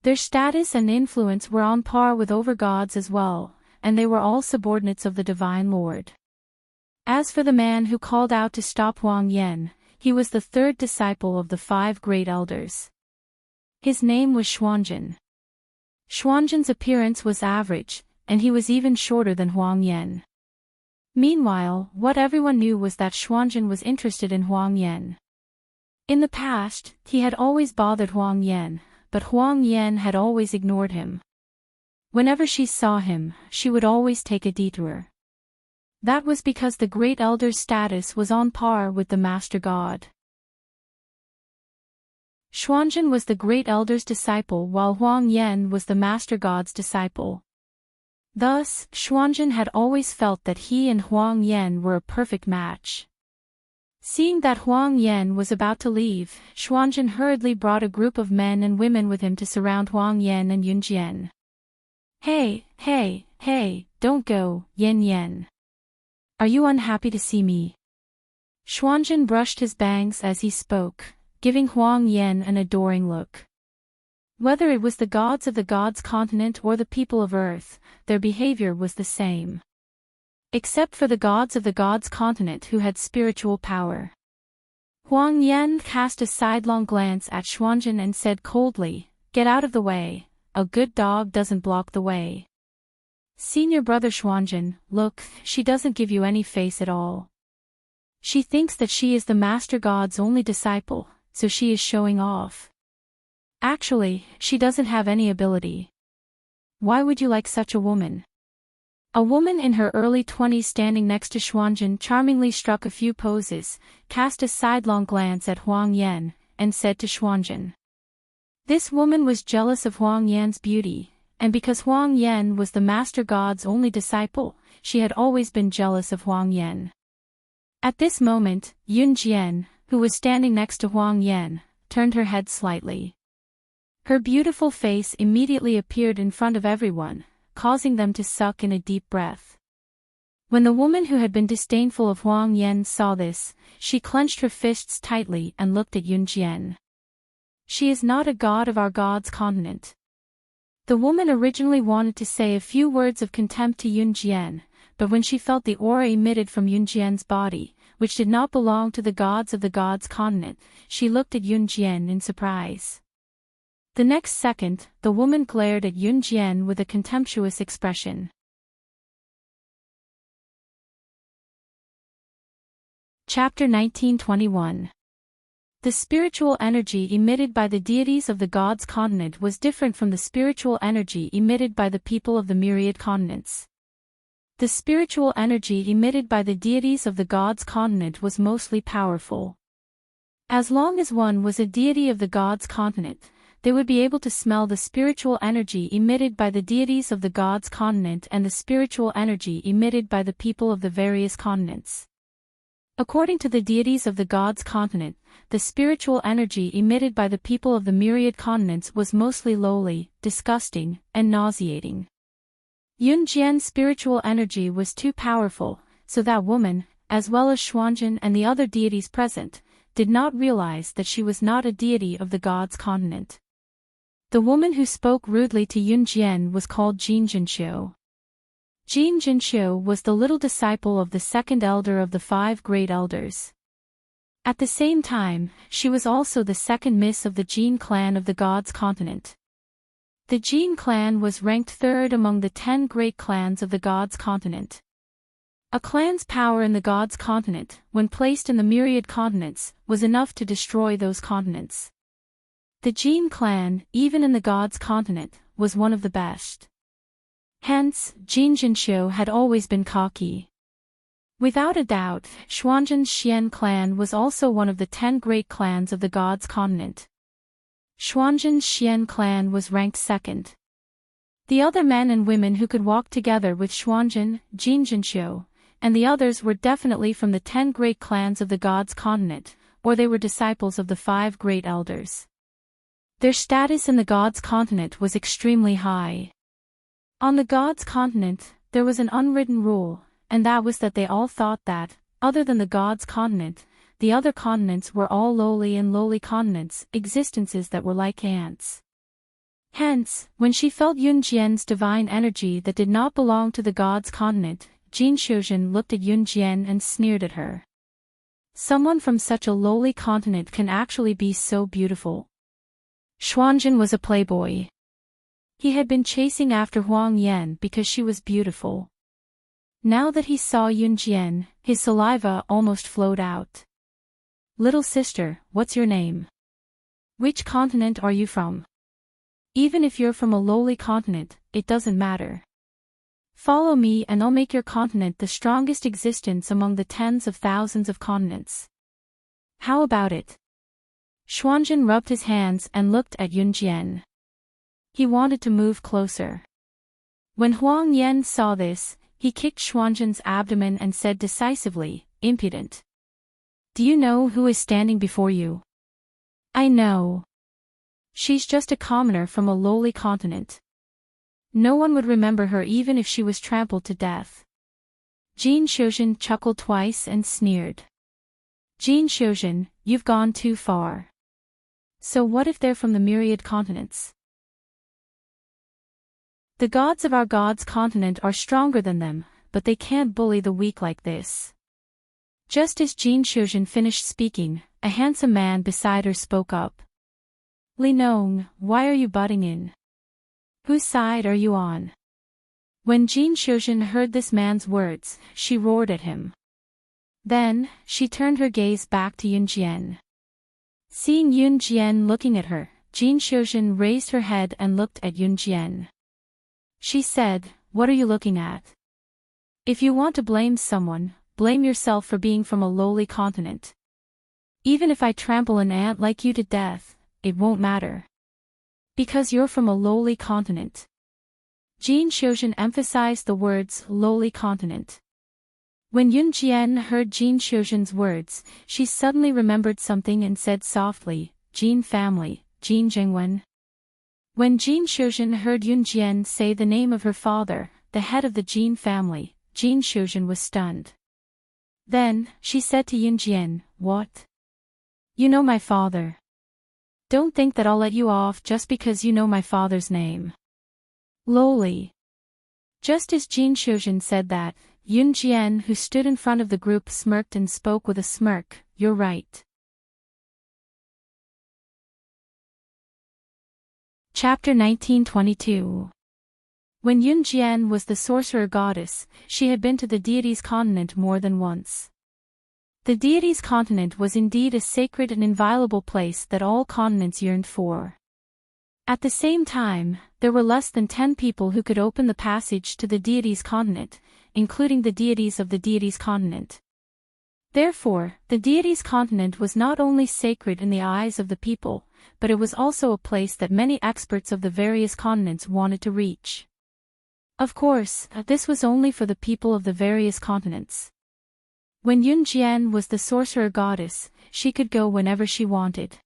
[SPEAKER 1] Their status and influence were on par with overgods as well, and they were all subordinates of the Divine Lord. As for the man who called out to stop Huang Yan, he was the 3rd disciple of the 5 great elders. His name was Xuanzhen. Xuanzhen's appearance was average, and he was even shorter than Huang Yan. Meanwhile, what everyone knew was that Xuanzhen was interested in Huang Yan. In the past, he had always bothered Huang Yan, but Huang Yan had always ignored him. Whenever she saw him, she would always take a detour. That was because the great elder's status was on par with the master god. Xuanzhen was the great elder's disciple while Huang Yan was the master god's disciple. Thus, Xuanzhen had always felt that he and Huang Yan were a perfect match. Seeing that Huang Yan was about to leave, Xuanzhen hurriedly brought a group of men and women with him to surround Huang Yan and Yunjian. Hey, hey, hey, don't go, Yen Yen. Are you unhappy to see me? Xuanzhen brushed his bangs as he spoke, giving Huang Yan an adoring look. Whether it was the gods of the gods continent or the people of Earth, their behavior was the same. Except for the gods of the gods continent who had spiritual power. Huang Yan cast a sidelong glance at Xuanzhen and said coldly, "Get out of the way, a good dog doesn't block the way." Senior brother Xuanzhen, look, she doesn't give you any face at all. She thinks that she is the master god's only disciple, so she is showing off. Actually, she doesn't have any ability. Why would you like such a woman? A woman in her early 20s standing next to Xuanzhen charmingly struck a few poses, cast a sidelong glance at Huang Yan, and said to Xuanzhen. This woman was jealous of Huang Yan's beauty, and because Huang Yan was the master god's only disciple, she had always been jealous of Huang Yan. At this moment, Yun Jian, who was standing next to Huang Yan, turned her head slightly. Her beautiful face immediately appeared in front of everyone, causing them to suck in a deep breath. When the woman who had been disdainful of Huang Yan saw this, she clenched her fists tightly and looked at Yun Jian. She is not a god of our god's continent. The woman originally wanted to say a few words of contempt to Yun Jian, but when she felt the aura emitted from Yun Jian's body, which did not belong to the gods of the gods continent, she looked at Yun Jian in surprise. The next second, the woman glared at Yun Jian with a contemptuous expression. Chapter 1921. The spiritual energy emitted by the deities of the gods continent was different from the spiritual energy emitted by the people of the myriad continents. The spiritual energy emitted by the deities of the gods continent was mostly powerful. As long as one was a deity of the gods continent, they would be able to smell the spiritual energy emitted by the deities of the gods continent and the spiritual energy emitted by the people of the various continents. According to the deities of the gods continent, the spiritual energy emitted by the people of the myriad continents was mostly lowly, disgusting, and nauseating. Yun Jian's spiritual energy was too powerful, so that woman, as well as Xuanzhen and the other deities present, did not realize that she was not a deity of the gods continent. The woman who spoke rudely to Yun Jian was called Jin Jinxiu. Jin Jinxiu was the little disciple of the second elder of the 5 great elders. At the same time, she was also the second miss of the Jin clan of the gods continent. The Jin clan was ranked 3rd among the 10 great clans of the gods continent. A clan's power in the gods continent, when placed in the myriad continents, was enough to destroy those continents. The Jin clan, even in the gods continent, was one of the best. Hence, Jin Jinxiu had always been cocky. Without a doubt, Xuanzhen's Xian clan was also one of the 10 great clans of the gods continent. Xuanzhen's Xian clan was ranked 2nd. The other men and women who could walk together with Xuanzhen, Jin Jinxiu, and the others were definitely from the 10 great clans of the gods continent, or they were disciples of the 5 great elders. Their status in the gods continent was extremely high. On the gods continent, there was an unwritten rule, and that was that they all thought that, other than the gods continent, the other continents were all lowly and lowly continents, existences that were like ants. Hence, when she felt Yun Jian's divine energy that did not belong to the gods continent, Jin Xiuzhen looked at Yun Jian and sneered at her. Someone from such a lowly continent can actually be so beautiful. Xuanzhen was a playboy. He had been chasing after Huang Yan because she was beautiful. Now that he saw Yun Jian, his saliva almost flowed out. Little sister, what's your name? Which continent are you from? Even if you're from a lowly continent, it doesn't matter. Follow me and I'll make your continent the strongest existence among the tens of thousands of continents. How about it? Xuanzhen rubbed his hands and looked at Yun Jian. He wanted to move closer. When Huang Yan saw this, he kicked Xuanzhen's abdomen and said decisively, "Impudent. Do you know who is standing before you?" "I know. She's just a commoner from a lowly continent." No one would remember her even if she was trampled to death. Jin Shojin chuckled twice and sneered. Jin Shojin, you've gone too far. So what if they're from the myriad continents? The gods of our gods' continent are stronger than them, but they can't bully the weak like this. Just as Jin Shojin finished speaking, a handsome man beside her spoke up. Li Nong, why are you butting in? Whose side are you on? When Jin Shojin heard this man's words, she roared at him. Then, she turned her gaze back to Yun Jian. Seeing Yun Jian looking at her, Jin Shojin raised her head and looked at Yun Jian. She said, what are you looking at? If you want to blame someone, blame yourself for being from a lowly continent. Even if I trample an ant like you to death, it won't matter. Because you're from a lowly continent. Jin Shojin emphasized the words lowly continent. When Yun Jian heard Jin Shojin's words, she suddenly remembered something and said softly, Jin family, Jin Zhengwen. When Jin Shojin heard Yun Jian say the name of her father, the head of the Jin family, Jin Shojin was stunned. Then, she said to Yun Jian, what? You know my father. Don't think that I'll let you off just because you know my father's name. Lowly. Just as Jin Shojin said that, Yun Jian, who stood in front of the group, smirked and spoke with a smirk, you're right. Chapter 1922. When Yun Jian was the sorcerer goddess, she had been to the deity's continent more than once. The deity's continent was indeed a sacred and inviolable place that all continents yearned for. At the same time, there were less than 10 people who could open the passage to the deity's continent, including the deities of the deity's continent. Therefore, the deity's continent was not only sacred in the eyes of the people, but it was also a place that many experts of the various continents wanted to reach. Of course, this was only for the people of the various continents. When Yun Jian was the sorcerer goddess, she could go whenever she wanted.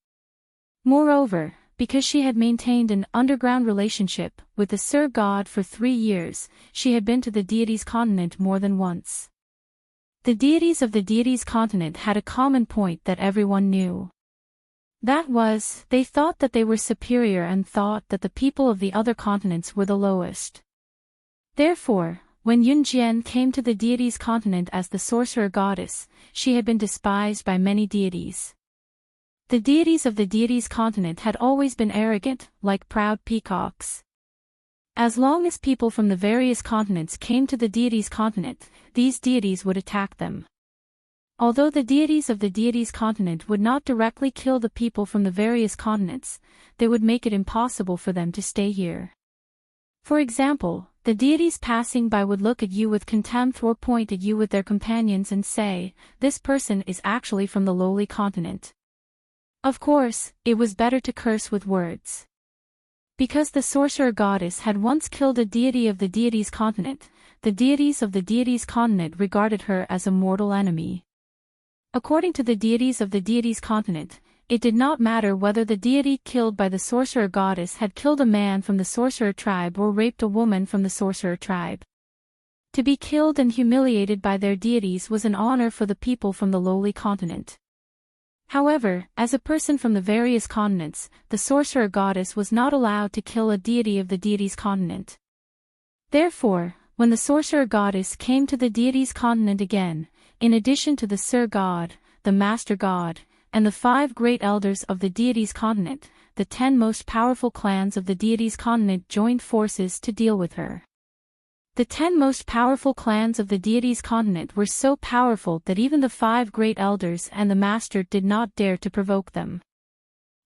[SPEAKER 1] Moreover, because she had maintained an underground relationship with the Sur God for 3 years, she had been to the deity's continent more than once. The deities of the deity's continent had a common point that everyone knew. That was, they thought that they were superior and thought that the people of the other continents were the lowest. Therefore, when Yun Jian came to the deity's continent as the sorcerer goddess, she had been despised by many deities. The deities of the deity's continent had always been arrogant, like proud peacocks. As long as people from the various continents came to the deity's continent, these deities would attack them. Although the deities of the deity's continent would not directly kill the people from the various continents, they would make it impossible for them to stay here. For example, the deities passing by would look at you with contempt or point at you with their companions and say, this person is actually from the lowly continent. Of course, it was better to curse with words. Because the sorcerer goddess had once killed a deity of the deity's continent, the deities of the deity's continent regarded her as a mortal enemy. According to the deities of the deity's continent, it did not matter whether the deity killed by the sorcerer goddess had killed a man from the sorcerer tribe or raped a woman from the sorcerer tribe. To be killed and humiliated by their deities was an honor for the people from the lowly continent. However, as a person from the various continents, the sorcerer goddess was not allowed to kill a deity of the deity's continent. Therefore, when the sorcerer goddess came to the deity's continent again, in addition to the Sur God, the Master God, and the 5 great elders of the deity's continent, the 10 most powerful clans of the deity's continent joined forces to deal with her. The 10 most powerful clans of the deity's continent were so powerful that even the 5 great elders and the master did not dare to provoke them.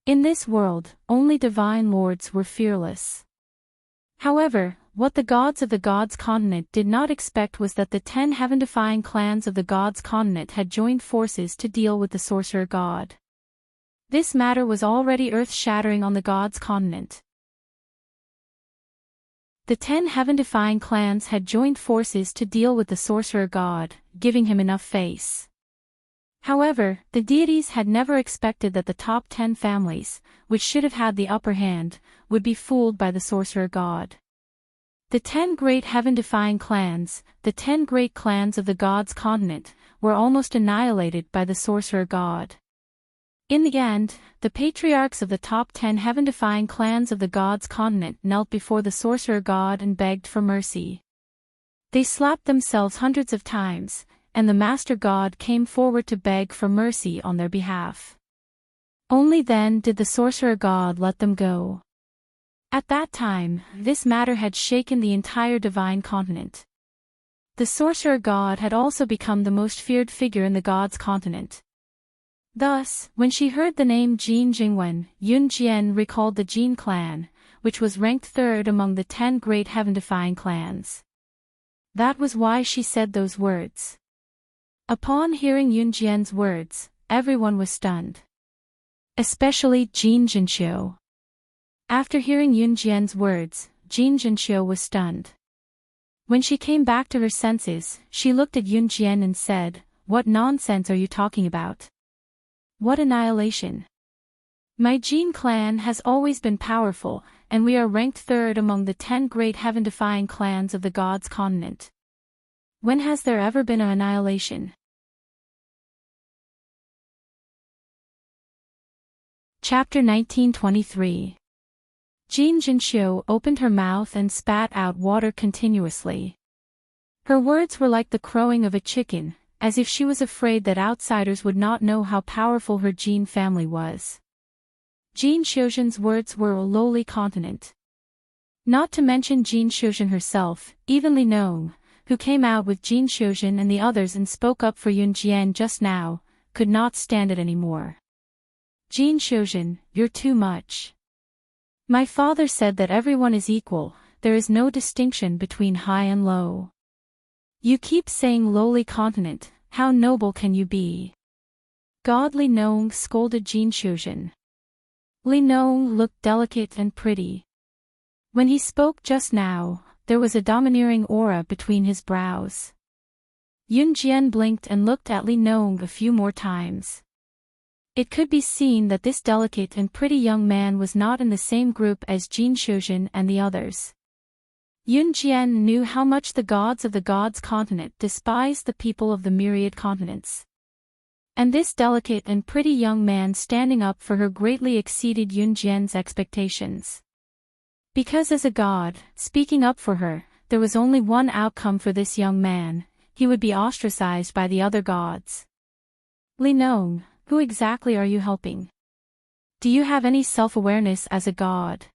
[SPEAKER 1] In this world, only divine lords were fearless. However, what the gods of the gods' continent did not expect was that the 10 heaven-defying clans of the gods' continent had joined forces to deal with the sorcerer god. This matter was already earth-shattering on the gods' continent. The 10 heaven-defying clans had joined forces to deal with the sorcerer god, giving him enough face. However, the deities had never expected that the top 10 families, which should have had the upper hand, would be fooled by the sorcerer god. The 10 great heaven-defying clans, the 10 great clans of the gods' continent, were almost annihilated by the sorcerer god. In the end, the patriarchs of the top 10 heaven-defying clans of the gods' continent knelt before the sorcerer god and begged for mercy. They slapped themselves hundreds of times, and the master god came forward to beg for mercy on their behalf. Only then did the sorcerer god let them go. At that time, this matter had shaken the entire divine continent. The sorcerer god had also become the most feared figure in the gods' continent. Thus, when she heard the name Jin Jingwen, Yun Jian recalled the Jin clan, which was ranked third among the 10 great heaven-defying clans. That was why she said those words. Upon hearing Yun Jian's words, everyone was stunned. Especially Jin Jinxiu. After hearing Yun Jian's words, Jin Jinxiu was stunned. When she came back to her senses, she looked at Yun Jian and said, "What nonsense are you talking about? What annihilation? My Jin clan has always been powerful, and we are ranked third among the 10 great heaven-defying clans of the gods' continent. When has there ever been an annihilation?" Chapter 1923. Jin Jinxiu opened her mouth and spat out water continuously. Her words were like the crowing of a chicken, as if she was afraid that outsiders would not know how powerful her Jin family was. Jin Xiuzhen's words were a lowly continent. Not to mention Jin Xiuzhen herself, even Li Nong, who came out with Jin Xiuzhen and the others and spoke up for Yun Jian just now, could not stand it anymore. "Jin Xiuzhen, you're too much. My father said that everyone is equal, there is no distinction between high and low. You keep saying lowly continent, how noble can you be?" God Li Nong scolded Jin Xiuzhen. Li Nong looked delicate and pretty. When he spoke just now, there was a domineering aura between his brows. Yun Jian blinked and looked at Li Nong a few more times. It could be seen that this delicate and pretty young man was not in the same group as Jin Xiuzhen and the others. Yun Jian knew how much the gods of the gods' continent despised the people of the myriad continents. And this delicate and pretty young man standing up for her greatly exceeded Yun Jian's expectations. Because as a god, speaking up for her, there was only one outcome for this young man: he would be ostracized by the other gods. "Li Nong, who exactly are you helping? Do you have any self-awareness as a god?"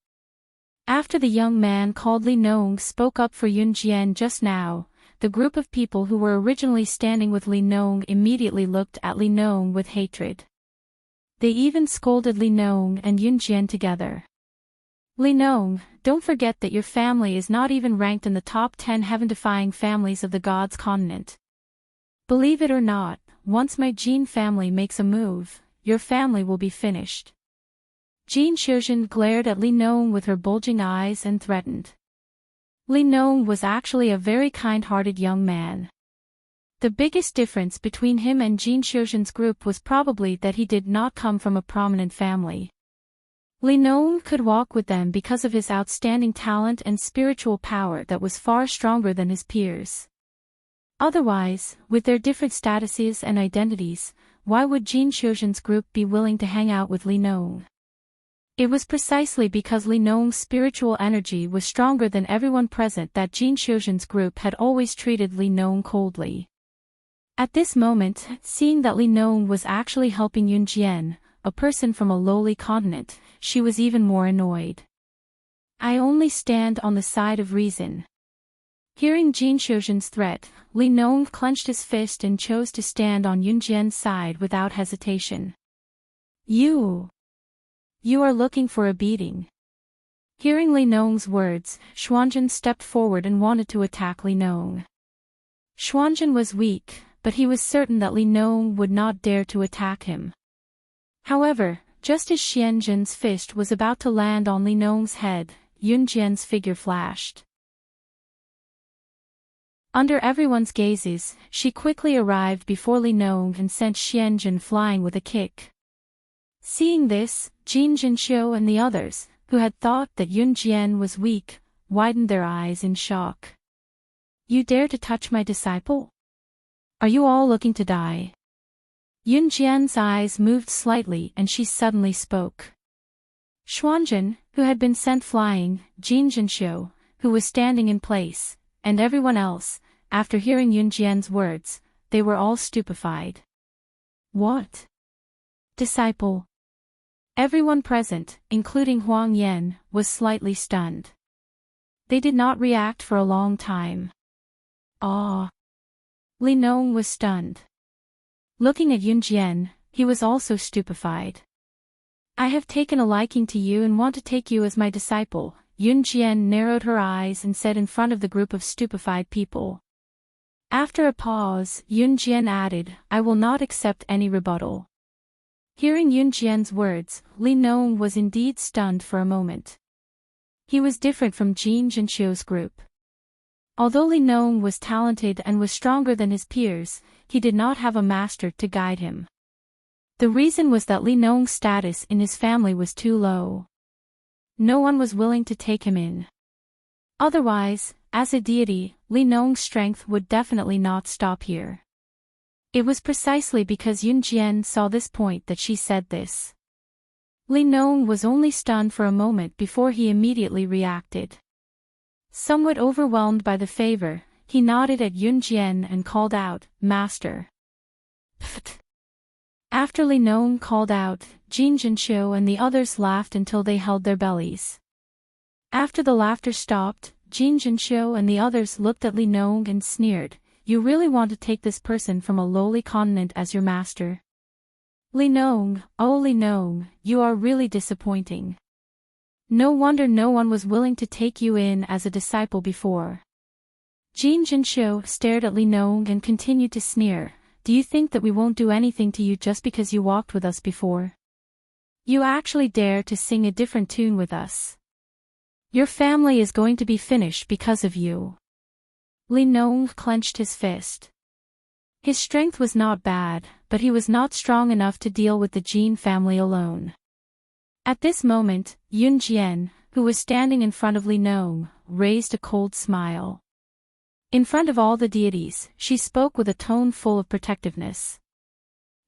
[SPEAKER 1] After the young man called Li Nong spoke up for Yun Jian just now, the group of people who were originally standing with Li Nong immediately looked at Li Nong with hatred. They even scolded Li Nong and Yun Jian together. "Li Nong, don't forget that your family is not even ranked in the top 10 heaven-defying families of the gods' continent. Believe it or not, once my Jin family makes a move, your family will be finished." Jin Xiuzhen glared at Li Nong with her bulging eyes and threatened. Li Nong was actually a very kind-hearted young man. The biggest difference between him and Jin Xiuzhen's group was probably that he did not come from a prominent family. Li Nong could walk with them because of his outstanding talent and spiritual power that was far stronger than his peers. Otherwise, with their different statuses and identities, why would Jin Xiuzhen's group be willing to hang out with Li Nong? It was precisely because Li Nong's spiritual energy was stronger than everyone present that Jin Xiuzhen's group had always treated Li Nong coldly. At this moment, seeing that Li Nong was actually helping Yun Jian, a person from a lowly continent, she was even more annoyed. "I only stand on the side of reason." Hearing Jin Xiuzhen's threat, Li Nong clenched his fist and chose to stand on Yun Jian's side without hesitation. You are looking for a beating." Hearing Li Nong's words, Xuanzhen stepped forward and wanted to attack Li Nong. Xuanzhen was weak, but he was certain that Li Nong would not dare to attack him. However, just as Xuanzhen's fist was about to land on Li Nong's head, Yun Jian's figure flashed. Under everyone's gazes, she quickly arrived before Li Nong and sent Xuanzhen flying with a kick. Seeing this, Jin Jinxiu and the others, who had thought that Yun Jian was weak, widened their eyes in shock. You dare to touch my disciple? Are you all looking to die? Yunjian's eyes moved slightly and she suddenly spoke. Xuanzhen, who had been sent flying, Jin Zhenxiu, who was standing in place, and everyone else, after hearing Yunjian's words, they were all stupefied. What? Disciple? Everyone present, including Huang Yan, was slightly stunned. They did not react for a long time. Ah! Li Nong was stunned. Looking at Yunjian, he was also stupefied. I have taken a liking to you and want to take you as my disciple, Yunjian narrowed her eyes and said in front of the group of stupefied people. After a pause, Yunjian added, I will not accept any rebuttal. Hearing Yunjian's words, Li Nong was indeed stunned for a moment. He was different from Jin Zhenxiu's group. Although Li Nong was talented and was stronger than his peers, he did not have a master to guide him. The reason was that Li Nong's status in his family was too low. No one was willing to take him in. Otherwise, as a deity, Li Nong's strength would definitely not stop here. It was precisely because Yunjian saw this point that she said this. Li Nong was only stunned for a moment before he immediately reacted. Somewhat overwhelmed by the favor, he nodded at Yunjian and called out, Master. Pfft. After Li Nong called out, Jin Zhenxiu and the others laughed until they held their bellies. After the laughter stopped, Jin Zhenxiu and the others looked at Li Nong and sneered, You really want to take this person from a lowly continent as your master? Li Nong, oh Li Nong, you are really disappointing. No wonder no one was willing to take you in as a disciple before. Jin Zhenxiu stared at Li Nong and continued to sneer, Do you think that we won't do anything to you just because you walked with us before? You actually dare to sing a different tune with us. Your family is going to be finished because of you. Li Nong clenched his fist. His strength was not bad, but he was not strong enough to deal with the Jin family alone. At this moment, Yunjian, who was standing in front of Li Nong, raised a cold smile. In front of all the deities, she spoke with a tone full of protectiveness.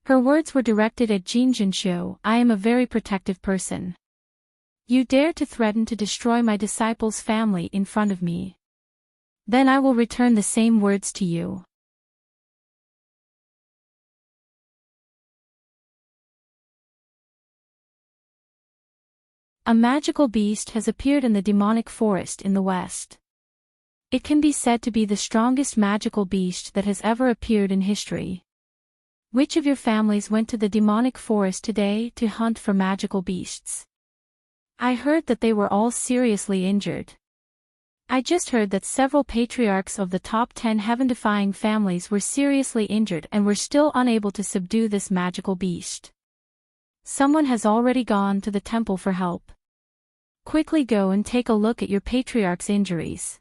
[SPEAKER 1] Her words were directed at Jin Zhenxiu, I am a very protective person. You dare to threaten to destroy my disciple's family in front of me. Then I will return the same words to you. A magical beast has appeared in the demonic forest in the west. It can be said to be the strongest magical beast that has ever appeared in history. Which of your families went to the demonic forest today to hunt for magical beasts? I heard that they were all seriously injured. I just heard that several patriarchs of the top 10 heaven-defying families were seriously injured and were still unable to subdue this magical beast. Someone has already gone to the temple for help. Quickly go and take a look at your patriarch's injuries.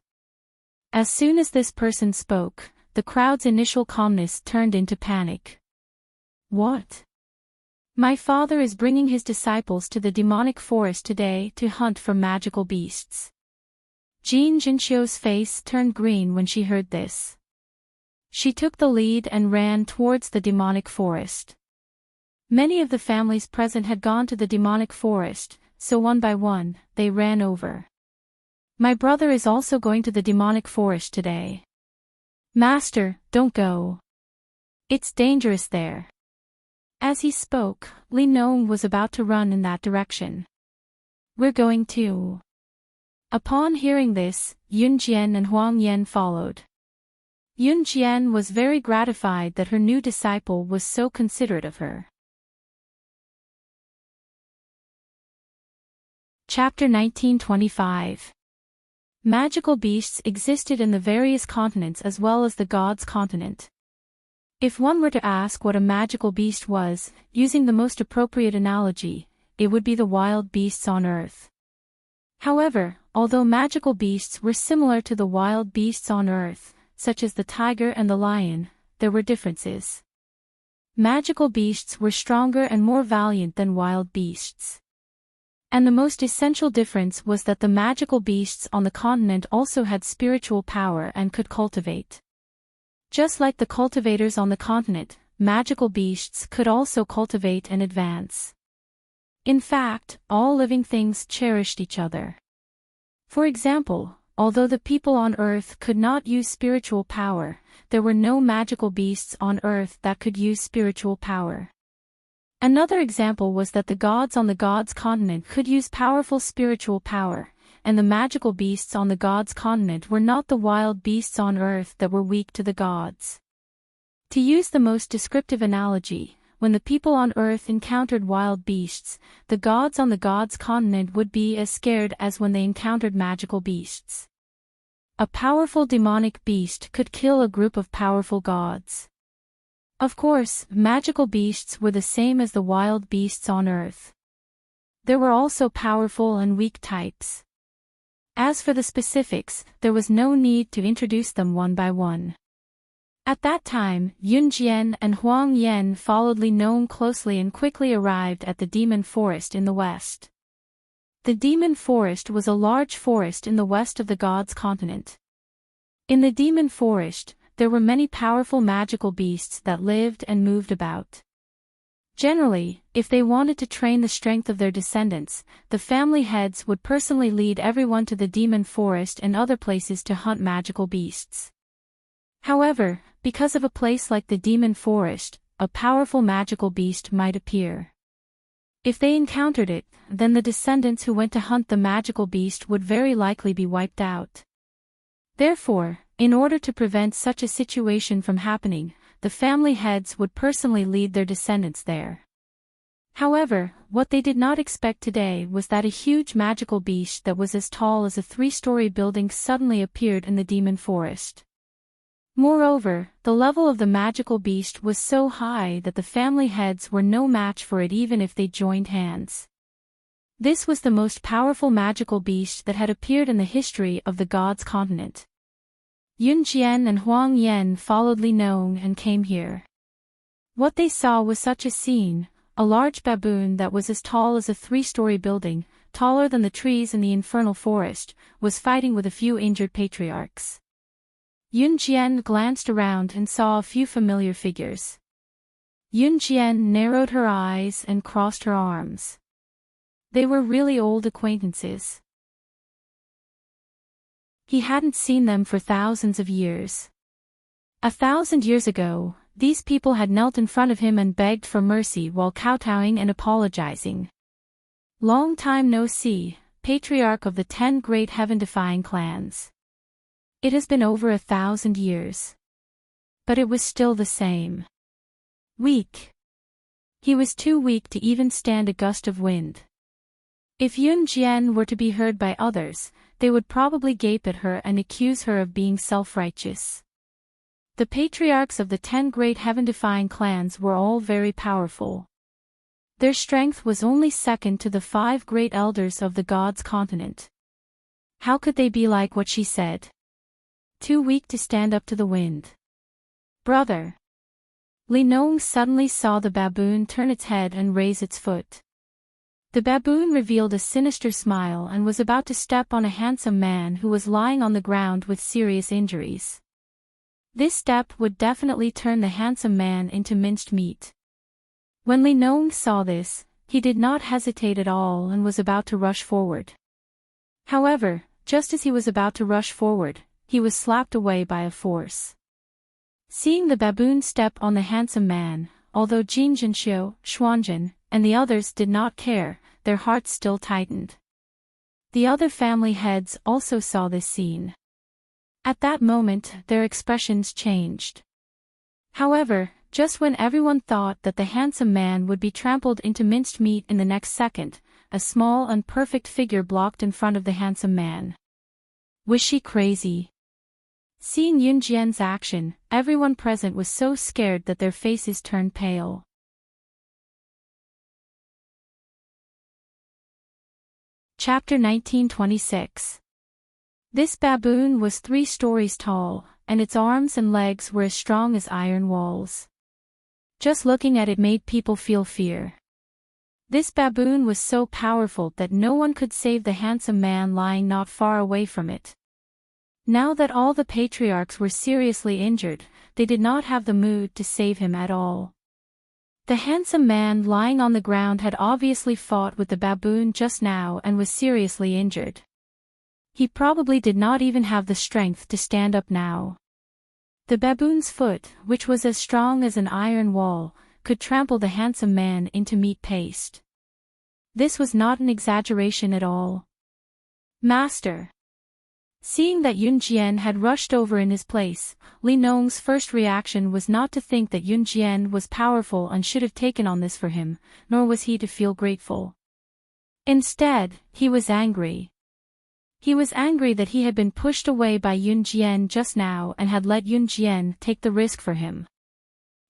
[SPEAKER 1] As soon as this person spoke, the crowd's initial calmness turned into panic. What? My father is bringing his disciples to the demonic forest today to hunt for magical beasts. Jin Zhenxiu's face turned green when she heard this. She took the lead and ran towards the demonic forest. Many of the families present had gone to the demonic forest, so one by one, they ran over. My brother is also going to the demonic forest today. Master, don't go. It's dangerous there. As he spoke, Li Nong was about to run in that direction. We're going too. Upon hearing this, Yunjian and Huang Yan followed. Yunjian was very gratified that her new disciple was so considerate of her. Chapter 1925. Magical beasts existed in the various continents as well as the gods' continent. If one were to ask what a magical beast was, using the most appropriate analogy, it would be the wild beasts on Earth. However, although magical beasts were similar to the wild beasts on Earth, such as the tiger and the lion, there were differences. Magical beasts were stronger and more valiant than wild beasts. And the most essential difference was that the magical beasts on the continent also had spiritual power and could cultivate. Just like the cultivators on the continent, magical beasts could also cultivate and advance. In fact, all living things cherished each other. For example, although the people on Earth could not use spiritual power, there were no magical beasts on Earth that could use spiritual power. Another example was that the gods on the gods' continent could use powerful spiritual power, and the magical beasts on the gods' continent were not the wild beasts on Earth that were weak to the gods. To use the most descriptive analogy, when the people on Earth encountered wild beasts, the gods on the gods' continent would be as scared as when they encountered magical beasts. A powerful demonic beast could kill a group of powerful gods. Of course, magical beasts were the same as the wild beasts on Earth. There were also powerful and weak types. As for the specifics, there was no need to introduce them one by one. At that time, Yun Jian and Huang Yan followed Li Nong closely and quickly arrived at the Demon Forest in the west. The Demon Forest was a large forest in the west of the gods' continent. In the Demon Forest, there were many powerful magical beasts that lived and moved about. Generally, if they wanted to train the strength of their descendants, the family heads would personally lead everyone to the Demon Forest and other places to hunt magical beasts. However, because of a place like the Demon Forest, a powerful magical beast might appear. If they encountered it, then the descendants who went to hunt the magical beast would very likely be wiped out. Therefore, in order to prevent such a situation from happening, the family heads would personally lead their descendants there. However, what they did not expect today was that a huge magical beast that was as tall as a 3-story building suddenly appeared in the Demon Forest. Moreover, the level of the magical beast was so high that the family heads were no match for it even if they joined hands. This was the most powerful magical beast that had appeared in the history of the gods' continent. Yun Jian and Huang Yan followed Li Nong and came here. What they saw was such a scene: a large baboon that was as tall as a 3-story building, taller than the trees in the infernal forest, was fighting with a few injured patriarchs. Yun Jian glanced around and saw a few familiar figures. Yun Jian narrowed her eyes and crossed her arms. They were really old acquaintances. He hadn't seen them for thousands of years. 1,000 years ago, these people had knelt in front of him and begged for mercy while kowtowing and apologizing. Long time no see, patriarch of the 10 great heaven-defying clans. It has been over 1,000 years. But it was still the same. Weak. He was too weak to even stand a gust of wind. If Yun Jian were to be heard by others, they would probably gape at her and accuse her of being self-righteous. The patriarchs of the 10 great heaven-defying clans were all very powerful. Their strength was only second to the 5 great elders of the gods' continent. How could they be like what she said? Too weak to stand up to the wind. Brother. Li Nong suddenly saw the baboon turn its head and raise its foot. The baboon revealed a sinister smile and was about to step on a handsome man who was lying on the ground with serious injuries. This step would definitely turn the handsome man into minced meat. When Li Nong saw this, he did not hesitate at all and was about to rush forward. However, just as he was about to rush forward, he was slapped away by a force. Seeing the baboon step on the handsome man, although Jin Zhenxiu, Xuanzhen, and the others did not care, their hearts still tightened. The other family heads also saw this scene. At that moment, their expressions changed. However, just when everyone thought that the handsome man would be trampled into minced meat in the next second, a small and perfect figure blocked in front of the handsome man. Was she crazy? Seeing Yun Jian's action, everyone present was so scared that their faces turned pale. Chapter 1926. This baboon was 3 stories tall, and its arms and legs were as strong as iron walls. Just looking at it made people feel fear. This baboon was so powerful that no one could save the handsome man lying not far away from it. Now that all the patriarchs were seriously injured, they did not have the mood to save him at all. The handsome man lying on the ground had obviously fought with the baboon just now and was seriously injured. He probably did not even have the strength to stand up now. The baboon's foot, which was as strong as an iron wall, could trample the handsome man into meat paste. This was not an exaggeration at all. Master. Seeing that Yun Jian had rushed over in his place, Li Nong's first reaction was not to think that Yun Jian was powerful and should have taken on this for him, nor was he to feel grateful. Instead, he was angry. He was angry that he had been pushed away by Yun Jian just now and had let Yun Jian take the risk for him.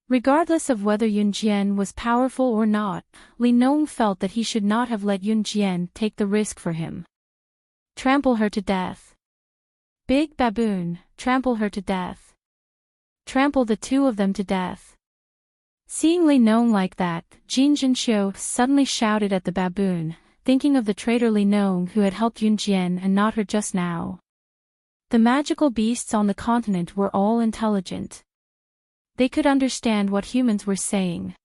[SPEAKER 1] Regardless of whether Yun Jian was powerful or not, Li Nong felt that he should not have let Yun Jian take the risk for him. Trample her to death. Big baboon, trample her to death. Trample the two of them to death. Seeing Li Nong like that, Jin Jinxiu suddenly shouted at the baboon, thinking of the traitor Li Nong who had helped Yun Jian and not her just now. The magical beasts on the continent were all intelligent. They could understand what humans were saying.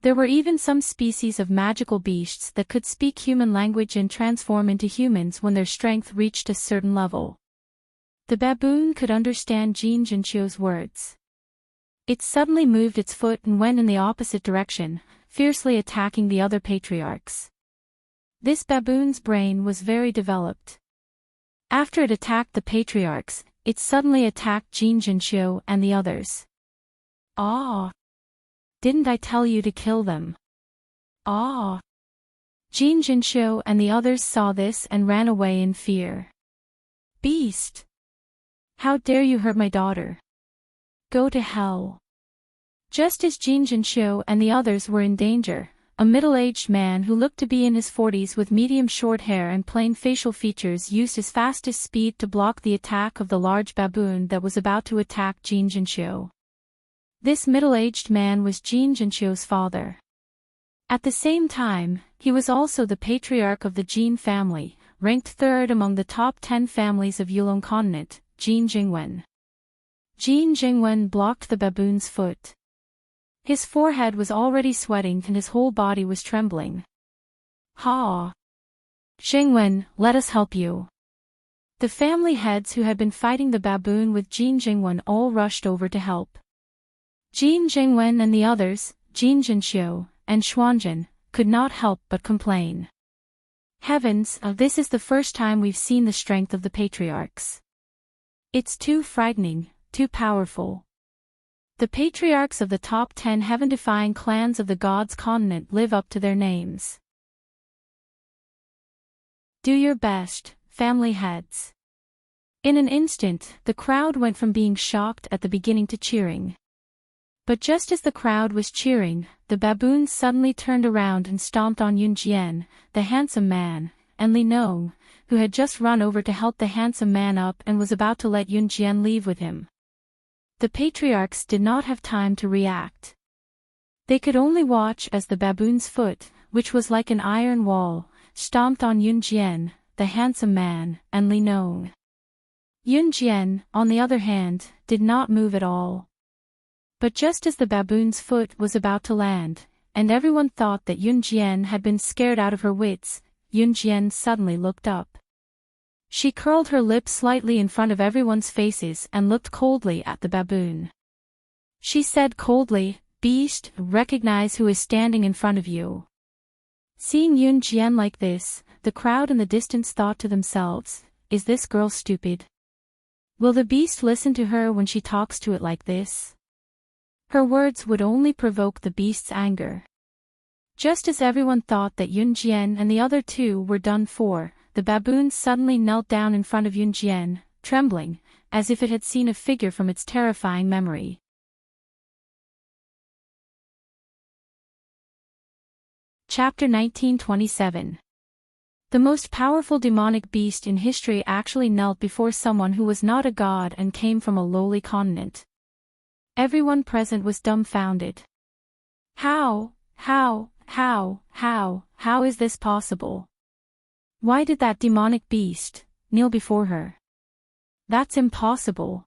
[SPEAKER 1] There were even some species of magical beasts that could speak human language and transform into humans when their strength reached a certain level. The baboon could understand Jin Jinxiu's words. It suddenly moved its foot and went in the opposite direction, fiercely attacking the other patriarchs. This baboon's brain was very developed. After it attacked the patriarchs, it suddenly attacked Jin Jinxiu and the others. Ah! Didn't I tell you to kill them? Ah! Jin Jinxiu and the others saw this and ran away in fear. Beast! How dare you hurt my daughter? Go to hell. Just as Jin Jinxiu and the others were in danger, a middle-aged man who looked to be in his 40s with medium short hair and plain facial features used his fastest speed to block the attack of the large baboon that was about to attack Jin Jinxiu. This middle-aged man was Jin Jinxiu's father. At the same time, he was also the patriarch of the Jin family, ranked third among the top 10 families of Yulong Continent, Jin Jingwen. Jin Jingwen blocked the baboon's foot. His forehead was already sweating and his whole body was trembling. Ha! Jingwen, let us help you. The family heads who had been fighting the baboon with Jin Jingwen all rushed over to help. Jin Jingwen and the others, Jin Jinxiu and Xuanzhen, could not help but complain. Heavens, this is the first time we've seen the strength of the patriarchs. It's too frightening, too powerful. The patriarchs of the top 10 heaven-defying clans of the gods' continent live up to their names. Do your best, family heads. In an instant, the crowd went from being shocked at the beginning to cheering. But just as the crowd was cheering, the baboon suddenly turned around and stomped on Yun Jian, the handsome man, and Li Nong, who had just run over to help the handsome man up and was about to let Yun Jian leave with him. The patriarchs did not have time to react. They could only watch as the baboon's foot, which was like an iron wall, stomped on Yun Jian, the handsome man, and Li Nong. Yun Jian, on the other hand, did not move at all. But just as the baboon's foot was about to land, and everyone thought that Yun Jian had been scared out of her wits, Yun Jian suddenly looked up. She curled her lips slightly in front of everyone's faces and looked coldly at the baboon. She said coldly, "Beast, recognize who is standing in front of you." Seeing Yun Jian like this, the crowd in the distance thought to themselves, "Is this girl stupid? Will the beast listen to her when she talks to it like this?" Her words would only provoke the beast's anger. Just as everyone thought that Yun Jian and the other two were done for, the baboon suddenly knelt down in front of Yun Jian, trembling, as if it had seen a figure from its terrifying memory. Chapter 1927. The most powerful demonic beast in history actually knelt before someone who was not a god and came from a lowly continent. Everyone present was dumbfounded. How How is this possible? Why did that demonic beast kneel before her? That's impossible.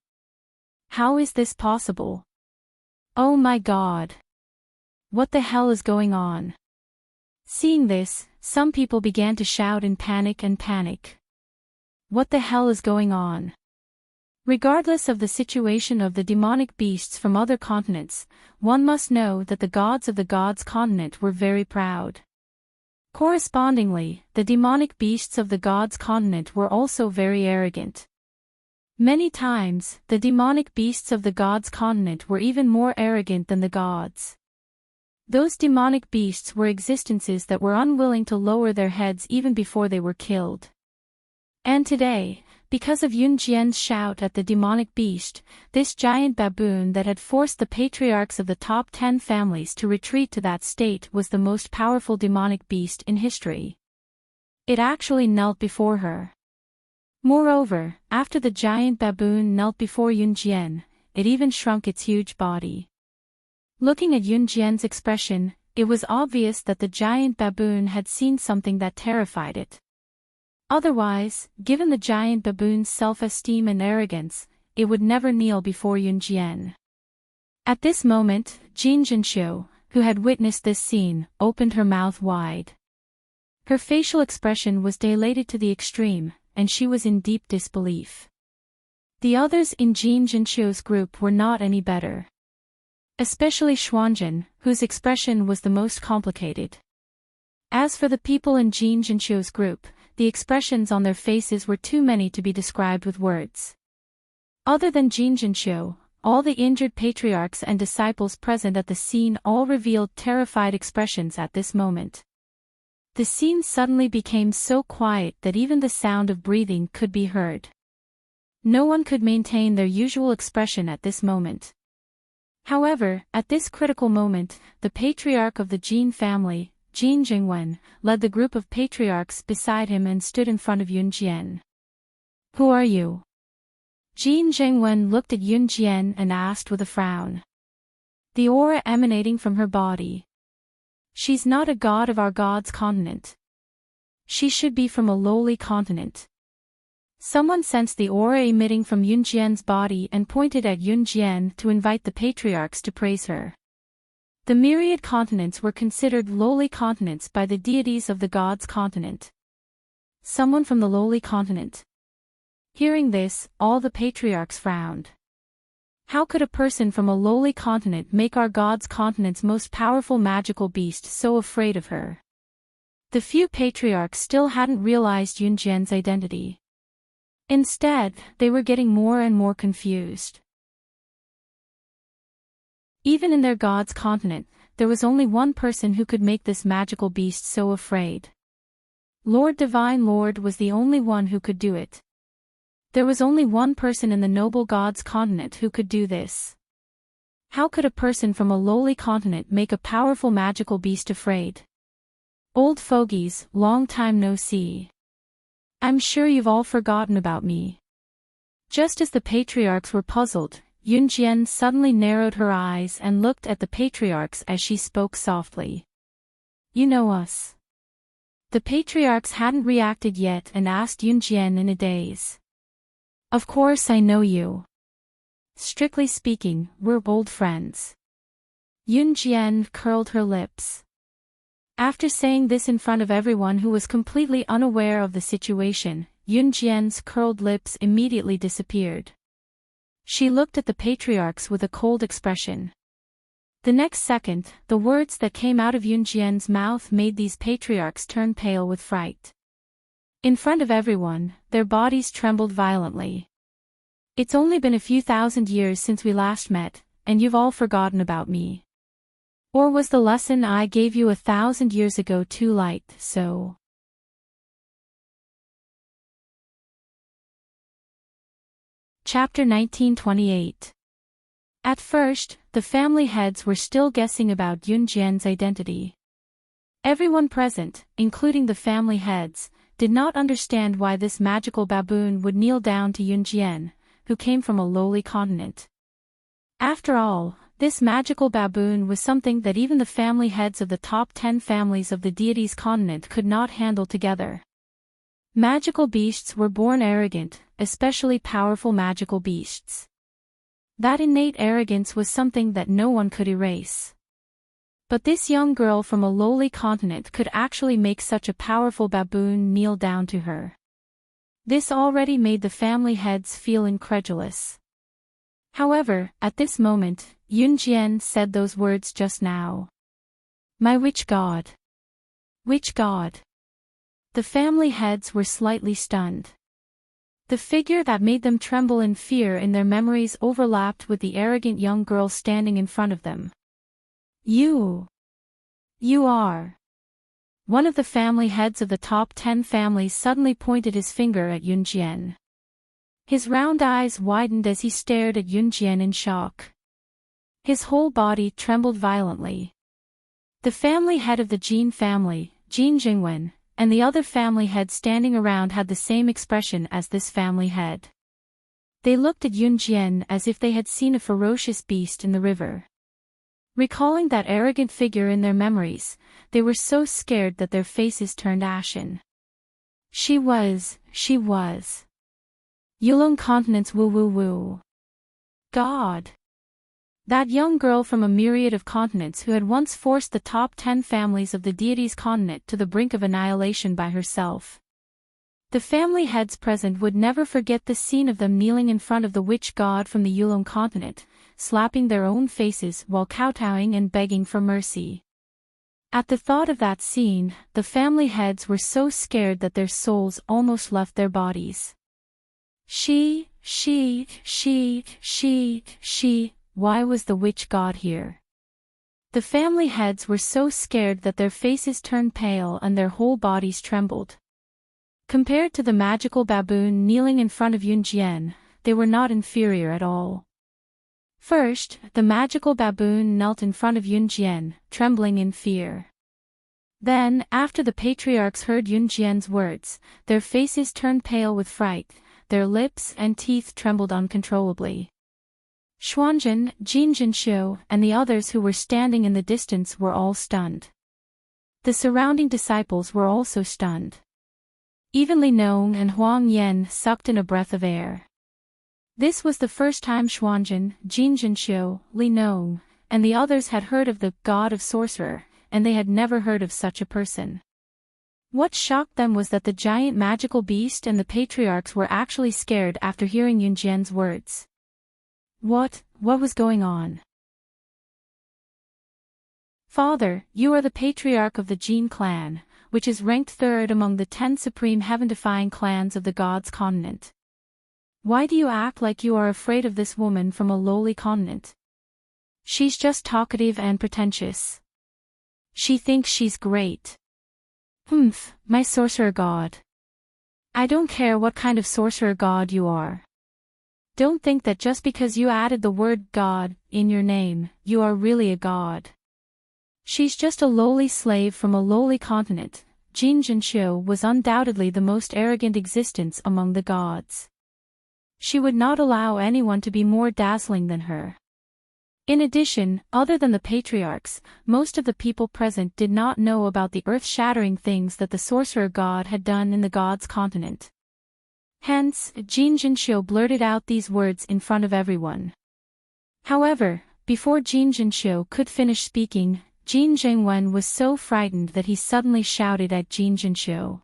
[SPEAKER 1] How is this possible? Oh my God. What the hell is going on? Seeing this, some people began to shout in panic. What the hell is going on? Regardless of the situation of the demonic beasts from other continents, one must know that the gods of the gods continent were very proud. Correspondingly, the demonic beasts of the gods continent were also very arrogant. Many times, the demonic beasts of the gods continent were even more arrogant than the gods. Those demonic beasts were existences that were unwilling to lower their heads even before they were killed. And today, because of Yun Jian's shout at the demonic beast, this giant baboon that had forced the patriarchs of the top 10 families to retreat to that state was the most powerful demonic beast in history. It actually knelt before her. Moreover, after the giant baboon knelt before Yun Jian, it even shrunk its huge body. Looking at Yun Jian's expression, it was obvious that the giant baboon had seen something that terrified it. Otherwise, given the giant baboon's self-esteem and arrogance, it would never kneel before Yun Jian. At this moment, Jin Jinshu, who had witnessed this scene, opened her mouth wide. Her facial expression was dilated to the extreme, and she was in deep disbelief. The others in Jin Jinshu's group were not any better. Especially Xuanjin, whose expression was the most complicated. As for the people in Jin Jinshu's group, the expressions on their faces were too many to be described with words. Other than Jin Jinshu, all the injured patriarchs and disciples present at the scene all revealed terrified expressions at this moment. The scene suddenly became so quiet that even the sound of breathing could be heard. No one could maintain their usual expression at this moment. However, at this critical moment, the patriarch of the Jin family, Jin Jingwen, led the group of patriarchs beside him and stood in front of Yun Jian. Who are you? Jin Jingwen looked at Yun Jian and asked with a frown. The aura emanating from her body. She's not a god of our god's continent. She should be from a lowly continent. Someone sensed the aura emitting from Yun Jian's body and pointed at Yun Jian to invite the patriarchs to praise her. The myriad continents were considered lowly continents by the deities of the gods' continent. Someone from the lowly continent. Hearing this, all the patriarchs frowned. How could a person from a lowly continent make our god's continent's most powerful magical beast so afraid of her? The few patriarchs still hadn't realized Yun Jian's identity. Instead, they were getting more and more confused. Even in their god's continent, there was only one person who could make this magical beast so afraid. Lord Divine Lord was the only one who could do it. There was only one person in the noble god's continent who could do this. How could a person from a lowly continent make a powerful magical beast afraid? Old fogies, long time no see. I'm sure you've all forgotten about me. Just as the patriarchs were puzzled, Yun Jian suddenly narrowed her eyes and looked at the patriarchs as she spoke softly. You know us. The patriarchs hadn't reacted yet and asked Yun Jian in a daze. Of course I know you. Strictly speaking, we're old friends. Yun Jian curled her lips. After saying this in front of everyone who was completely unaware of the situation, Yun Jian's curled lips immediately disappeared. She looked at the patriarchs with a cold expression. The next second, the words that came out of Yun Jian's mouth made these patriarchs turn pale with fright. In front of everyone, their bodies trembled violently. It's only been a few thousand years since we last met, and you've all forgotten about me. Or was the lesson I gave you 1,000 years ago too light, so? Chapter 1928. At first, the family heads were still guessing about Yun Jian's identity. Everyone present, including the family heads, did not understand why this magical baboon would kneel down to Yun Jian, who came from a lowly continent. After all, This magical baboon was something that even the family heads of the top 10 families of the deity's continent could not handle together. Magical beasts were born arrogant, especially powerful magical beasts. That innate arrogance was something that no one could erase. But this young girl from a lowly continent could actually make such a powerful baboon kneel down to her. This already made the family heads feel incredulous. However, at this moment, Yunjian said those words just now. My witch god. Witch god. The family heads were slightly stunned. The figure that made them tremble in fear in their memories overlapped with the arrogant young girl standing in front of them. You are. One of the family heads of the top 10 families suddenly pointed his finger at Yunjian. His round eyes widened as he stared at Yunjian in shock. His whole body trembled violently. The family head of the Jin family, Jin Jingwen, and the other family heads standing around had the same expression as this family head. They looked at Yunjian as if they had seen a ferocious beast in the river. Recalling that arrogant figure in their memories, they were so scared that their faces turned ashen. She was. Yulong Continent's woo. God. That young girl from a myriad of continents who had once forced the top 10 families of the deity's continent to the brink of annihilation by herself. The family heads present would never forget the scene of them kneeling in front of the witch god from the Yulong continent, slapping their own faces while kowtowing and begging for mercy. At the thought of that scene, the family heads were so scared that their souls almost left their bodies. She, why was the witch god here? The family heads were so scared that their faces turned pale and their whole bodies trembled. Compared to the magical baboon kneeling in front of Yunjian, they were not inferior at all. First, the magical baboon knelt in front of Yunjian, trembling in fear. Then, after the patriarchs heard Yunjian's words, their faces turned pale with fright, their lips and teeth trembled uncontrollably. Xuanzhen, Jin Jinshu, and the others who were standing in the distance were all stunned. The surrounding disciples were also stunned. Even Li Nong and Huang Yan sucked in a breath of air. This was the first time Xuanzhen, Jin Jinshu, Li Nong, and the others had heard of the god of sorcerer, and they had never heard of such a person. What shocked them was that the giant magical beast and the patriarchs were actually scared after hearing Yunjian's words. What was going on? Father, you are the patriarch of the Jin clan, which is ranked third among the 10 supreme heaven-defying clans of the gods' continent. Why do you act like you are afraid of this woman from a lowly continent? She's just talkative and pretentious. She thinks she's great. My sorcerer god. I don't care what kind of sorcerer god you are. Don't think that just because you added the word God in your name, you are really a god. She's just a lowly slave from a lowly continent. Jin Jinshu was undoubtedly the most arrogant existence among the gods. She would not allow anyone to be more dazzling than her. In addition, other than the patriarchs, most of the people present did not know about the earth-shattering things that the sorcerer god had done in the gods' continent. Hence, Jin Jinshu blurted out these words in front of everyone. However, before Jin Jinshu could finish speaking, Jin Jingwen was so frightened that he suddenly shouted at Jin Jinshu.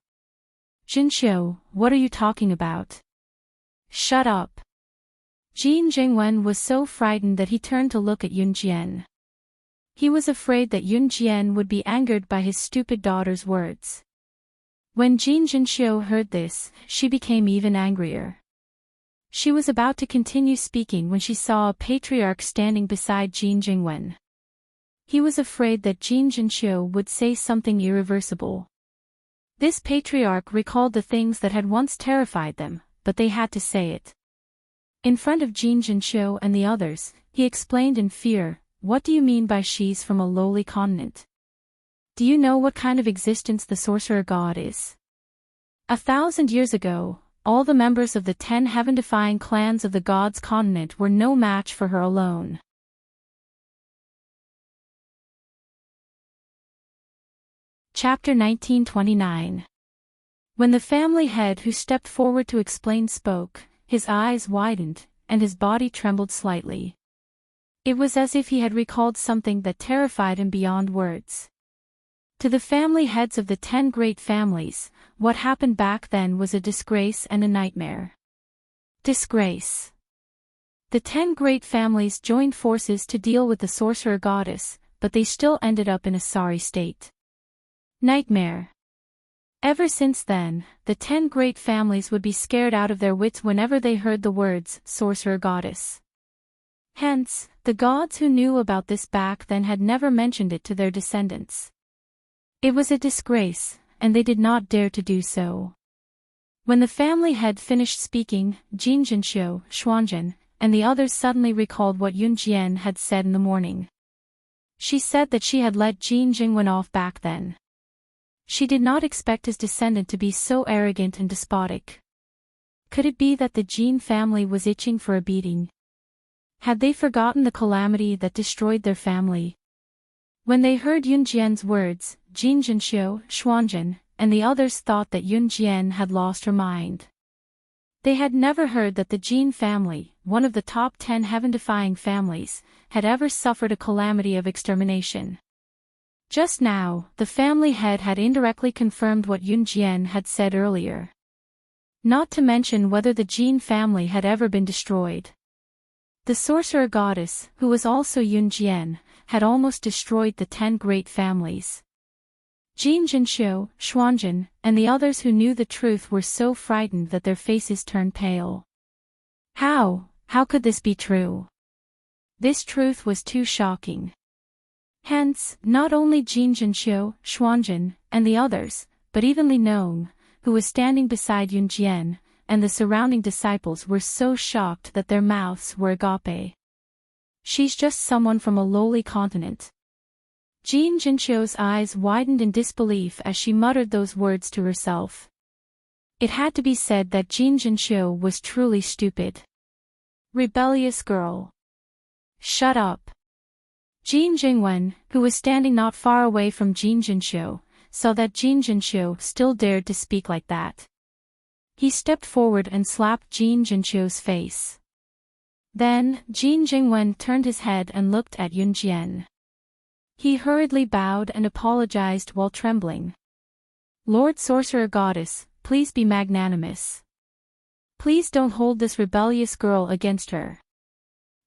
[SPEAKER 1] Jinshu, what are you talking about? Shut up. Jin Jingwen was so frightened that he turned to look at Yunjian. He was afraid that Yunjian would be angered by his stupid daughter's words. When Jin Jinshu heard this, she became even angrier. She was about to continue speaking when she saw a patriarch standing beside Jin Jingwen. He was afraid that Jin Jinshu would say something irreversible. This patriarch recalled the things that had once terrified them, but they had to say it. In front of Jin Jinshu and the others, he explained in fear, "What do you mean by she's from a lowly continent? Do you know what kind of existence the sorcerer god is? 1,000 years ago, all the members of the 10 heaven-defying clans of the gods' continent were no match for her alone. Chapter 1929. When the family head who stepped forward to explain spoke, his eyes widened, and his body trembled slightly. It was as if he had recalled something that terrified him beyond words. To the family heads of the 10 great families, what happened back then was a disgrace and a nightmare. Disgrace. The 10 great families joined forces to deal with the sorcerer goddess, but they still ended up in a sorry state. Nightmare. Ever since then, the 10 great families would be scared out of their wits whenever they heard the words, sorcerer goddess. Hence, the gods who knew about this back then had never mentioned it to their descendants. It was a disgrace, and they did not dare to do so. When the family head finished speaking, Jin Jinsho, Xuanjin, and the others suddenly recalled what Yun Jian had said in the morning. She said that she had let Jin Jingwen off back then. She did not expect his descendant to be so arrogant and despotic. Could it be that the Jin family was itching for a beating? Had they forgotten the calamity that destroyed their family? When they heard Yun Jian's words, Jin Jinsho, Xuanjin, and the others thought that Yun Jian had lost her mind. They had never heard that the Jin family, one of the top 10 heaven-defying families, had ever suffered a calamity of extermination. Just now, the family head had indirectly confirmed what Yun Jian had said earlier. Not to mention whether the Jin family had ever been destroyed. The sorcerer goddess, who was also Yun Jian, had almost destroyed the 10 great families. Jin Jinsho, Xuanjin, and the others who knew the truth were so frightened that their faces turned pale. How could this be true? This truth was too shocking. Hence, not only Jin Jinsho, Xuanjin, and the others, but even Li Nong, who was standing beside Yun Jian, and the surrounding disciples were so shocked that their mouths were agape. She's just someone from a lowly continent. Jin Jinsho's eyes widened in disbelief as she muttered those words to herself. It had to be said that Jin Jinsho was truly stupid. Rebellious girl. Shut up. Jin Jingwen, who was standing not far away from Jin Jinsho, saw that Jin Jinsho still dared to speak like that. He stepped forward and slapped Jin Jinsho's face. Then, Jin Jingwen turned his head and looked at Yun Jian. He hurriedly bowed and apologized while trembling. Lord Sorcerer Goddess, please be magnanimous. Please don't hold this rebellious girl against her.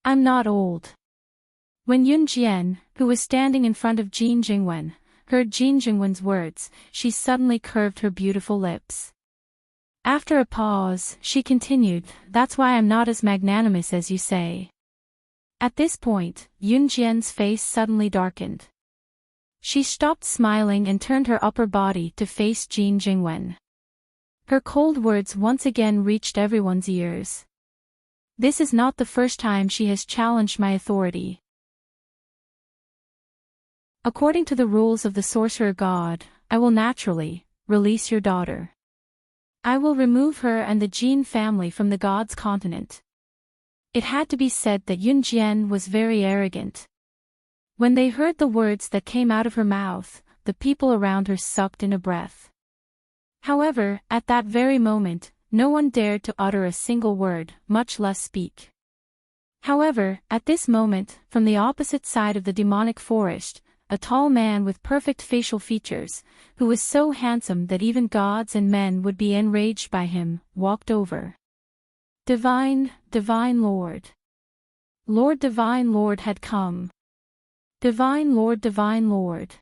[SPEAKER 1] I'm not old. When Yun Jian, who was standing in front of Jin Jingwen, heard Jin Jingwen's words, she suddenly curved her beautiful lips. After a pause, she continued, "That's why I'm not as magnanimous as you say." At this point, Yun Jian's face suddenly darkened. She stopped smiling and turned her upper body to face Jin Jingwen. Her cold words once again reached everyone's ears. This is not the first time she has challenged my authority. According to the rules of the sorcerer god, I will naturally release your daughter. I will remove her and the Jin family from the god's continent. It had to be said that Yun Jian was very arrogant. When they heard the words that came out of her mouth, the people around her sucked in a breath. However, at that very moment, no one dared to utter a single word, much less speak. However, at this moment, from the opposite side of the demonic forest, a tall man with perfect facial features, who was so handsome that even gods and men would be enraged by him, walked over. Divine Lord. Divine Lord had come. Divine Lord.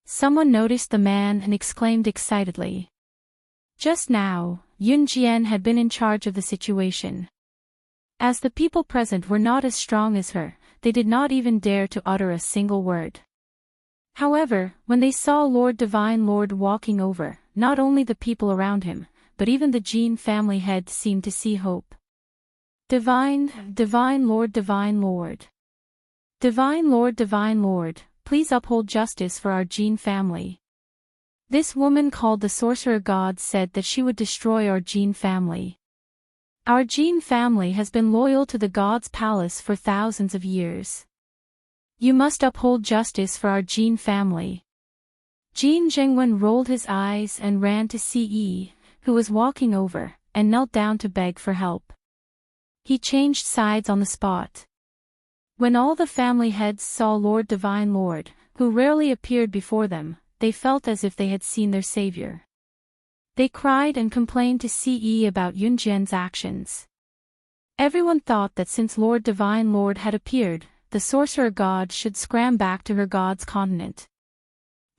[SPEAKER 1] Someone noticed the man and exclaimed excitedly. Just now, Yun Jian had been in charge of the situation. As the people present were not as strong as her, they did not even dare to utter a single word. However, when they saw Divine Lord walking over, not only the people around him, but even the Jin family head seemed to see hope. Divine Lord. Divine Lord, please uphold justice for our Jin family. This woman called the sorcerer god said that she would destroy our Jin family. Our Jin family has been loyal to the god's palace for thousands of years. You must uphold justice for our Jin family. Jin Jingwen rolled his eyes and ran to Ce, who was walking over, and knelt down to beg for help. He changed sides on the spot. When all the family heads saw Lord Divine Lord, who rarely appeared before them, they felt as if they had seen their savior. They cried and complained to Ce about Yunjian's actions. Everyone thought that since Lord Divine Lord had appeared, the sorcerer god should scram back to her god's continent.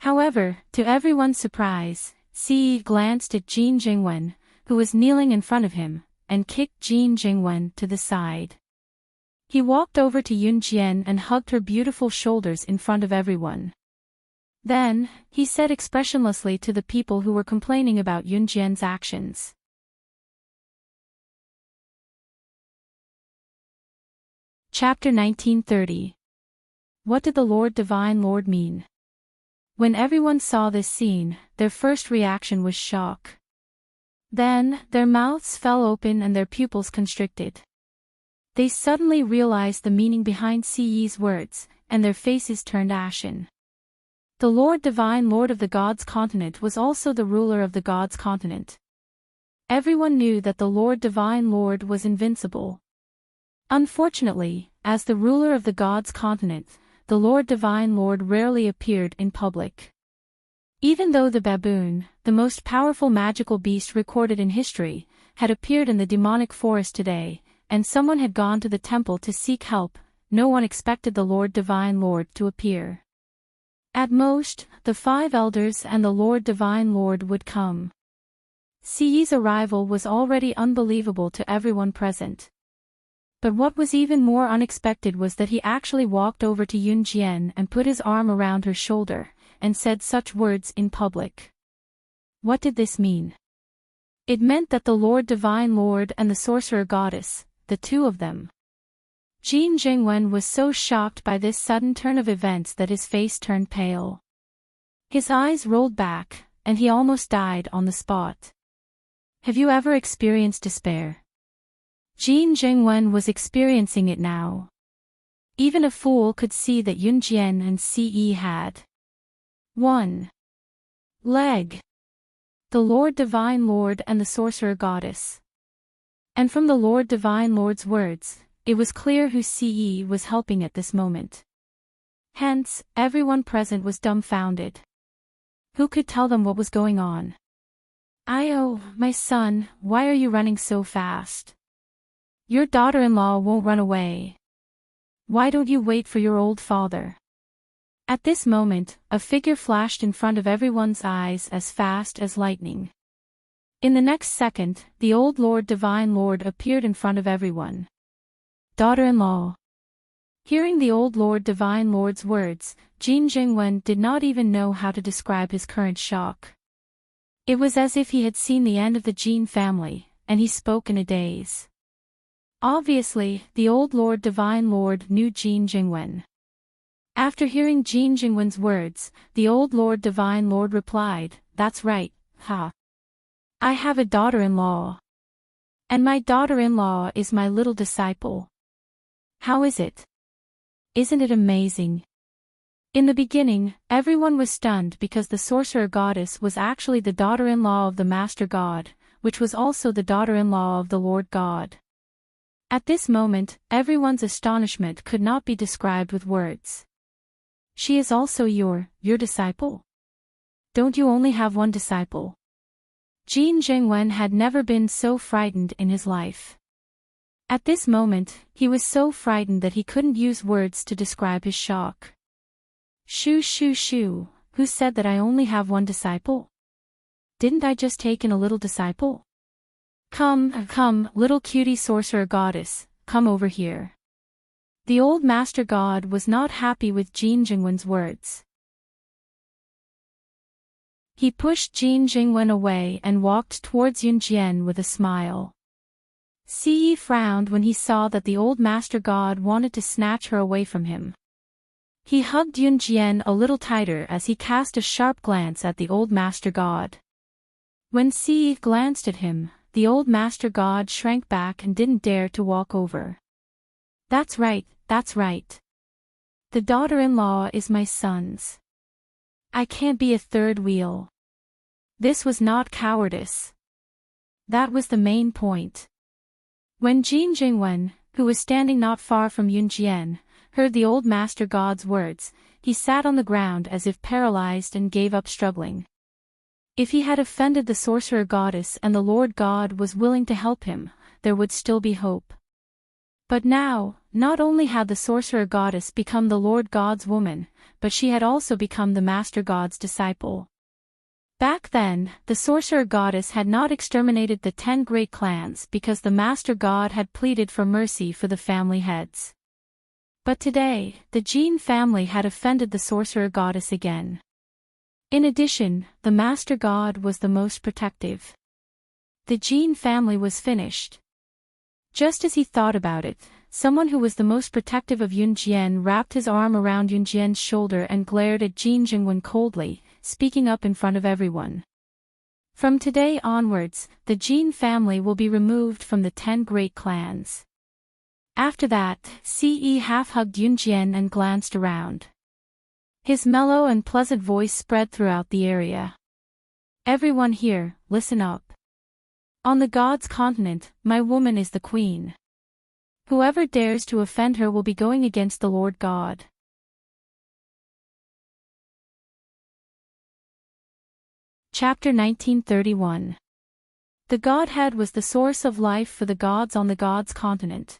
[SPEAKER 1] However, to everyone's surprise, Ce glanced at Jin Jingwen, who was kneeling in front of him, and kicked Jin Jingwen to the side. He walked over to Yunjian and hugged her beautiful shoulders in front of everyone. Then, he said expressionlessly to the people who were complaining about Yunjian's actions. Chapter 1930. What did the Lord Divine Lord mean? When everyone saw this scene, their first reaction was shock. Then, their mouths fell open and their pupils constricted. They suddenly realized the meaning behind Ce's words, and their faces turned ashen. The Lord Divine Lord of the Gods' Continent was also the ruler of the Gods' Continent. Everyone knew that the Lord Divine Lord was invincible. Unfortunately, as the ruler of the Gods' Continent, the Lord Divine Lord rarely appeared in public. Even though the baboon, the most powerful magical beast recorded in history, had appeared in the demonic forest today, and someone had gone to the temple to seek help, no one expected the Lord Divine Lord to appear. At most, the 5 elders and the Lord Divine Lord would come. Ce's arrival was already unbelievable to everyone present. But what was even more unexpected was that he actually walked over to Yunjian and put his arm around her shoulder, and said such words in public. What did this mean? It meant that the Lord Divine Lord and the Sorcerer Goddess, the two of them. Jin Jingwen was so shocked by this sudden turn of events that his face turned pale. His eyes rolled back, and he almost died on the spot. Have you ever experienced despair? Jin Jingwen was experiencing it now. Even a fool could see that Yunjian and Ce had one leg. The Lord Divine Lord and the Sorcerer Goddess. And from the Lord Divine Lord's words, it was clear who Ce was helping at this moment. Hence, everyone present was dumbfounded. Who could tell them what was going on? "Oh, my son, why are you running so fast? Your daughter-in-law won't run away. Why don't you wait for your old father?" At this moment, a figure flashed in front of everyone's eyes as fast as lightning. In the next second, the old Lord Divine Lord appeared in front of everyone. Daughter-in-law. Hearing the old Lord Divine Lord's words, Jin Jingwen did not even know how to describe his current shock. It was as if he had seen the end of the Jin family, and he spoke in a daze. Obviously, the old Lord Divine Lord knew Jin Jingwen. After hearing Jin Jingwen's words, the old Lord Divine Lord replied, "That's right, ha. I have a daughter-in-law. And my daughter-in-law is my little disciple. How is it? Isn't it amazing?" In the beginning, everyone was stunned because the sorcerer goddess was actually the daughter-in-law of the Master God, which was also the daughter-in-law of the Lord God. At this moment, everyone's astonishment could not be described with words. "She is also your disciple? Don't you only have one disciple?" Jin Jingwen had never been so frightened in his life. At this moment, he was so frightened that he couldn't use words to describe his shock. Shoo shoo shoo, who said that I only have one disciple? Didn't I just take in a little disciple? Come, little cutie sorcerer goddess, come over here. The old Master God was not happy with Jin Jingwen's words. He pushed Jin Jingwen away and walked towards Yunjian with a smile. Ce frowned when he saw that the old Master God wanted to snatch her away from him. He hugged Yunjian a little tighter as he cast a sharp glance at the old Master God. When Ce glanced at him, the old Master God shrank back and didn't dare to walk over. That's right. The daughter-in-law is my son's. I can't be a third wheel. This was not cowardice. That was the main point. When Jin Jingwen, who was standing not far from Yun Jian, heard the old master god's words, he sat on the ground as if paralyzed and gave up struggling. If he had offended the sorcerer goddess and the Lord God was willing to help him, there would still be hope. But now, not only had the sorcerer goddess become the Lord God's woman, but she had also become the Master God's disciple. Back then, the sorcerer goddess had not exterminated the 10 great clans because the Master God had pleaded for mercy for the family heads. But today, the Jin family had offended the sorcerer goddess again. In addition, the Master God was the most protective. The Jin family was finished. Just as he thought about it, someone who was the most protective of Yun Jian wrapped his arm around Yun Jian's shoulder and glared at Jin Jingwen coldly, speaking up in front of everyone. From today onwards, the Jin family will be removed from the 10 great clans. After that, Ce half-hugged Yun Jian and glanced around. His mellow and pleasant voice spread throughout the area. Everyone here, listen up. On the God's continent, my woman is the queen. Whoever dares to offend her will be going against the Lord God. Chapter 1931. The Godhead was the source of life for the gods on the God's continent.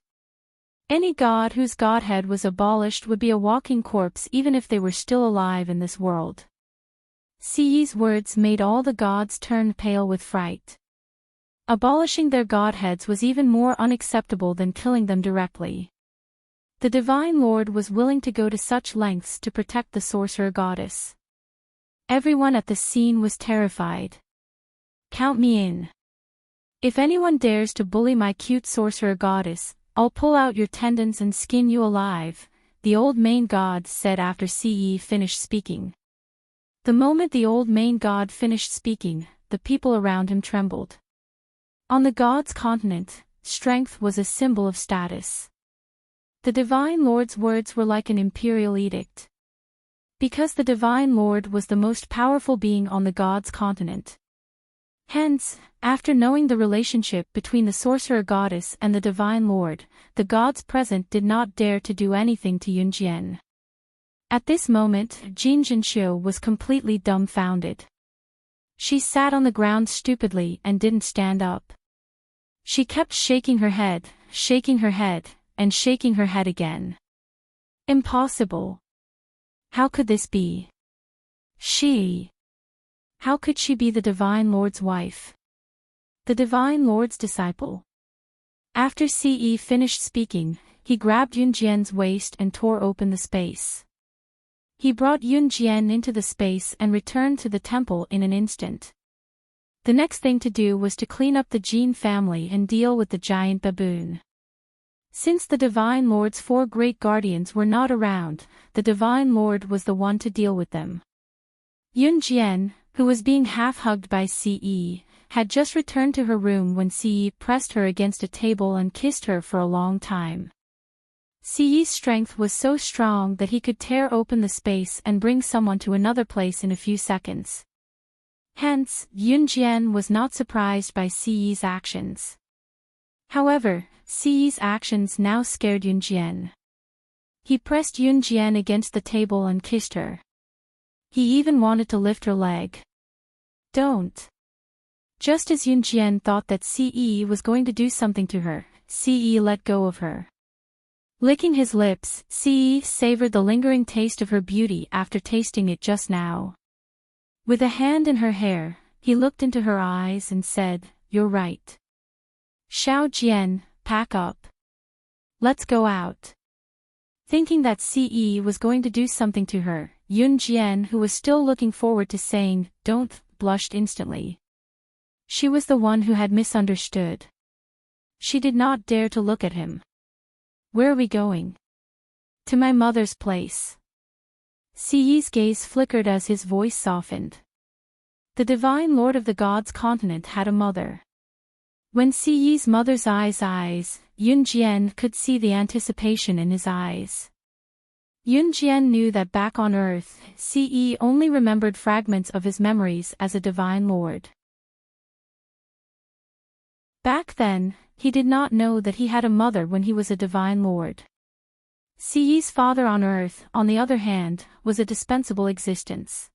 [SPEAKER 1] Any god whose godhead was abolished would be a walking corpse even if they were still alive in this world. Ce's words made all the gods turn pale with fright. Abolishing their godheads was even more unacceptable than killing them directly. The Divine Lord was willing to go to such lengths to protect the sorcerer goddess. Everyone at the scene was terrified. Count me in. If anyone dares to bully my cute sorcerer goddess, I'll pull out your tendons and skin you alive, the old main god said after Ce finished speaking. The moment the old main god finished speaking, the people around him trembled. On the God's continent, strength was a symbol of status. The Divine Lord's words were like an imperial edict. Because the Divine Lord was the most powerful being on the God's continent. Hence, after knowing the relationship between the sorcerer goddess and the Divine Lord, the gods present did not dare to do anything to Yun Jian. At this moment, Jin Jinshu was completely dumbfounded. She sat on the ground stupidly and didn't stand up. She kept shaking her head, and shaking her head again. Impossible. How could this be? How could she be the Divine Lord's wife? The Divine Lord's disciple? After Ce finished speaking, he grabbed Yun Jian's waist and tore open the space. He brought Yun Jian into the space and returned to the temple in an instant. The next thing to do was to clean up the Jin family and deal with the giant baboon. Since the Divine Lord's 4 great guardians were not around, the Divine Lord was the one to deal with them. Yun Jian, who was being half-hugged by Ce, had just returned to her room when Ce pressed her against a table and kissed her for a long time. Ce's strength was so strong that he could tear open the space and bring someone to another place in a few seconds. Hence, Yun Jian was not surprised by Ce's actions. However, Ce's actions now scared Yun Jian. He pressed Yun Jian against the table and kissed her. He even wanted to lift her leg. Don't. Just as Yun Jian thought that Ce was going to do something to her, Ce let go of her. Licking his lips, Ce savored the lingering taste of her beauty after tasting it just now. With a hand in her hair, he looked into her eyes and said, "You're right. Xiao Jian, pack up. Let's go out." Thinking that Ce was going to do something to her, Yun Jian, who was still looking forward to saying, "Don't," blushed instantly. She was the one who had misunderstood. She did not dare to look at him. "Where are we going?" "To my mother's place." Ce's gaze flickered as his voice softened. The Divine Lord of the God's continent had a mother. When Ce's mother's eyes, Yun Jian could see the anticipation in his eyes. Yun Jian knew that back on Earth, Ce only remembered fragments of his memories as a divine lord. Back then, he did not know that he had a mother when he was a divine lord. Ce's father on Earth, on the other hand, was a dispensable existence.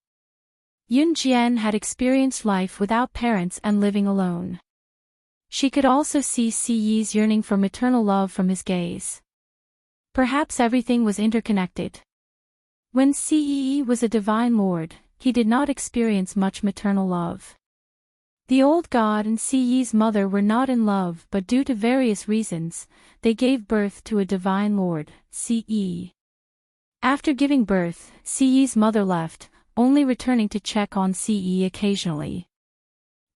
[SPEAKER 1] Yun Jian had experienced life without parents and living alone. She could also see Ce's yearning for maternal love from his gaze. Perhaps everything was interconnected. When Ce was a divine lord, he did not experience much maternal love. The old god and Ce's mother were not in love, but due to various reasons, they gave birth to a divine lord, Ce. After giving birth, Ce's mother left, only returning to check on Ce occasionally.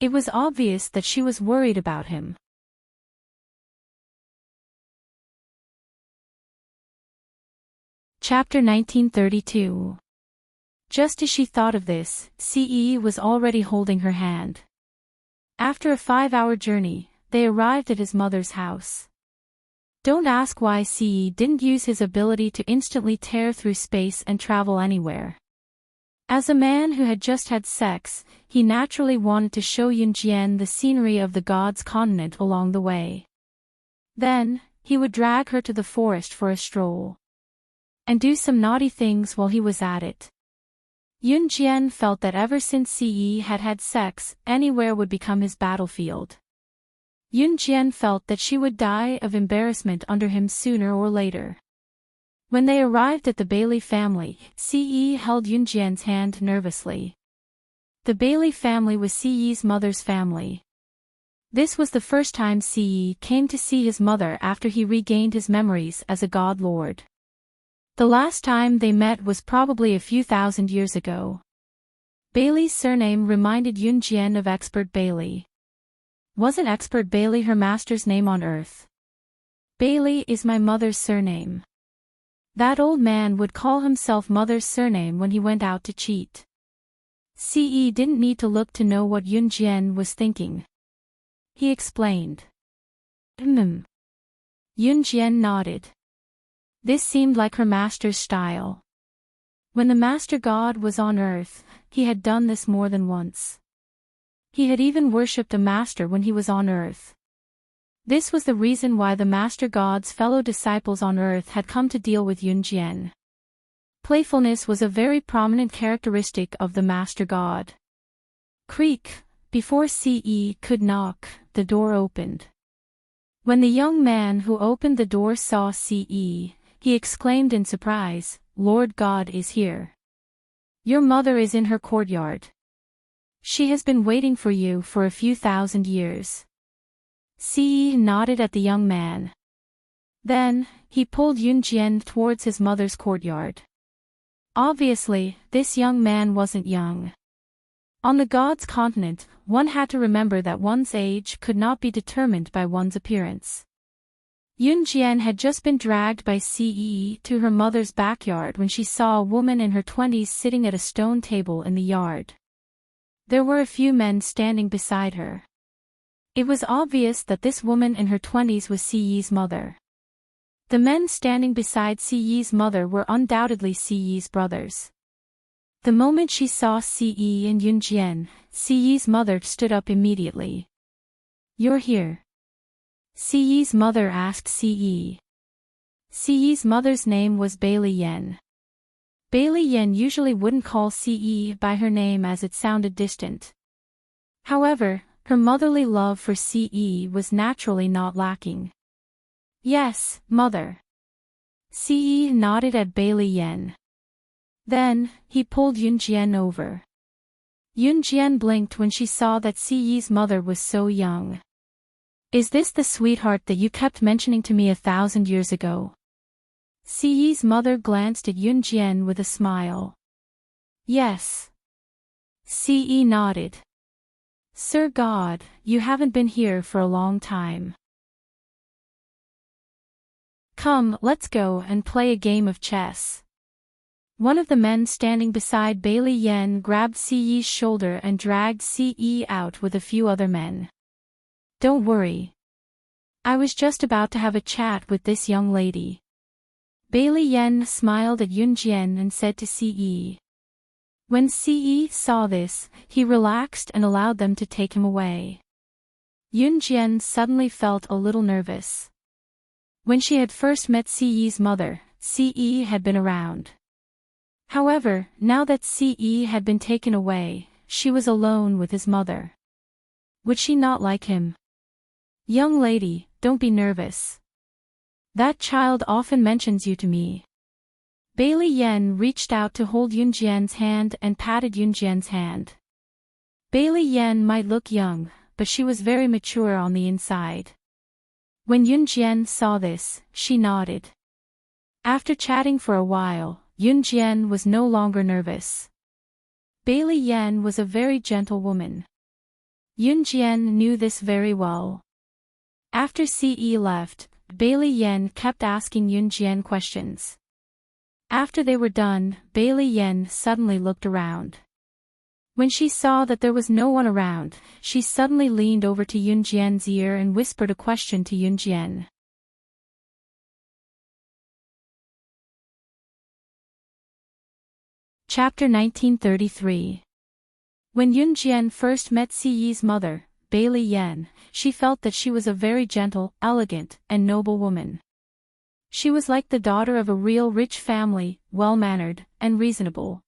[SPEAKER 1] It was obvious that she was worried about him. Chapter 1932. Just as she thought of this, Ce was already holding her hand. After a 5-hour journey, they arrived at his mother's house. Don't ask why Ce didn't use his ability to instantly tear through space and travel anywhere. As a man who had just had sex, he naturally wanted to show Yun Jian the scenery of the god's continent along the way. Then, he would drag her to the forest for a stroll. And do some naughty things while he was at it. Yun Jian felt that ever since Ce had had sex, anywhere would become his battlefield. Yun Jian felt that she would die of embarrassment under him sooner or later. When they arrived at the Bailey family, Ce held Yun Jian's hand nervously. The Bailey family was Ce's mother's family. This was the first time Ce came to see his mother after he regained his memories as a god lord. The last time they met was probably a few thousand years ago. Bailey's surname reminded Yun Jian of Expert Bailey. Wasn't Expert Bailey her master's name on Earth? Bailey is my mother's surname. That old man would call himself mother's surname when he went out to cheat. Ce didn't need to look to know what Yun Jian was thinking. He explained. Yun Jian nodded. This seemed like her master's style. When the master god was on Earth, he had done this more than once. He had even worshipped a master when he was on Earth. This was the reason why the master god's fellow disciples on Earth had come to deal with Yun Jian. Playfulness was a very prominent characteristic of the master god. Creak, before Ce could knock, the door opened. When the young man who opened the door saw Ce, he exclaimed in surprise, "Lord God is here. Your mother is in her courtyard. She has been waiting for you for a few thousand years." Ce nodded at the young man. Then, he pulled Yun Jian towards his mother's courtyard. Obviously, this young man wasn't young. On the god's continent, one had to remember that one's age could not be determined by one's appearance. Yun Jian had just been dragged by Ce to her mother's backyard when she saw a woman in her 20s sitting at a stone table in the yard. There were a few men standing beside her. It was obvious that this woman in her 20s was Ce's mother. The men standing beside Ce's mother were undoubtedly Ce's brothers. The moment she saw Ce and Yun Jian, Ce's mother stood up immediately. "You're here?" Ce's mother asked Ce. Ce's mother's name was Bailey Yen. Bailey Yen usually wouldn't call Ce by her name as it sounded distant. However, her motherly love for Ce was naturally not lacking. "Yes, mother." Ce nodded at Bailey Yen. Then, he pulled Yun Jian over. Yun Jian blinked when she saw that Ce's mother was so young. "Is this the sweetheart that you kept mentioning to me 1,000 years ago?" Ce's mother glanced at Yun Jian with a smile. "Yes." Ce nodded. "Sir God, you haven't been here for a long time. Come, let's go and play a game of chess." One of the men standing beside Bailey Yen grabbed Ce's shoulder and dragged Ce out with a few other men. "Don't worry. I was just about to have a chat with this young lady." Bailey Yen smiled at Yun Jian and said to Ce. When Ce saw this, he relaxed and allowed them to take him away. Yun Jian suddenly felt a little nervous. When she had first met Ce's mother, Ce had been around. However, now that Ce had been taken away, she was alone with his mother. Would she not like him? Young lady, don't be nervous. That child often mentions you to me. Bailey Yen reached out to hold Yun Jian's hand and patted Yun Jian's hand. Bailey Yen might look young, but she was very mature on the inside. When Yun Jian saw this, she nodded. After chatting for a while, Yun Jian was no longer nervous. Bailey Yen was a very gentle woman. Yun Jian knew this very well. After Ce left, Bailey Yen kept asking Yun Jian questions. After they were done, Bailey Yen suddenly looked around. When she saw that there was no one around, she suddenly leaned over to Yun Jian's ear and whispered a question to Yun Jian. Chapter 1933. When Yun Jian first met Ce's mother, Bailey Yen, she felt that she was a very gentle, elegant, and noble woman. She was like the daughter of a real rich family, well-mannered, and reasonable.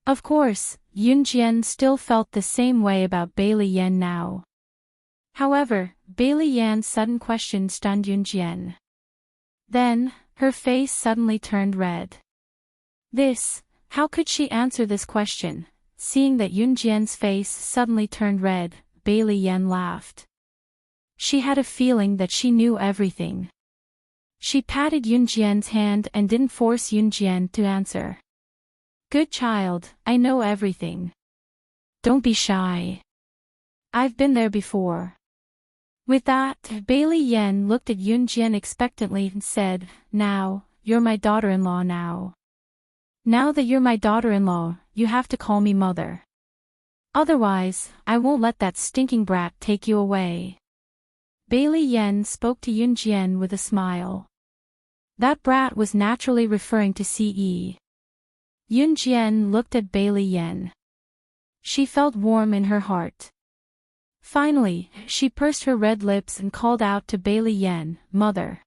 [SPEAKER 1] Of course, Yun Jian still felt the same way about Bailey Yen now. However, Bailey Yen's sudden question stunned Yun Jian. Then, her face suddenly turned red. How could she answer this question? Seeing that Yun Jian's face suddenly turned red, Bailey Yen laughed. She had a feeling that she knew everything. She patted Yun Jian's hand and didn't force Yun Jian to answer. Good child, I know everything. Don't be shy. I've been there before. With that, Bailey Yen looked at Yun Jian expectantly and said, Now, you're my daughter-in-law now. Now that you're my daughter-in-law, you have to call me mother. Otherwise, I won't let that stinking brat take you away. Bailey Yen spoke to Yun Jian with a smile. That brat was naturally referring to Ce. Yun Jian looked at Bailey Yen. She felt warm in her heart. Finally, she pursed her red lips and called out to Bailey Yen, Mother.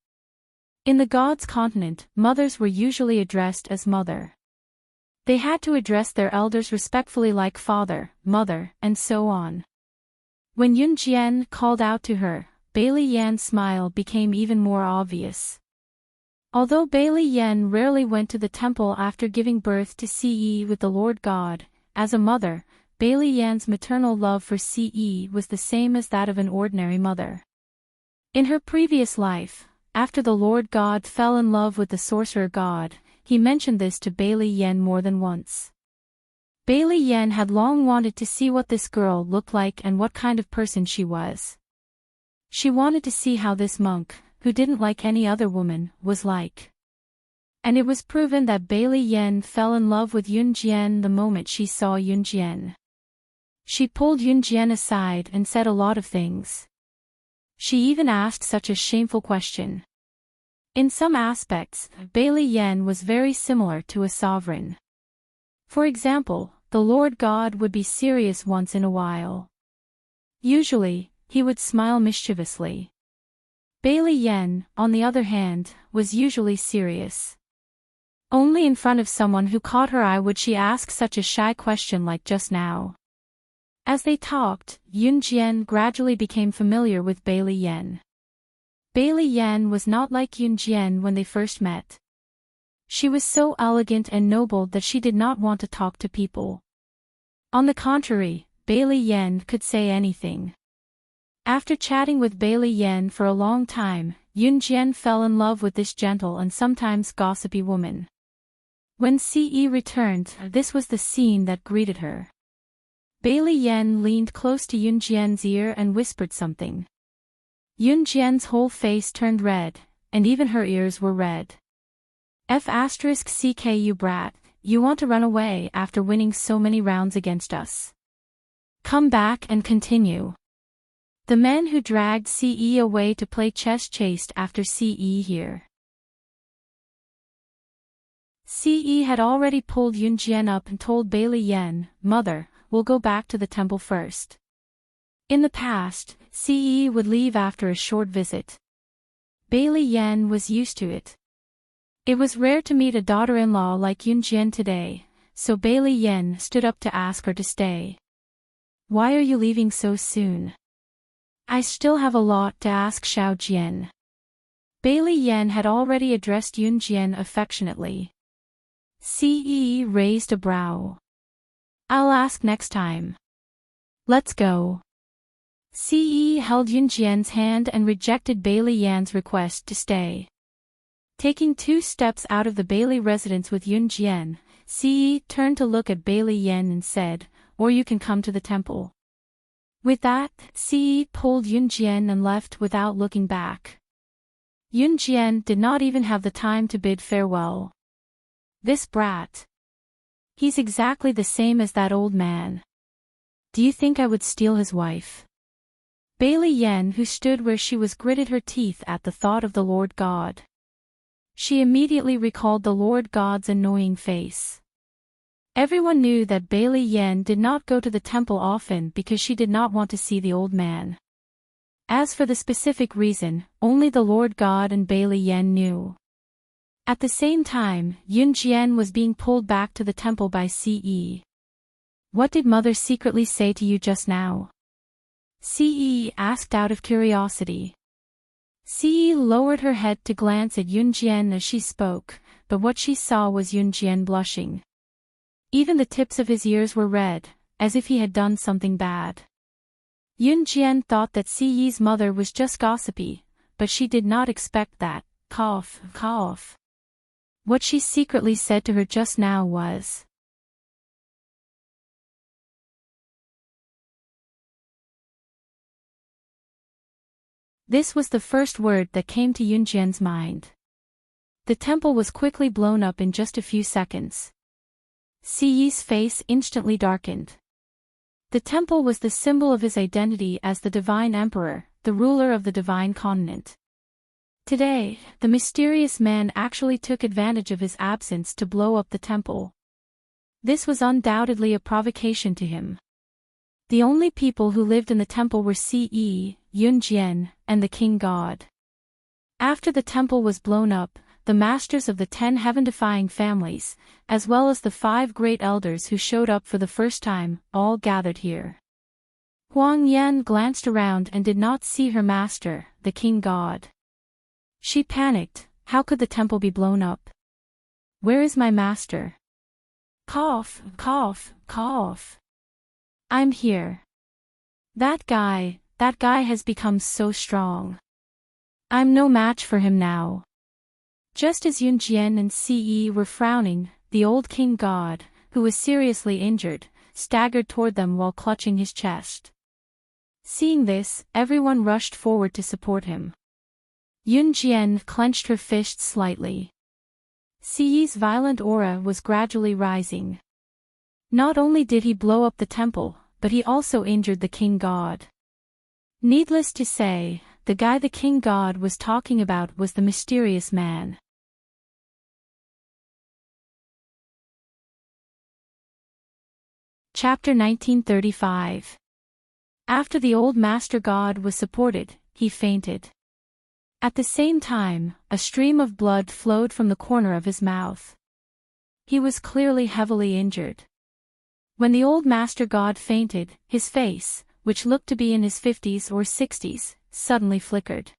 [SPEAKER 1] In the God's continent, mothers were usually addressed as mother. They had to address their elders respectfully like father, mother, and so on. When Yun Jian called out to her, Bailey Yen's smile became even more obvious. Although Bailey Yen rarely went to the temple after giving birth to Ce with the Lord God, as a mother, Bailey Yen's maternal love for Ce was the same as that of an ordinary mother. In her previous life, after the Lord God fell in love with the sorcerer god, he mentioned this to Bailey Yen more than once. Bailey Yen had long wanted to see what this girl looked like and what kind of person she was. She wanted to see how this monk, who didn't like any other woman, was like. And it was proven that Bailey Yen fell in love with Yun Jian the moment she saw Yun Jian. She pulled Yun Jian aside and said a lot of things. She even asked such a shameful question. In some aspects, Bailey Yen was very similar to a sovereign. For example, the Lord God would be serious once in a while. Usually, he would smile mischievously. Bailey Yen, on the other hand, was usually serious. Only in front of someone who caught her eye would she ask such a shy question like just now. As they talked, Yun Jian gradually became familiar with Bailey Yen. Bailey Yen was not like Yun Jian when they first met. She was so elegant and noble that she did not want to talk to people. On the contrary, Bailey Yen could say anything. After chatting with Bailey Yen for a long time, Yun Jian fell in love with this gentle and sometimes gossipy woman. When Ce returned, this was the scene that greeted her. Bailey Yen leaned close to Yun Jian's ear and whispered something. Yun Jian's whole face turned red, and even her ears were red. F***ck you brat, you want to run away after winning so many rounds against us. Come back and continue. The men who dragged Ce away to play chess chased after Ce here. Ce had already pulled Yunjian up and told Bailey Yen, "Mother, we'll go back to the temple first." In the past, Ce would leave after a short visit. Bailey Yen was used to it. It was rare to meet a daughter-in-law like Yunjian today, so Bailey Yen stood up to ask her to stay. "Why are you leaving so soon?" "I still have a lot to ask Xiao Jian." Bailey Yen had already addressed Yunjian affectionately. Ce raised a brow. "I'll ask next time. Let's go." Ce held Yunjian's hand and rejected Bailey Yan's request to stay. Taking 2 steps out of the Bailey residence with Yunjian, Ce turned to look at Bailey Yen and said, "Or you can come to the temple." With that, Ce pulled Yunjian and left without looking back. Yunjian did not even have the time to bid farewell. "This brat. He's exactly the same as that old man. Do you think I would steal his wife?" Bailey Yen, who stood where she was, gritted her teeth at the thought of the Lord God. She immediately recalled the Lord God's annoying face. Everyone knew that Bailey Yen did not go to the temple often because she did not want to see the old man. As for the specific reason, only the Lord God and Bailey Yen knew. At the same time, Yunjian was being pulled back to the temple by Ce. "What did Mother secretly say to you just now?" Ce asked out of curiosity. Ce lowered her head to glance at Yunjian as she spoke, but what she saw was Yunjian blushing. Even the tips of his ears were red, as if he had done something bad. Yunjian thought that Ce's mother was just gossipy, but she did not expect that. Cough, cough. What she secretly said to her just now was, this was the first word that came to Yunjian's mind. The temple was quickly blown up in just a few seconds. Ce's face instantly darkened. The temple was the symbol of his identity as the Divine Emperor, the ruler of the Divine Continent. Today, the mysterious man actually took advantage of his absence to blow up the temple. This was undoubtedly a provocation to him. The only people who lived in the temple were Ce, Yunjian, and the king god. After the temple was blown up, the masters of the 10 heaven-defying families, as well as the 5 great elders who showed up for the first time, all gathered here. Huang Yan glanced around and did not see her master, the king god. She panicked. How could the temple be blown up? Where is my master? Cough, cough, cough. I'm here. That guy has become so strong. I'm no match for him now. Just as Yunjian and Ce were frowning, the old king god, who was seriously injured, staggered toward them while clutching his chest. Seeing this, everyone rushed forward to support him. Yunjian clenched her fists slightly. Ce's violent aura was gradually rising. Not only did he blow up the temple, but he also injured the king god. Needless to say, the guy the king god was talking about was the mysterious man. Chapter 1935. After the old master god was supported, he fainted. At the same time, a stream of blood flowed from the corner of his mouth. He was clearly heavily injured. When the old master god fainted, his face, which looked to be in his 50s or 60s, suddenly flickered.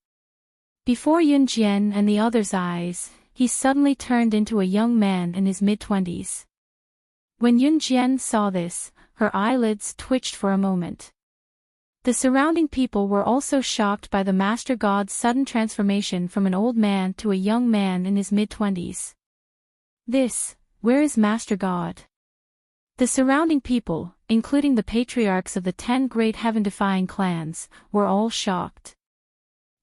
[SPEAKER 1] Before Yunjian and the others' eyes, he suddenly turned into a young man in his mid-20s. When Yunjian saw this, her eyelids twitched for a moment. The surrounding people were also shocked by the master god's sudden transformation from an old man to a young man in his mid-20s. Where is master god? The surrounding people, including the patriarchs of the 10 great heaven-defying clans, were all shocked.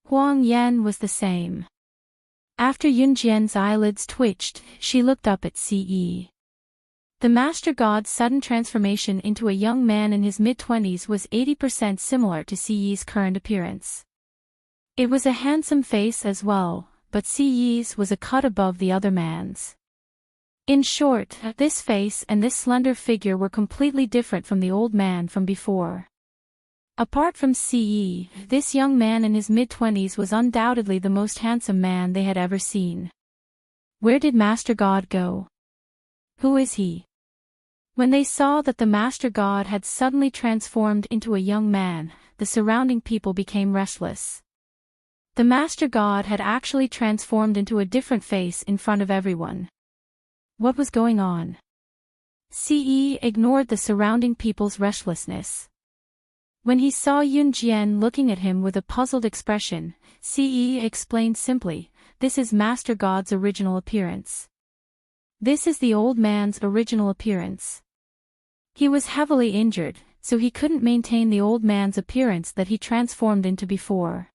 [SPEAKER 1] Huang Yan was the same. After Yunjian's eyelids twitched, she looked up at Ce. The master god's sudden transformation into a young man in his mid-20s was 80% similar to Ce's current appearance. It was a handsome face as well, but Ce's was a cut above the other man's. In short, this face and this slender figure were completely different from the old man from before. Apart from CE, this young man in his mid-20s was undoubtedly the most handsome man they had ever seen. Where did Master God go? Who is he? When they saw that the Master God had suddenly transformed into a young man, the surrounding people became restless. The Master God had actually transformed into a different face in front of everyone. What was going on? CE ignored the surrounding people's restlessness. When he saw Yun Jian looking at him with a puzzled expression, CE explained simply, "This is Master God's original appearance. This is the old man's original appearance." He was heavily injured, so he couldn't maintain the old man's appearance that he transformed into before.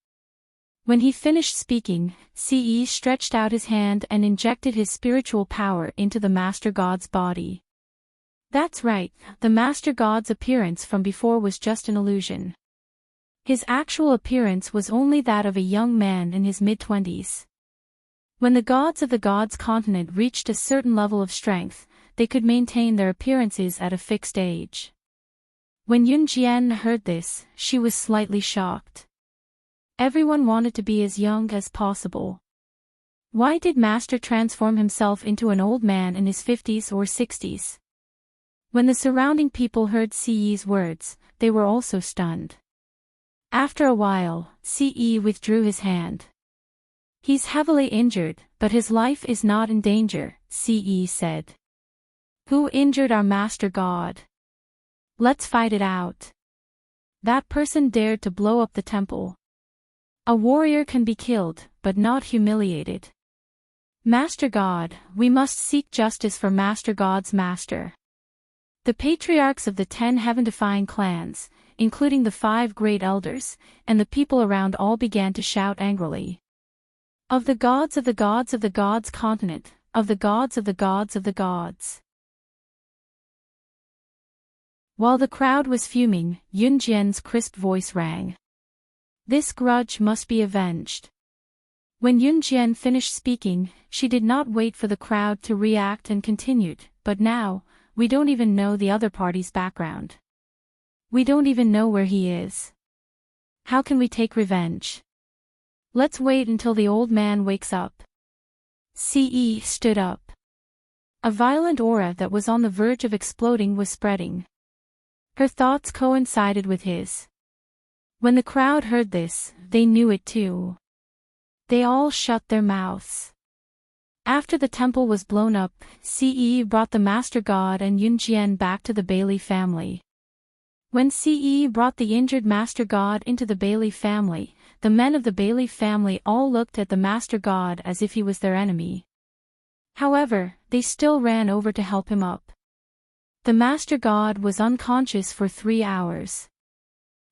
[SPEAKER 1] When he finished speaking, CE stretched out his hand and injected his spiritual power into the Master God's body. That's right, the Master God's appearance from before was just an illusion. His actual appearance was only that of a young man in his mid-20s. When the gods of the gods continent reached a certain level of strength, they could maintain their appearances at a fixed age. When Yun Jian heard this, she was slightly shocked. Everyone wanted to be as young as possible. Why did Master transform himself into an old man in his 50s or 60s? When the surrounding people heard CE's words, they were also stunned. After a while, CE withdrew his hand. "He's heavily injured, but his life is not in danger," CE said. "Who injured our Master God? Let's fight it out." That person dared to blow up the temple. A warrior can be killed, but not humiliated. Master God, we must seek justice for Master God's master. The patriarchs of the 10 heaven-defying clans, including the 5 great elders, and the people around all began to shout angrily. Of the gods of the gods of the gods continent, of the gods of the gods of the gods. While the crowd was fuming, Yun Jian's crisp voice rang. This grudge must be avenged. When Yun Jian finished speaking, she did not wait for the crowd to react and continued, "But now, we don't even know the other party's background. We don't even know where he is. How can we take revenge? Let's wait until the old man wakes up." CE stood up. A violent aura that was on the verge of exploding was spreading. Her thoughts coincided with his. When the crowd heard this, they knew it too. They all shut their mouths. After the temple was blown up, CE brought the Master God and Yun Jian back to the Bailey family. When CE brought the injured Master God into the Bailey family, the men of the Bailey family all looked at the Master God as if he was their enemy. However, they still ran over to help him up. The Master God was unconscious for 3 hours.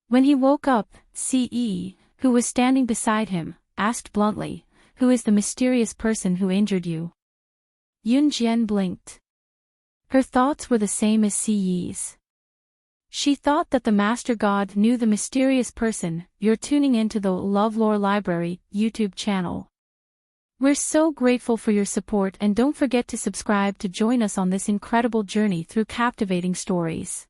[SPEAKER 1] When he woke up, CE, who was standing beside him, asked bluntly, "Who is the mysterious person who injured you?" Yun Jian blinked. Her thoughts were the same as CE's. She thought that the Master God knew the mysterious person. You're tuning into the LoveLore Library YouTube channel. We're so grateful for your support, and don't forget to subscribe to join us on this incredible journey through captivating stories.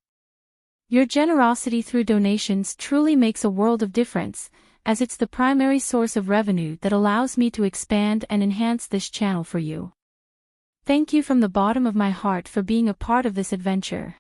[SPEAKER 1] Your generosity through donations truly makes a world of difference, as it's the primary source of revenue that allows me to expand and enhance this channel for you. Thank you from the bottom of my heart for being a part of this adventure.